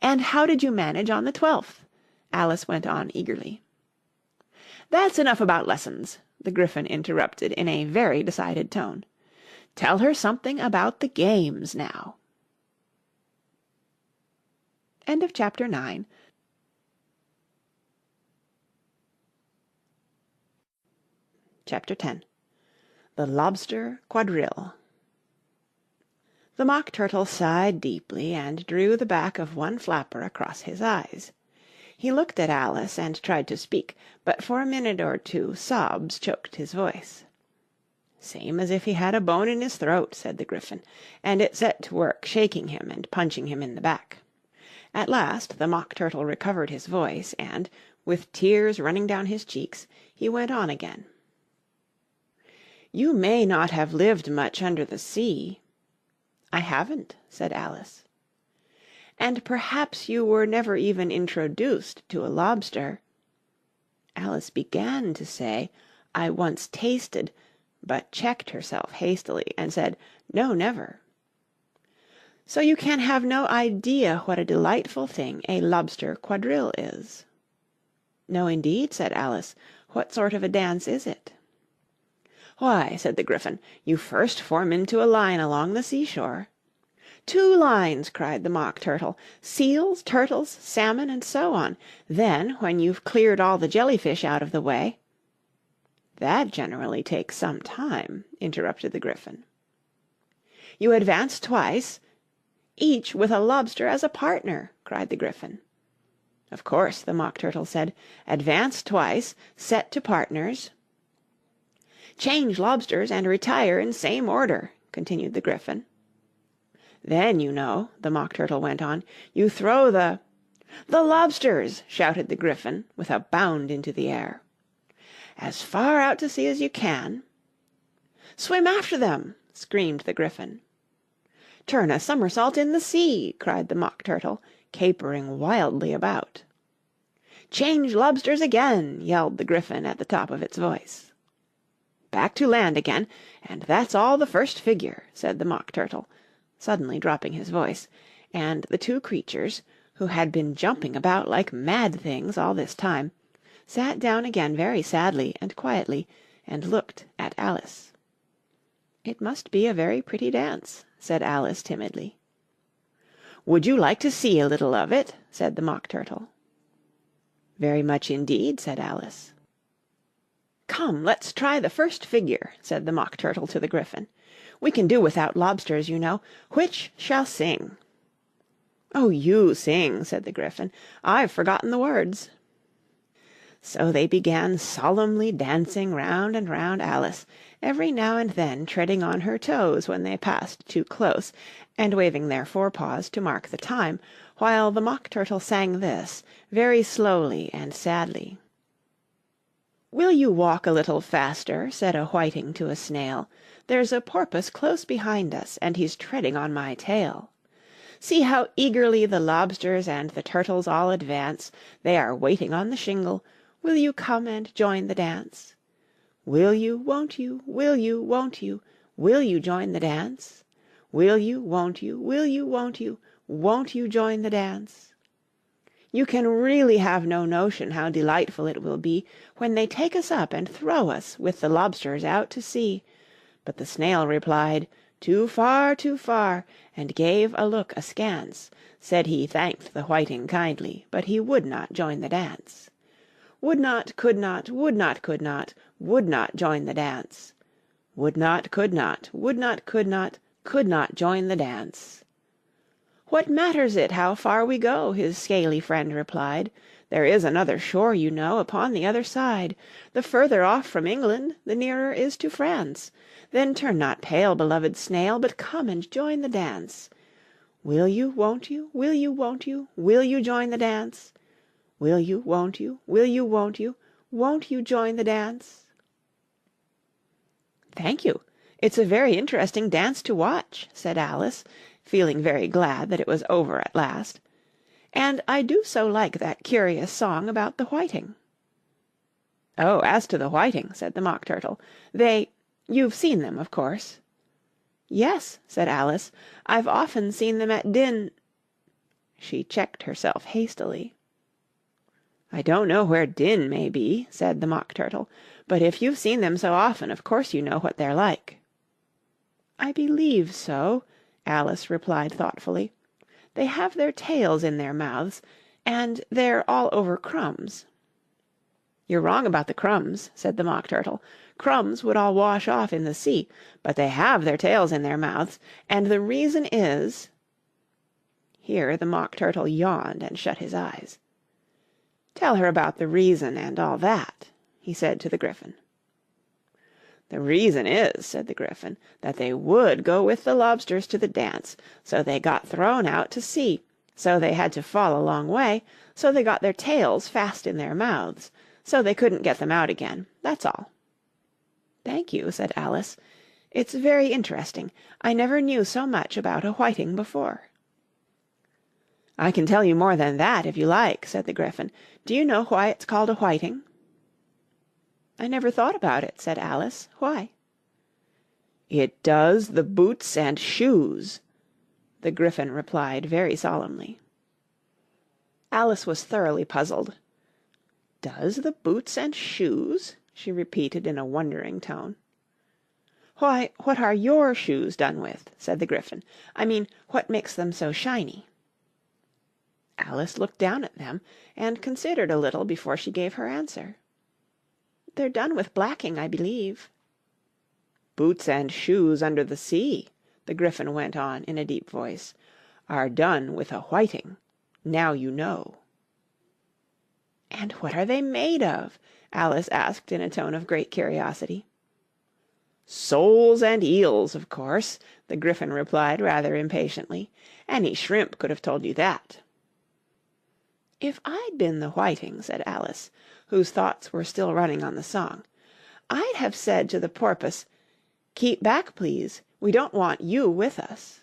"And how did you manage on the 12th?" Alice went on eagerly. "That's enough about lessons," the Gryphon interrupted in a very decided tone. "Tell her something about the games now." End of Chapter 9. Chapter 10. The Lobster Quadrille. The Mock Turtle sighed deeply and drew the back of one flapper across his eyes. He looked at Alice and tried to speak, but for a minute or two sobs choked his voice. "Same as if he had a bone in his throat," said the Gryphon, and it set to work shaking him and punching him in the back. At last the Mock Turtle recovered his voice, and, with tears running down his cheeks, he went on again. "You may not have lived much under the sea." "I haven't," said Alice. "And perhaps you were never even introduced to a lobster." Alice began to say, "I once tasted," but checked herself hastily and said, "No, never." "So you can have no idea what a delightful thing a lobster quadrille is." "No, indeed," said Alice. "What sort of a dance is it?" "Why," said the Gryphon, "you first form into a line along the seashore." "Two lines!" cried the Mock Turtle. "Seals, turtles, salmon, and so on. Then, when you've cleared all the jellyfish out of the way—" "That generally takes some time," interrupted the Gryphon. "You advance twice—" "Each with a lobster as a partner," cried the Gryphon. "Of course," the Mock Turtle said. "Advance twice, set to partners—" "Change lobsters and retire in same order," continued the Gryphon. "Then, you know," the Mock Turtle went on, "you throw the—" "The lobsters!" shouted the Gryphon, with a bound into the air. "As far out to sea as you can—" "Swim after them!" screamed the Gryphon. "Turn a somersault in the sea!" cried the Mock Turtle, capering wildly about. "Change lobsters again!" yelled the Gryphon at the top of its voice. "Back to land again, and that's all the first figure," said the Mock Turtle, suddenly dropping his voice, and the two creatures, who had been jumping about like mad things all this time, sat down again very sadly and quietly, and looked at Alice. "It must be a very pretty dance," said Alice timidly. "Would you like to see a little of it?" said the Mock Turtle. "Very much indeed," said Alice. "Come, let's try the first figure," said the Mock Turtle to the Gryphon. "We can do without lobsters, you know. Which shall sing?" "Oh, you sing," said the Gryphon. "I've forgotten the words." So they began solemnly dancing round and round Alice, every now and then treading on her toes when they passed too close, and waving their forepaws to mark the time, while the Mock Turtle sang this, very slowly and sadly. "Will you walk a little faster?" said a whiting to a snail. "There's a porpoise close behind us, and he's treading on my tail." See how eagerly the lobsters and the turtles all advance, they are waiting on the shingle, will you come and join the dance? Will you, won't you, will you, won't you, will you join the dance? Will you, won't you, will you, won't you join the dance? You can really have no notion how delightful it will be when they take us up and throw us with the lobsters out to sea. But the snail replied, too far, and gave a look askance. Said he thanked the whiting kindly, but he would not join the dance. Would not, could not, would not, could not join the dance. Would not, could not, would not, could not join the dance. What matters it how far we go? His scaly friend replied. There is another shore, you know, upon the other side. The further off from England, the nearer is to France. Then turn not pale, beloved snail, but come and join the dance. Will you, won't you, will you, won't you join the dance? Will you, won't you, won't you join the dance? Thank you. It's a very interesting dance to watch, said Alice, feeling very glad that it was over at last. And I do so like that curious song about the whiting. Oh, as to the whiting, said the Mock Turtle, you've seen them, of course. Yes, said Alice, I've often seen them at She checked herself hastily. I don't know where Din may be, said the Mock Turtle, but if you've seen them so often, of course you know what they're like. I believe so, Alice replied thoughtfully. They have their tails in their mouths, and they're all over crumbs. You're wrong about the crumbs, said the Mock Turtle. Crumbs would all wash off in the sea, but they have their tails in their mouths, and the reason is... Here the Mock Turtle yawned and shut his eyes. Tell her about the reason and all that, he said to the Gryphon. The reason is, said the Gryphon, that they would go with the lobsters to the dance, so they got thrown out to sea, so they had to fall a long way, so they got their tails fast in their mouths, so they couldn't get them out again, that's all. Thank you, said Alice. It's very interesting. I never knew so much about a whiting before. I can tell you more than that, if you like, said the Gryphon. Do you know why it's called a whiting? I never thought about it, said Alice. Why? It does the boots and shoes, the Gryphon replied very solemnly. Alice was thoroughly puzzled. Does the boots and shoes? She repeated in a wondering tone. Why, what are your shoes done with? Said the Gryphon. I mean, what makes them so shiny? Alice looked down at them and considered a little before she gave her answer. They're done with blacking, I believe. Boots and shoes under the sea, the Gryphon went on in a deep voice, are done with a whiting. Now you know. And what are they made of? Alice asked in a tone of great curiosity. Soles and eels, of course, the Gryphon replied rather impatiently. Any shrimp could have told you that. If I'd been the whiting, said Alice, whose thoughts were still running on the song, I'd have said to the porpoise, keep back, please, we don't want you with us.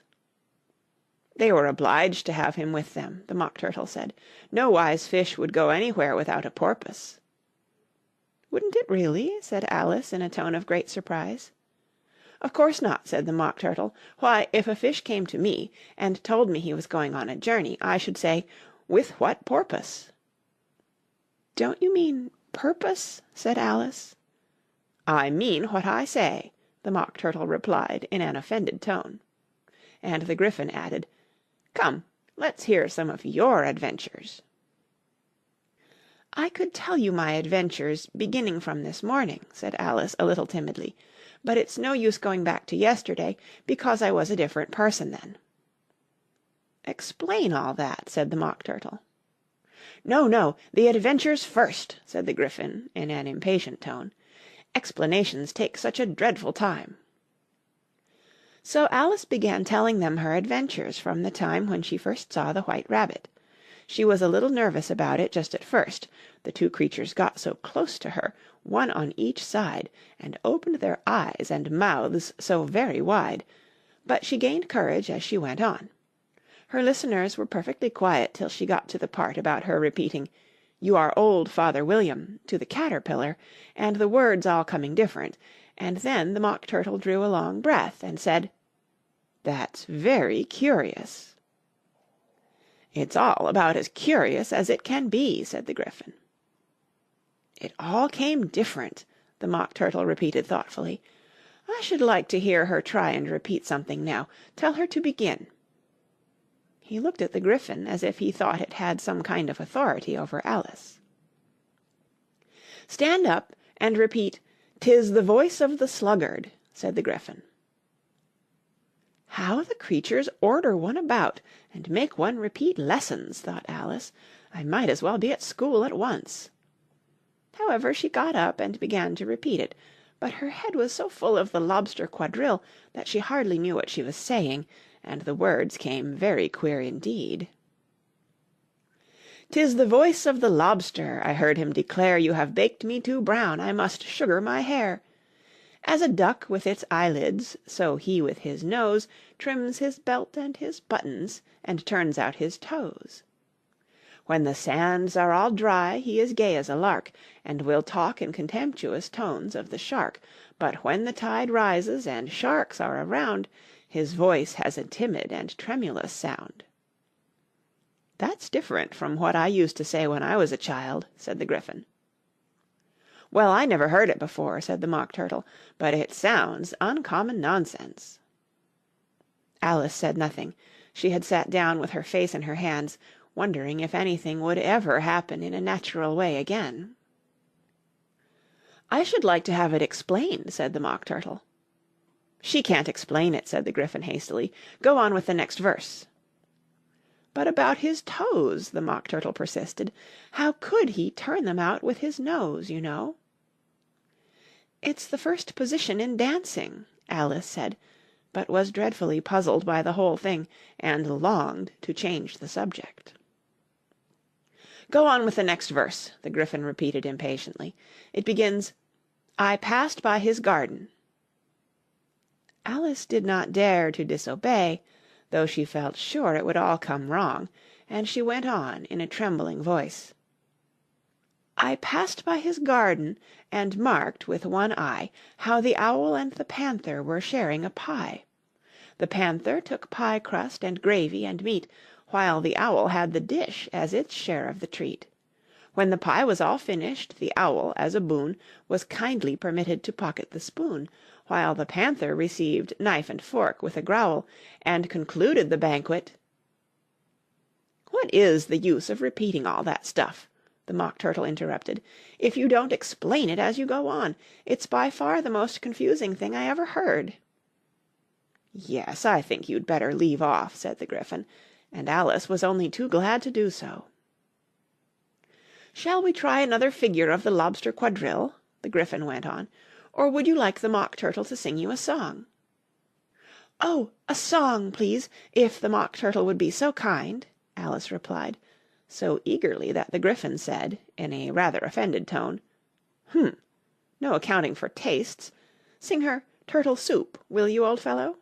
They were obliged to have him with them, the Mock Turtle said. No wise fish would go anywhere without a porpoise. Wouldn't it really? Said Alice in a tone of great surprise. Of course not, said the Mock Turtle. Why, if a fish came to me and told me he was going on a journey, I should say, with what porpoise? Don't you mean purpose? Said Alice. I mean what I say, the Mock Turtle replied in an offended tone. And the Gryphon added, Come, let's hear some of your adventures. I could tell you my adventures beginning from this morning, said Alice a little timidly, but it's no use going back to yesterday, because I was a different person then. Explain all that, said the Mock Turtle. No, no, the adventures first, said the Gryphon in an impatient tone. Explanations take such a dreadful time. So Alice began telling them her adventures from the time when she first saw the White Rabbit. She was a little nervous about it just at first. The two creatures got so close to her, one on each side, and opened their eyes and mouths so very wide. But she gained courage as she went on. Her listeners were perfectly quiet till she got to the part about her repeating, "You are old, Father William," to the caterpillar, and the words all coming different, and then the Mock Turtle drew a long breath and said, "That's very curious." "It's all about as curious as it can be," said the Gryphon. "It all came different," the Mock Turtle repeated thoughtfully. "I should like to hear her try and repeat something now. Tell her to begin." He looked at the Gryphon as if he thought it had some kind of authority over Alice. "Stand up and repeat, "'Tis the voice of the sluggard,'" said the Gryphon. "How the creatures order one about, and make one repeat lessons," thought Alice. "I might as well be at school at once." However, she got up and began to repeat it, but her head was so full of the lobster quadrille that she hardly knew what she was saying, and the words came very queer indeed. "'Tis the voice of the lobster, I heard him declare, You have baked me too brown, I must sugar my hair. As a duck with its eyelids, so he with his nose Trims his belt and his buttons, and turns out his toes. When the sands are all dry, he is gay as a lark, And will talk in contemptuous tones of the shark, But when the tide rises and sharks are around, His voice has a timid and tremulous sound." "That's different from what I used to say when I was a child," said the Gryphon. "Well, I never heard it before," said the Mock Turtle, "but it sounds uncommon nonsense." Alice said nothing. She had sat down with her face in her hands, wondering if anything would ever happen in a natural way again. "I should like to have it explained," said the Mock Turtle. "She can't explain it," said the Gryphon hastily. "Go on with the next verse." "But about his toes," the Mock Turtle persisted. "How could he turn them out with his nose, you know?" "It's the first position in dancing," Alice said, but was dreadfully puzzled by the whole thing, and longed to change the subject. "Go on with the next verse," the Gryphon repeated impatiently. "It begins, 'I passed by his garden.'" Alice did not dare to disobey, though she felt sure it would all come wrong, and she went on in a trembling voice, "I passed by his garden, and marked with one eye How the owl and the panther were sharing a pie. The panther took pie crust and gravy and meat, While the owl had the dish as its share of the treat. When the pie was all finished, the owl, as a boon, Was kindly permitted to pocket the spoon, While the panther received knife and fork with a growl, And concluded the banquet—" "What is the use of repeating all that stuff?" the Mock Turtle interrupted, "if you don't explain it as you go on. It's by far the most confusing thing I ever heard." "Yes, I think you'd better leave off," said the Gryphon, and Alice was only too glad to do so. "Shall we try another figure of the lobster quadrille?" the Gryphon went on, "or would you like the Mock Turtle to sing you a song?" "Oh, a song, please, if the Mock Turtle would be so kind," Alice replied, so eagerly that the Gryphon said, in a rather offended tone, "No accounting for tastes. Sing her 'Turtle Soup,' will you, old fellow?"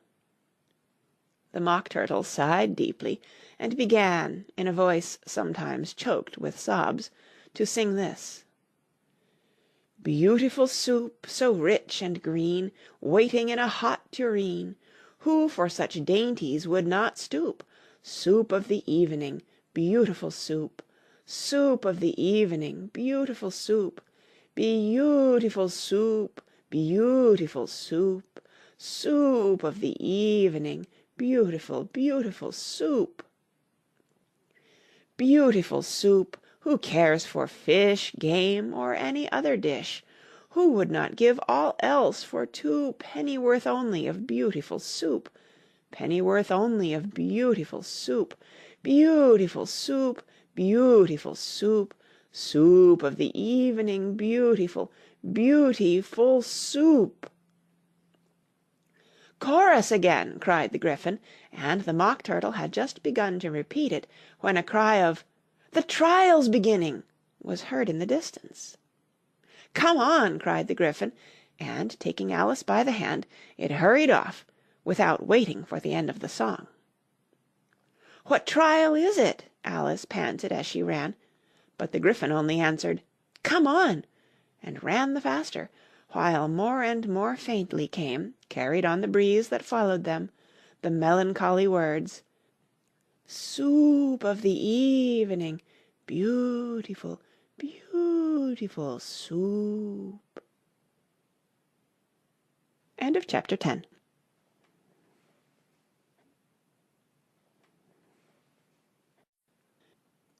The Mock Turtle sighed deeply, and began, in a voice sometimes choked with sobs, to sing this: "Beautiful soup, so rich and green, Waiting in a hot tureen, Who for such dainties would not stoop? Soup of the evening, beautiful soup, Soup of the evening, beautiful soup, Beautiful soup, beautiful soup, Soup of the evening, beautiful, beautiful soup." Beautiful soup! Who cares for fish, game, or any other dish? Who would not give all else for 2 pennyworth only of beautiful soup? Pennyworth only of beautiful soup, Beautiful soup, beautiful soup, Soup of the evening, beautiful, beautiful soup. "Chorus again!" cried the Gryphon, and the Mock Turtle had just begun to repeat it, when a cry of "The trial's beginning!" was heard in the distance. "Come on!" cried the Gryphon, and, taking Alice by the hand, it hurried off, without waiting for the end of the song. "What trial is it?" Alice panted as she ran, but the Gryphon only answered, "Come on!" and ran the faster, while more and more faintly came, carried on the breeze that followed them, the melancholy words, "Soup of the evening, beautiful, beautiful soup." End of chapter 10.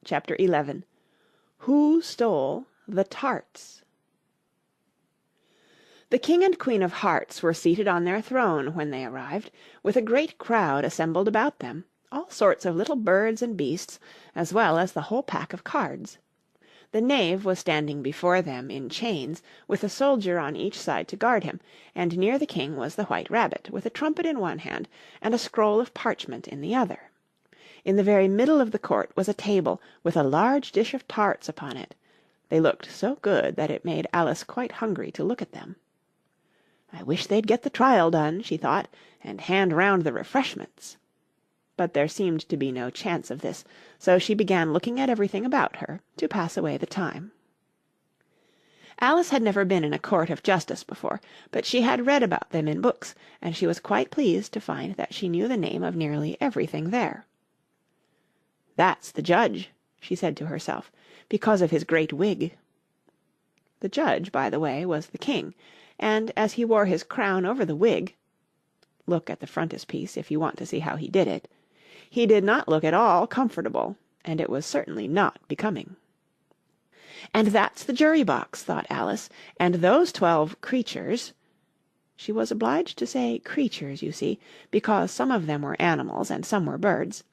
Chapter 11. Who Stole the Tarts? The King and Queen of Hearts were seated on their throne when they arrived, with a great crowd assembled about them, all sorts of little birds and beasts, as well as the whole pack of cards. The knave was standing before them in chains, with a soldier on each side to guard him, and near the king was the White Rabbit, with a trumpet in one hand and a scroll of parchment in the other. In the very middle of the court was a table, with a large dish of tarts upon it. They looked so good that it made Alice quite hungry to look at them. "I wish they'd get the trial done," she thought, "and hand round the refreshments." But there seemed to be no chance of this, so she began looking at everything about her, to pass away the time. Alice had never been in a court of justice before, but she had read about them in books, and she was quite pleased to find that she knew the name of nearly everything there. "That's the judge," she said to herself, "because of his great wig." The judge, by the way, was the king, and as he wore his crown over the wig (look at the frontispiece if you want to see how he did it), he did not look at all comfortable, and it was certainly not becoming. "And that's the jury box," thought Alice, "and those 12 creatures—" She was obliged to say creatures, you see, because some of them were animals and some were birds.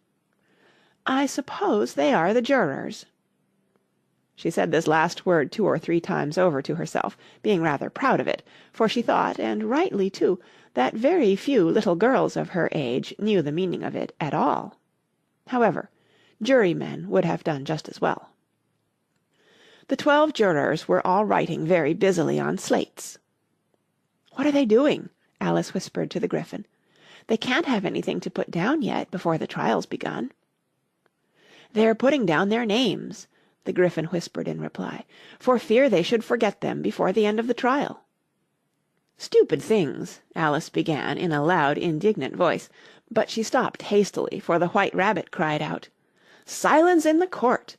"I suppose they are the jurors." She said this last word 2 or 3 times over to herself, being rather proud of it, for she thought, and rightly too, that very few little girls of her age knew the meaning of it at all. However, jurymen would have done just as well. The 12 jurors were all writing very busily on slates. "What are they doing?" Alice whispered to the Gryphon. "They can't have anything to put down yet, before the trial's begun." "They're putting down their names," the Gryphon whispered in reply, "for fear they should forget them before the end of the trial." "Stupid things," Alice began in a loud, indignant voice, but she stopped hastily, for the White Rabbit cried out, "Silence in the court!"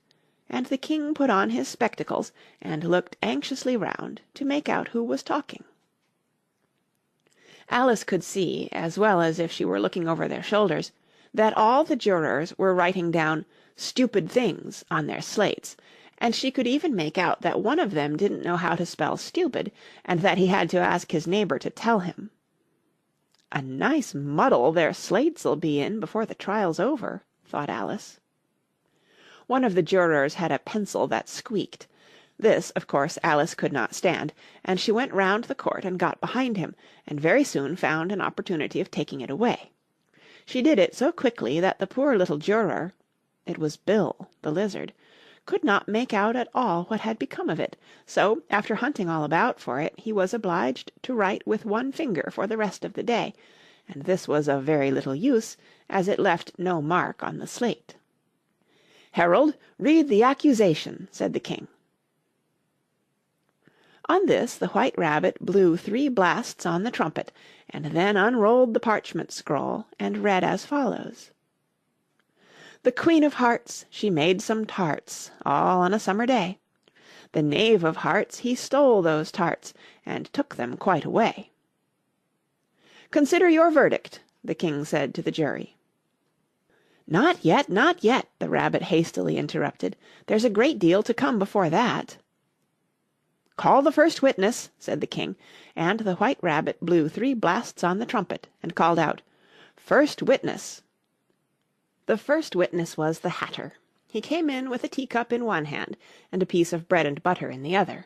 and the king put on his spectacles and looked anxiously round to make out who was talking. Alice could see, as well as if she were looking over their shoulders, that all the jurors were writing down "stupid things" on their slates, and she could even make out that one of them didn't know how to spell stupid, and that he had to ask his neighbour to tell him. "A nice muddle their slates'll be in before the trial's over," thought Alice. One of the jurors had a pencil that squeaked. This, of course, Alice could not stand, and she went round the court and got behind him, and very soon found an opportunity of taking it away. She did it so quickly that the poor little juror—it was Bill, the lizard— could not make out at all what had become of it, so, after hunting all about for it, he was obliged to write with one finger for the rest of the day, and this was of very little use, as it left no mark on the slate. "Herald, read the accusation," said the king. On this the White Rabbit blew 3 blasts on the trumpet, and then unrolled the parchment scroll and read as follows: "The Queen of Hearts, she made some tarts, all on a summer day. The Knave of Hearts, he stole those tarts, and took them quite away." "Consider your verdict," the king said to the jury. "Not yet, not yet," the Rabbit hastily interrupted. "There's a great deal to come before that." "Call the first witness," said the king, and the White Rabbit blew 3 blasts on the trumpet, and called out, "First witness." The first witness was the Hatter. He came in with a teacup in one hand and a piece of bread and butter in the other.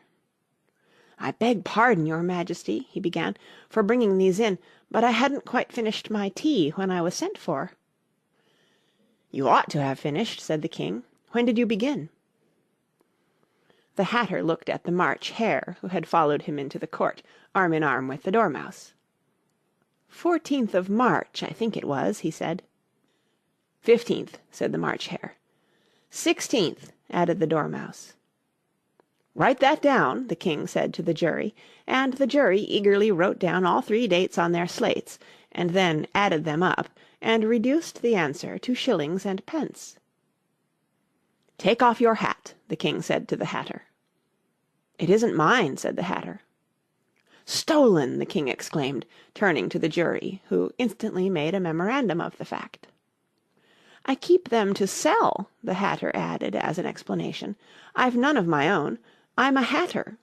"I beg pardon, your Majesty," he began, "for bringing these in, but I hadn't quite finished my tea when I was sent for." "You ought to have finished," said the king. "When did you begin?" The Hatter looked at the March Hare, who had followed him into the court, arm in arm with the Dormouse. "14th of March, I think it was," he said. "15th," said the March Hare. "16th," added the Dormouse. "Write that down," the King said to the jury, and the jury eagerly wrote down all 3 dates on their slates, and then added them up, and reduced the answer to shillings and pence. "Take off your hat," the King said to the Hatter. "It isn't mine," said the Hatter. "Stolen!" the King exclaimed, turning to the jury, who instantly made a memorandum of the fact. "I keep them to sell," the Hatter added as an explanation. "I've none of my own. I'm a hatter."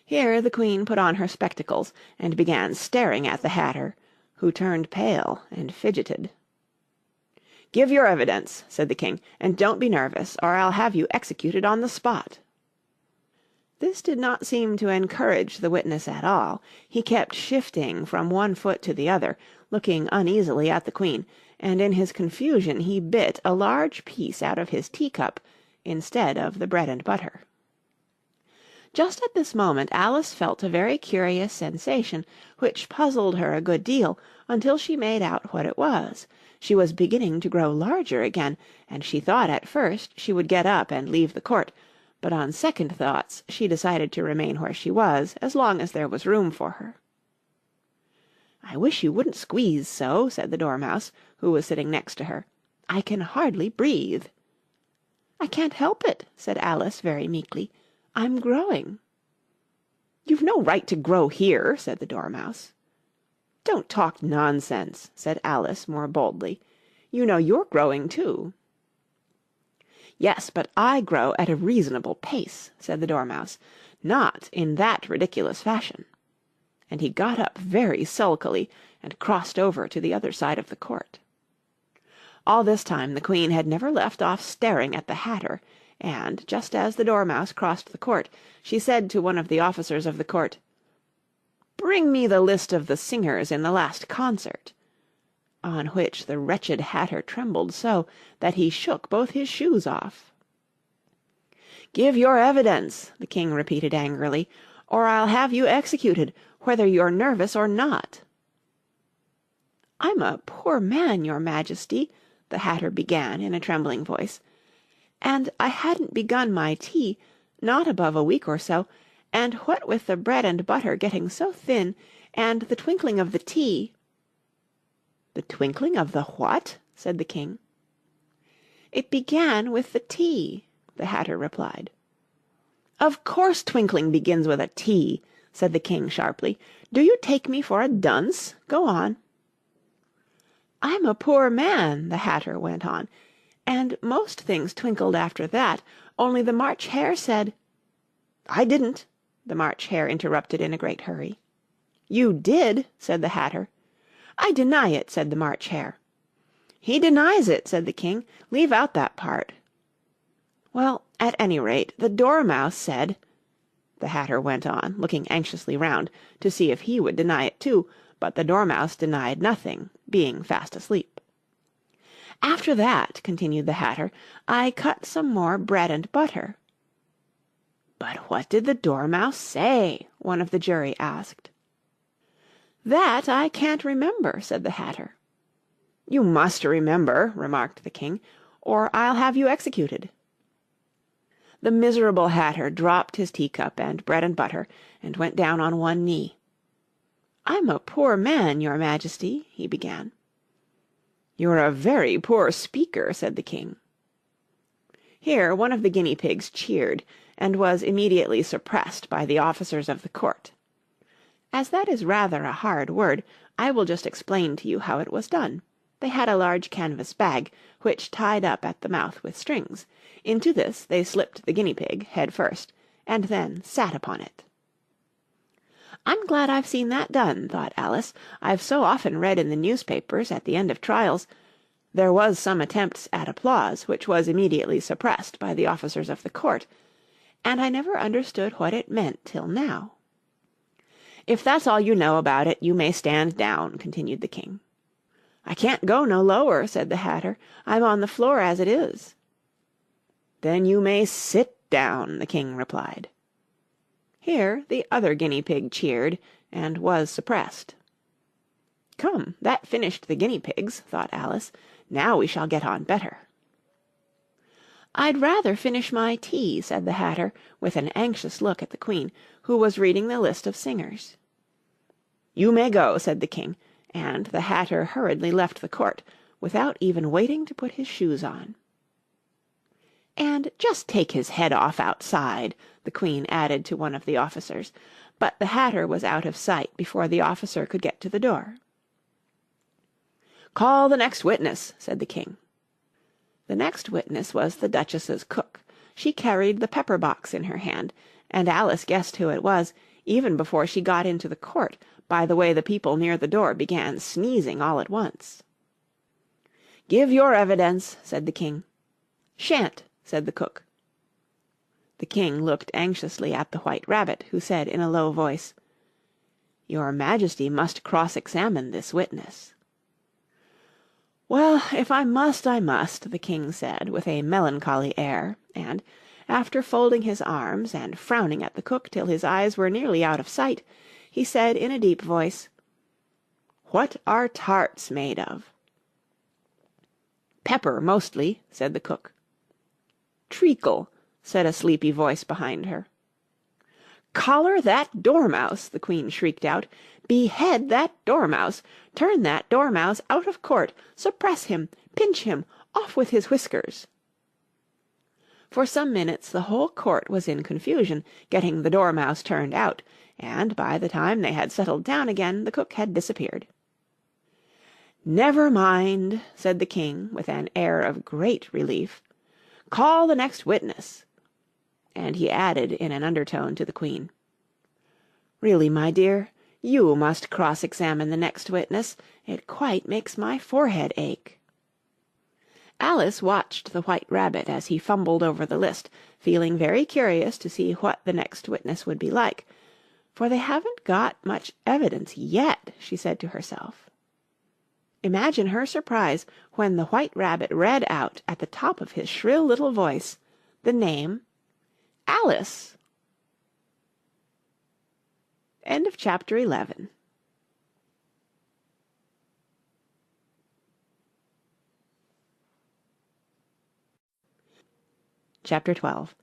Here the Queen put on her spectacles and began staring at the Hatter, who turned pale and fidgeted. "Give your evidence," said the King, "and don't be nervous, or I'll have you executed on the spot." This did not seem to encourage the witness at all. He kept shifting from one foot to the other, looking uneasily at the Queen, and in his confusion he bit a large piece out of his teacup instead of the bread and butter. Just at this moment Alice felt a very curious sensation, which puzzled her a good deal, until she made out what it was. She was beginning to grow larger again, and she thought at first she would get up and leave the court, but on second thoughts she decided to remain where she was as long as there was room for her. "I wish you wouldn't squeeze so," said the Dormouse, who was sitting next to her. "I can hardly breathe." "I can't help it," said Alice very meekly. "I'm growing." "You've no right to grow here," said the Dormouse. "Don't talk nonsense," said Alice more boldly. "You know you're growing too." "Yes, but I grow at a reasonable pace," said the Dormouse, "not in that ridiculous fashion." And he got up very sulkily and crossed over to the other side of the court. All this time the Queen had never left off staring at the Hatter, and, just as the Dormouse crossed the court, she said to one of the officers of the court, "Bring me the list of the singers in the last concert," on which the wretched Hatter trembled so that he shook both his shoes off. "Give your evidence," the King repeated angrily, "or I'll have you executed, whether you're nervous or not." "I'm a poor man, your Majesty," the Hatter began in a trembling voice, "and I hadn't begun my tea, not above a week or so, and what with the bread and butter getting so thin, and the twinkling of the tea—" "The twinkling of the what?" said the King. "It began with the tea," the Hatter replied. "Of course twinkling begins with a T," said the King sharply. "Do you take me for a dunce? Go on." "I'm a poor man," the Hatter went on, "and most things twinkled after that, only the March Hare said—" "I didn't," the March Hare interrupted in a great hurry. "You did," said the Hatter. "I deny it," said the March Hare. "He denies it," said the King. "Leave out that part." "Well, at any rate, the Dormouse said—" the Hatter went on, looking anxiously round to see if he would deny it too, but the Dormouse denied nothing, being fast asleep. "After that," continued the Hatter, "I cut some more bread and butter." "But what did the Dormouse say?" one of the jury asked. "That I can't remember," said the Hatter. "You must remember," remarked the King, "or I'll have you executed." The miserable Hatter dropped his teacup and bread and butter, and went down on one knee. "I'm a poor man, your Majesty," he began. "You're a very poor speaker," said the King. Here one of the guinea pigs cheered, and was immediately suppressed by the officers of the court. As that is rather a hard word, I will just explain to you how it was done. They had a large canvas bag, which tied up at the mouth with strings. Into this they slipped the guinea pig, head first, and then sat upon it. "I'm glad I've seen that done," thought Alice. "I've so often read in the newspapers, at the end of trials, there was some attempts at applause, which was immediately suppressed by the officers of the court, and I never understood what it meant till now." "If that's all you know about it, you may stand down," continued the King. "I can't go no lower," said the Hatter. "I'm on the floor as it is." "Then you may sit down," the King replied. Here the other guinea pig cheered, and was suppressed. "Come, that finished the guinea pigs," thought Alice. Now we shall get on better." "I'd rather finish my tea," said the Hatter, with an anxious look at the Queen, who was reading the list of singers. "You may go," said the King, and the Hatter hurriedly left the court, without even waiting to put his shoes on. "And just take his head off outside," the Queen added to one of the officers, but the Hatter was out of sight before the officer could get to the door. "Call the next witness," said the King. The next witness was the Duchess's cook. She carried the pepper-box in her hand, and Alice guessed who it was, even before she got into the court, by the way the people near the door began sneezing all at once. "Give your evidence," said the King. "Shan't," said the cook. The King looked anxiously at the White Rabbit, who said in a low voice, "Your Majesty must cross-examine this witness." "Well, if I must, I must," the King said, with a melancholy air, and, after folding his arms and frowning at the cook till his eyes were nearly out of sight, he said in a deep voice, "What are tarts made of?" "Pepper, mostly," said the cook. "Treacle," said a sleepy voice behind her. "Collar that dormouse!" the Queen shrieked out. "Behead that dormouse! Turn that dormouse out of court! Suppress him! Pinch him! Off with his whiskers!" For some minutes the whole court was in confusion, getting the dormouse turned out, and by the time they had settled down again the cook had disappeared. "Never mind," said the King, with an air of great relief. "Call the next witness." And he added in an undertone to the Queen, "Really, my dear, you must cross-examine the next witness. It quite makes my forehead ache." Alice watched the White Rabbit as he fumbled over the list, feeling very curious to see what the next witness would be like. "For they haven't got much evidence yet," she said to herself. Imagine her surprise when the White Rabbit read out at the top of his shrill little voice the name Alice. End of chapter 11. Chapter 12.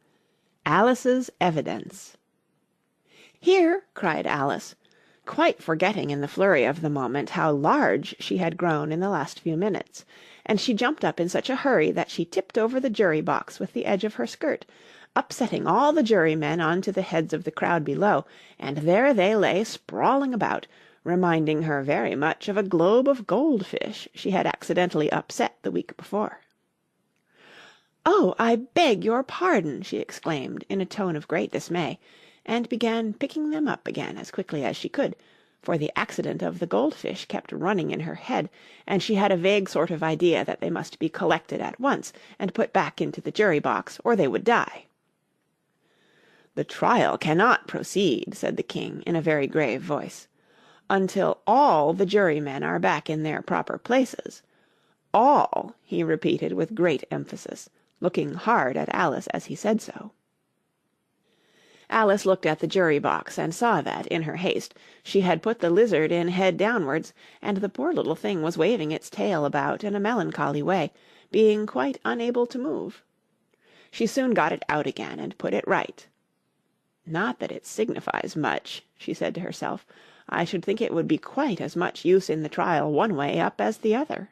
Alice's Evidence. "Here!" cried Alice, quite forgetting in the flurry of the moment how large she had grown in the last few minutes, and she jumped up in such a hurry that she tipped over the jury-box with the edge of her skirt, upsetting all the jurymen on to the heads of the crowd below, and there they lay sprawling about, reminding her very much of a globe of goldfish she had accidentally upset the week before. "Oh, I beg your pardon!" she exclaimed in a tone of great dismay, and began picking them up again as quickly as she could, for the accident of the goldfish kept running in her head, and she had a vague sort of idea that they must be collected at once and put back into the jury-box, or they would die. "The trial cannot proceed," said the King in a very grave voice, "until all the jurymen are back in their proper places. All," he repeated with great emphasis, looking hard at Alice as he said so. Alice looked at the jury-box and saw that, in her haste, she had put the lizard in head downwards, and the poor little thing was waving its tail about in a melancholy way, being quite unable to move. She soon got it out again and put it right. "Not that it signifies much," she said to herself. "I should think it would be quite as much use in the trial one way up as the other."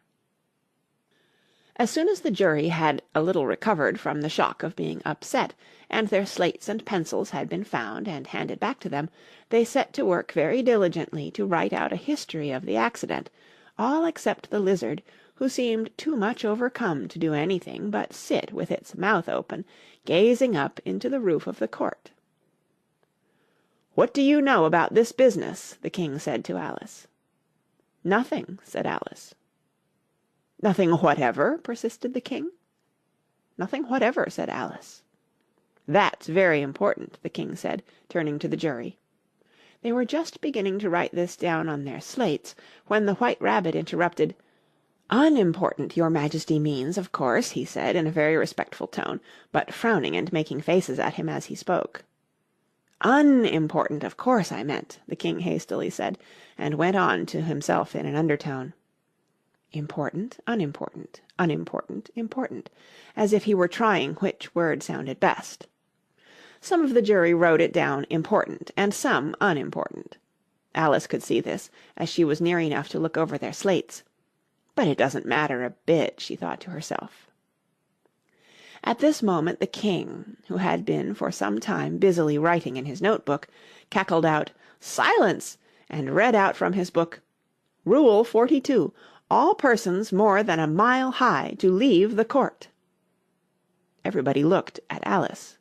As soon as the jury had a little recovered from the shock of being upset, and their slates and pencils had been found and handed back to them, they set to work very diligently to write out a history of the accident, all except the lizard, who seemed too much overcome to do anything but sit with its mouth open, gazing up into the roof of the court. "What do you know about this business?" the King said to Alice. "Nothing," said Alice. "Nothing whatever?" persisted the King. "Nothing whatever," said Alice. "That's very important," the King said, turning to the jury. They were just beginning to write this down on their slates, when the White Rabbit interrupted. "Unimportant, your Majesty means, of course," he said in a very respectful tone, but frowning and making faces at him as he spoke. "Unimportant, of course I meant," the King hastily said, and went on to himself in an undertone. Important, unimportant, unimportant, important, as if he were trying which word sounded best. Some of the jury wrote it down important, and some unimportant. Alice could see this, as she was near enough to look over their slates. But it doesn't matter a bit, she thought to herself. At this moment the king, who had been for some time busily writing in his notebook, cackled out, "Silence!" and read out from his book, "Rule 42. All persons more than a mile high to leave the court." Everybody looked at Alice.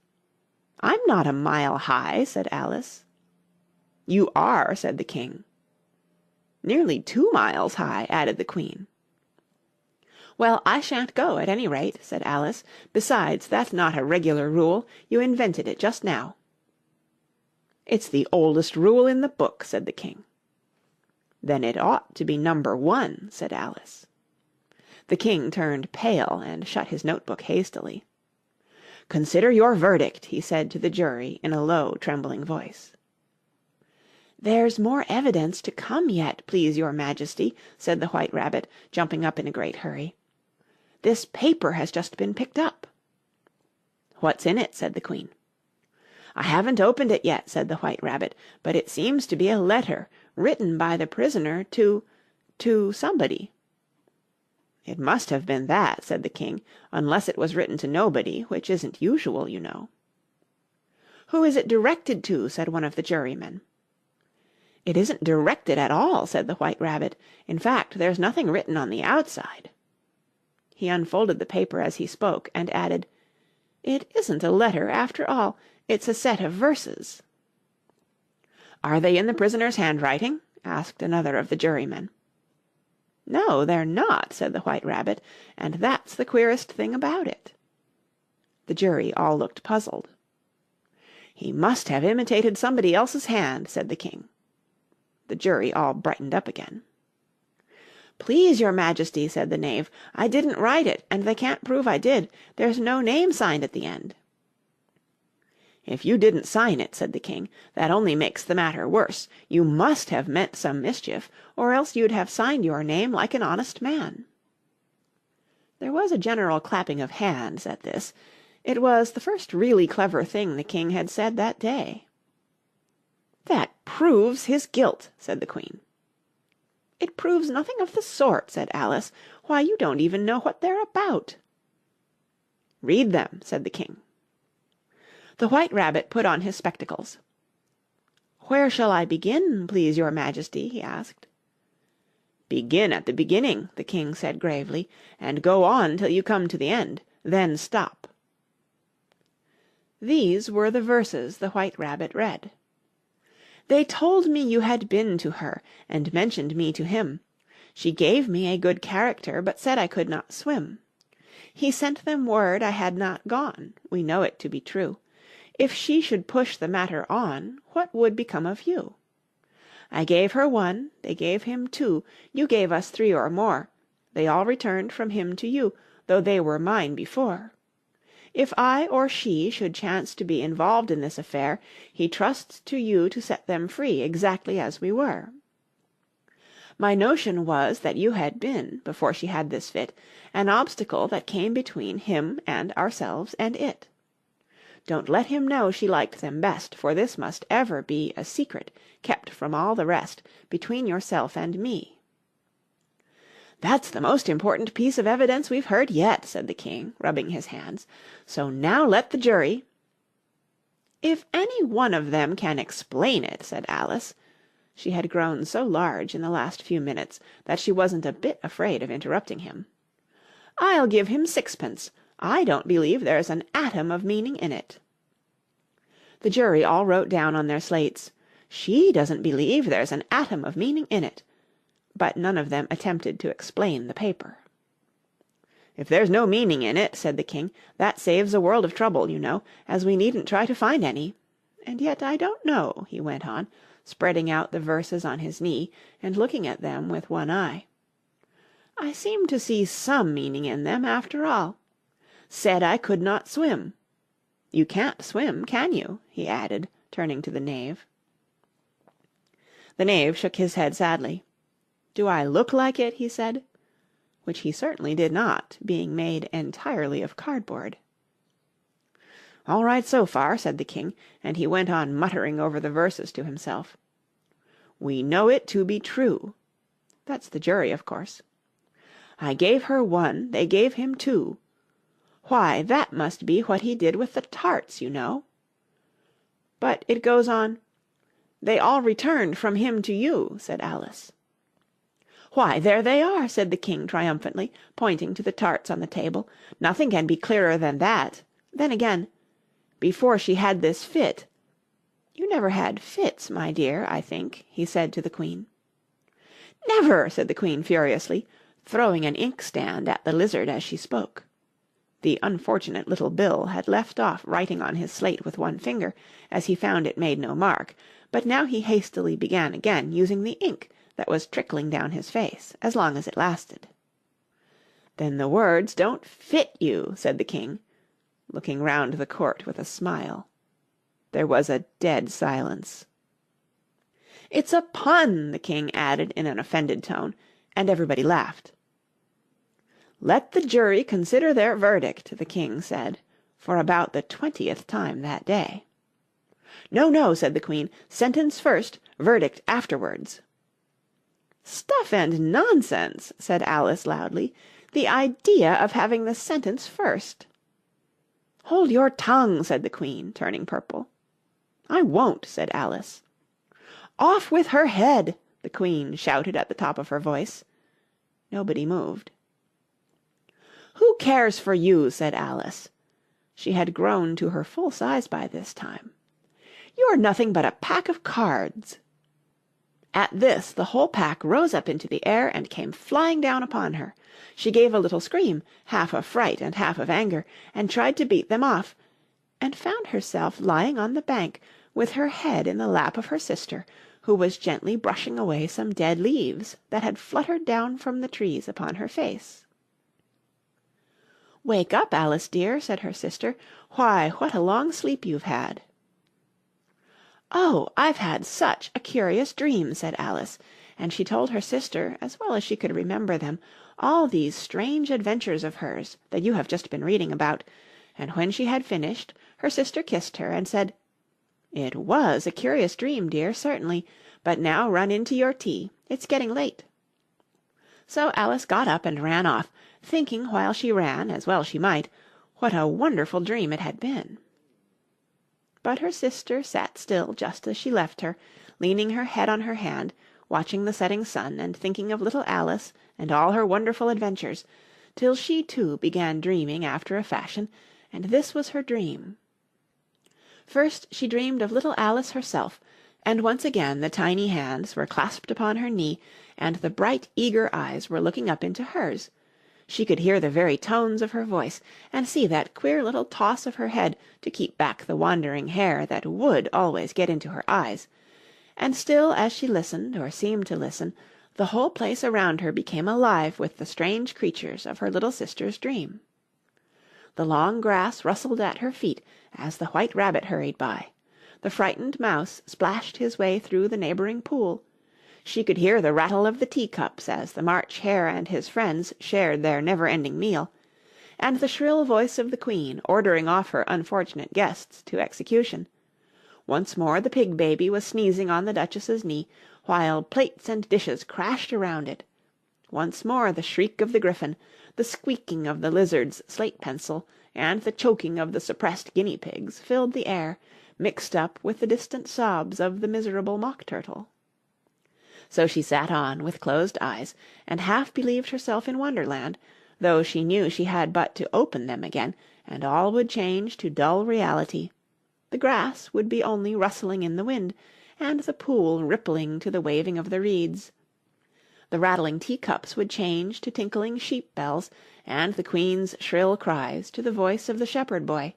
"I'm not a mile high," said Alice. "You are," said the king. "Nearly 2 miles high," added the queen. "Well, I shan't go, at any rate," said Alice. "Besides, that's not a regular rule. You invented it just now." "It's the oldest rule in the book," said the king. "Then it ought to be number 1, said Alice. The king turned pale and shut his notebook hastily. "Consider your verdict," he said to the jury in a low, trembling voice. "There's more evidence to come yet, please your majesty," said the White Rabbit, jumping up in a great hurry. "This paper has just been picked up." "What's in it?" said the queen. "I haven't opened it yet," said the White Rabbit, "but it seems to be a letter written by the prisoner to somebody." "It must have been that," said the king, "unless it was written to nobody, which isn't usual, you know." "Who is it directed to?" said one of the jurymen. "It isn't directed at all," said the White Rabbit. "In fact, there's nothing written on the outside." He unfolded the paper as he spoke, and added, "It isn't a letter, after all. It's a set of verses." "Are they in the prisoner's handwriting?" asked another of the jurymen. "No, they're not," said the White Rabbit, "and that's the queerest thing about it." The jury all looked puzzled. "He must have imitated somebody else's hand," said the king. The jury all brightened up again. "Please, your majesty," said the knave, "I didn't write it, and they can't prove I did. There's no name signed at the end." "If you didn't sign it," said the king, "that only makes the matter worse. You must have meant some mischief, or else you'd have signed your name like an honest man." There was a general clapping of hands at this. It was the first really clever thing the king had said that day. "That proves his guilt," said the queen. "It proves nothing of the sort," said Alice. "Why, you don't even know what they're about." "Read them," said the king. The White Rabbit put on his spectacles. "Where shall I begin, please your majesty?" he asked. "Begin at the beginning," the king said gravely, "and go on till you come to the end. Then stop." These were the verses the White Rabbit read. "They told me you had been to her, and mentioned me to him. She gave me a good character, but said I could not swim. He sent them word I had not gone, we know it to be true. If she should push the matter on, what would become of you? I gave her 1, they gave him 2, you gave us 3 or more. They all returned from him to you, though they were mine before. If I or she should chance to be involved in this affair, he trusts to you to set them free exactly as we were. My notion was that you had been, before she had this fit, an obstacle that came between him and ourselves and it. Don't let him know she liked them best, for this must ever be a secret kept from all the rest, between yourself and me." "That's the most important piece of evidence we've heard yet," said the king, rubbing his hands. "So now let the jury—" "If any one of them can explain it," said Alice. She had grown so large in the last few minutes that she wasn't a bit afraid of interrupting him. "I'll give him 6pence. I don't believe there's an atom of meaning in it." The jury all wrote down on their slates, "She doesn't believe there's an atom of meaning in it," but none of them attempted to explain the paper. "If there's no meaning in it," said the king, "that saves a world of trouble, you know, as we needn't try to find any. And yet I don't know," he went on, spreading out the verses on his knee and looking at them with one eye. "I seem to see some meaning in them, after all. Said I could not swim. You can't swim, can you?" he added, turning to the knave. The knave shook his head sadly. "Do I look like it?" he said. which he certainly did not, being made entirely of cardboard. "All right so far," said the king, and he went on muttering over the verses to himself. "We know it to be true." That's the jury, of course. "I gave her one, they gave him two. Why, that must be what he did with the tarts, you know." But it goes on, "They all returned from him to you," said Alice. "Why, there they are," said the king triumphantly, pointing to the tarts on the table. "Nothing can be clearer than that. Then again, before she had this fit—" "You never had fits, my dear, I think," he said to the queen. "Never!" said the queen furiously, throwing an inkstand at the lizard as she spoke. The unfortunate little Bill had left off writing on his slate with one finger, as he found it made no mark, but now he hastily began again, using the ink that was trickling down his face, as long as it lasted. "Then the words don't fit you," said the king, looking round the court with a smile. There was a dead silence. "It's a pun," the king added in an offended tone, and everybody laughed. "Let the jury consider their verdict," the king said, for about the 20th time that day. "No, no," said the queen, "sentence first, verdict afterwards." "Stuff and nonsense," said Alice loudly. "The idea of having the sentence first." "Hold your tongue," said the queen, turning purple. "I won't," said Alice. "Off with her head," the queen shouted at the top of her voice. Nobody moved. "Who cares for you?" said Alice. She had grown to her full size by this time. "You're nothing but a pack of cards." At this the whole pack rose up into the air and came flying down upon her. She gave a little scream, half of fright and half of anger, and tried to beat them off, and found herself lying on the bank with her head in the lap of her sister, who was gently brushing away some dead leaves that had fluttered down from the trees upon her face. "Wake up, Alice dear," said her sister. "Why, what a long sleep you've had." "Oh, I've had such a curious dream," said Alice, and she told her sister, as well as she could remember them, all these strange adventures of hers that you have just been reading about, and when she had finished, her sister kissed her and said, "It was a curious dream, dear, certainly, but now run in to your tea. It's getting late." So Alice got up and ran off, thinking while she ran, as well she might, what a wonderful dream it had been. But her sister sat still just as she left her, leaning her head on her hand, watching the setting sun, and thinking of little Alice and all her wonderful adventures, till she too began dreaming after a fashion, and this was her dream. First she dreamed of little Alice herself, and once again the tiny hands were clasped upon her knee, and the bright eager eyes were looking up into hers. She could hear the very tones of her voice, and see that queer little toss of her head to keep back the wandering hair that would always get into her eyes, and still as she listened, or seemed to listen, the whole place around her became alive with the strange creatures of her little sister's dream. The long grass rustled at her feet as the white rabbit hurried by. The frightened mouse splashed his way through the neighbouring pool. She could hear the rattle of the teacups as the March Hare and his friends shared their never-ending meal, and the shrill voice of the queen ordering off her unfortunate guests to execution. Once more the pig baby was sneezing on the Duchess's knee, while plates and dishes crashed around it. Once more the shriek of the griffin, the squeaking of the lizard's slate pencil, and the choking of the suppressed guinea pigs filled the air, mixed up with the distant sobs of the miserable mock turtle. So she sat on, with closed eyes, and half believed herself in Wonderland, though she knew she had but to open them again, and all would change to dull reality. The grass would be only rustling in the wind, and the pool rippling to the waving of the reeds. The rattling teacups would change to tinkling sheep bells, and the queen's shrill cries to the voice of the shepherd boy,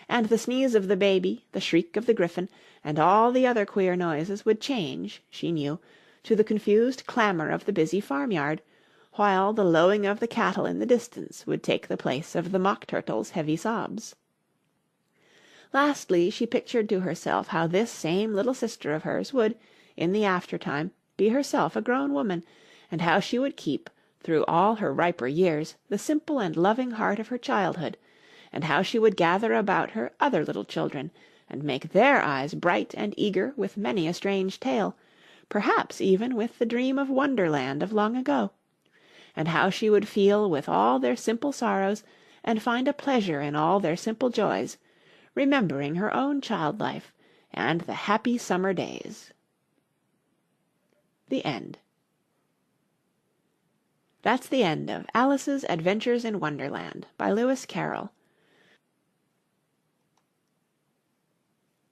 and the sneeze of the baby, the shriek of the griffin, and all the other queer noises would change, she knew, to the confused clamour of the busy farmyard, while the lowing of the cattle in the distance would take the place of the mock turtle's heavy sobs. Lastly, she pictured to herself how this same little sister of hers would, in the after-time, be herself a grown woman, and how she would keep through all her riper years, the simple and loving heart of her childhood, and how she would gather about her other little children, and make their eyes bright and eager with many a strange tale, perhaps even with the dream of Wonderland of long ago, and how she would feel with all their simple sorrows, and find a pleasure in all their simple joys, remembering her own child life and the happy summer days. The End. That's the end of Alice's Adventures in Wonderland by Lewis Carroll.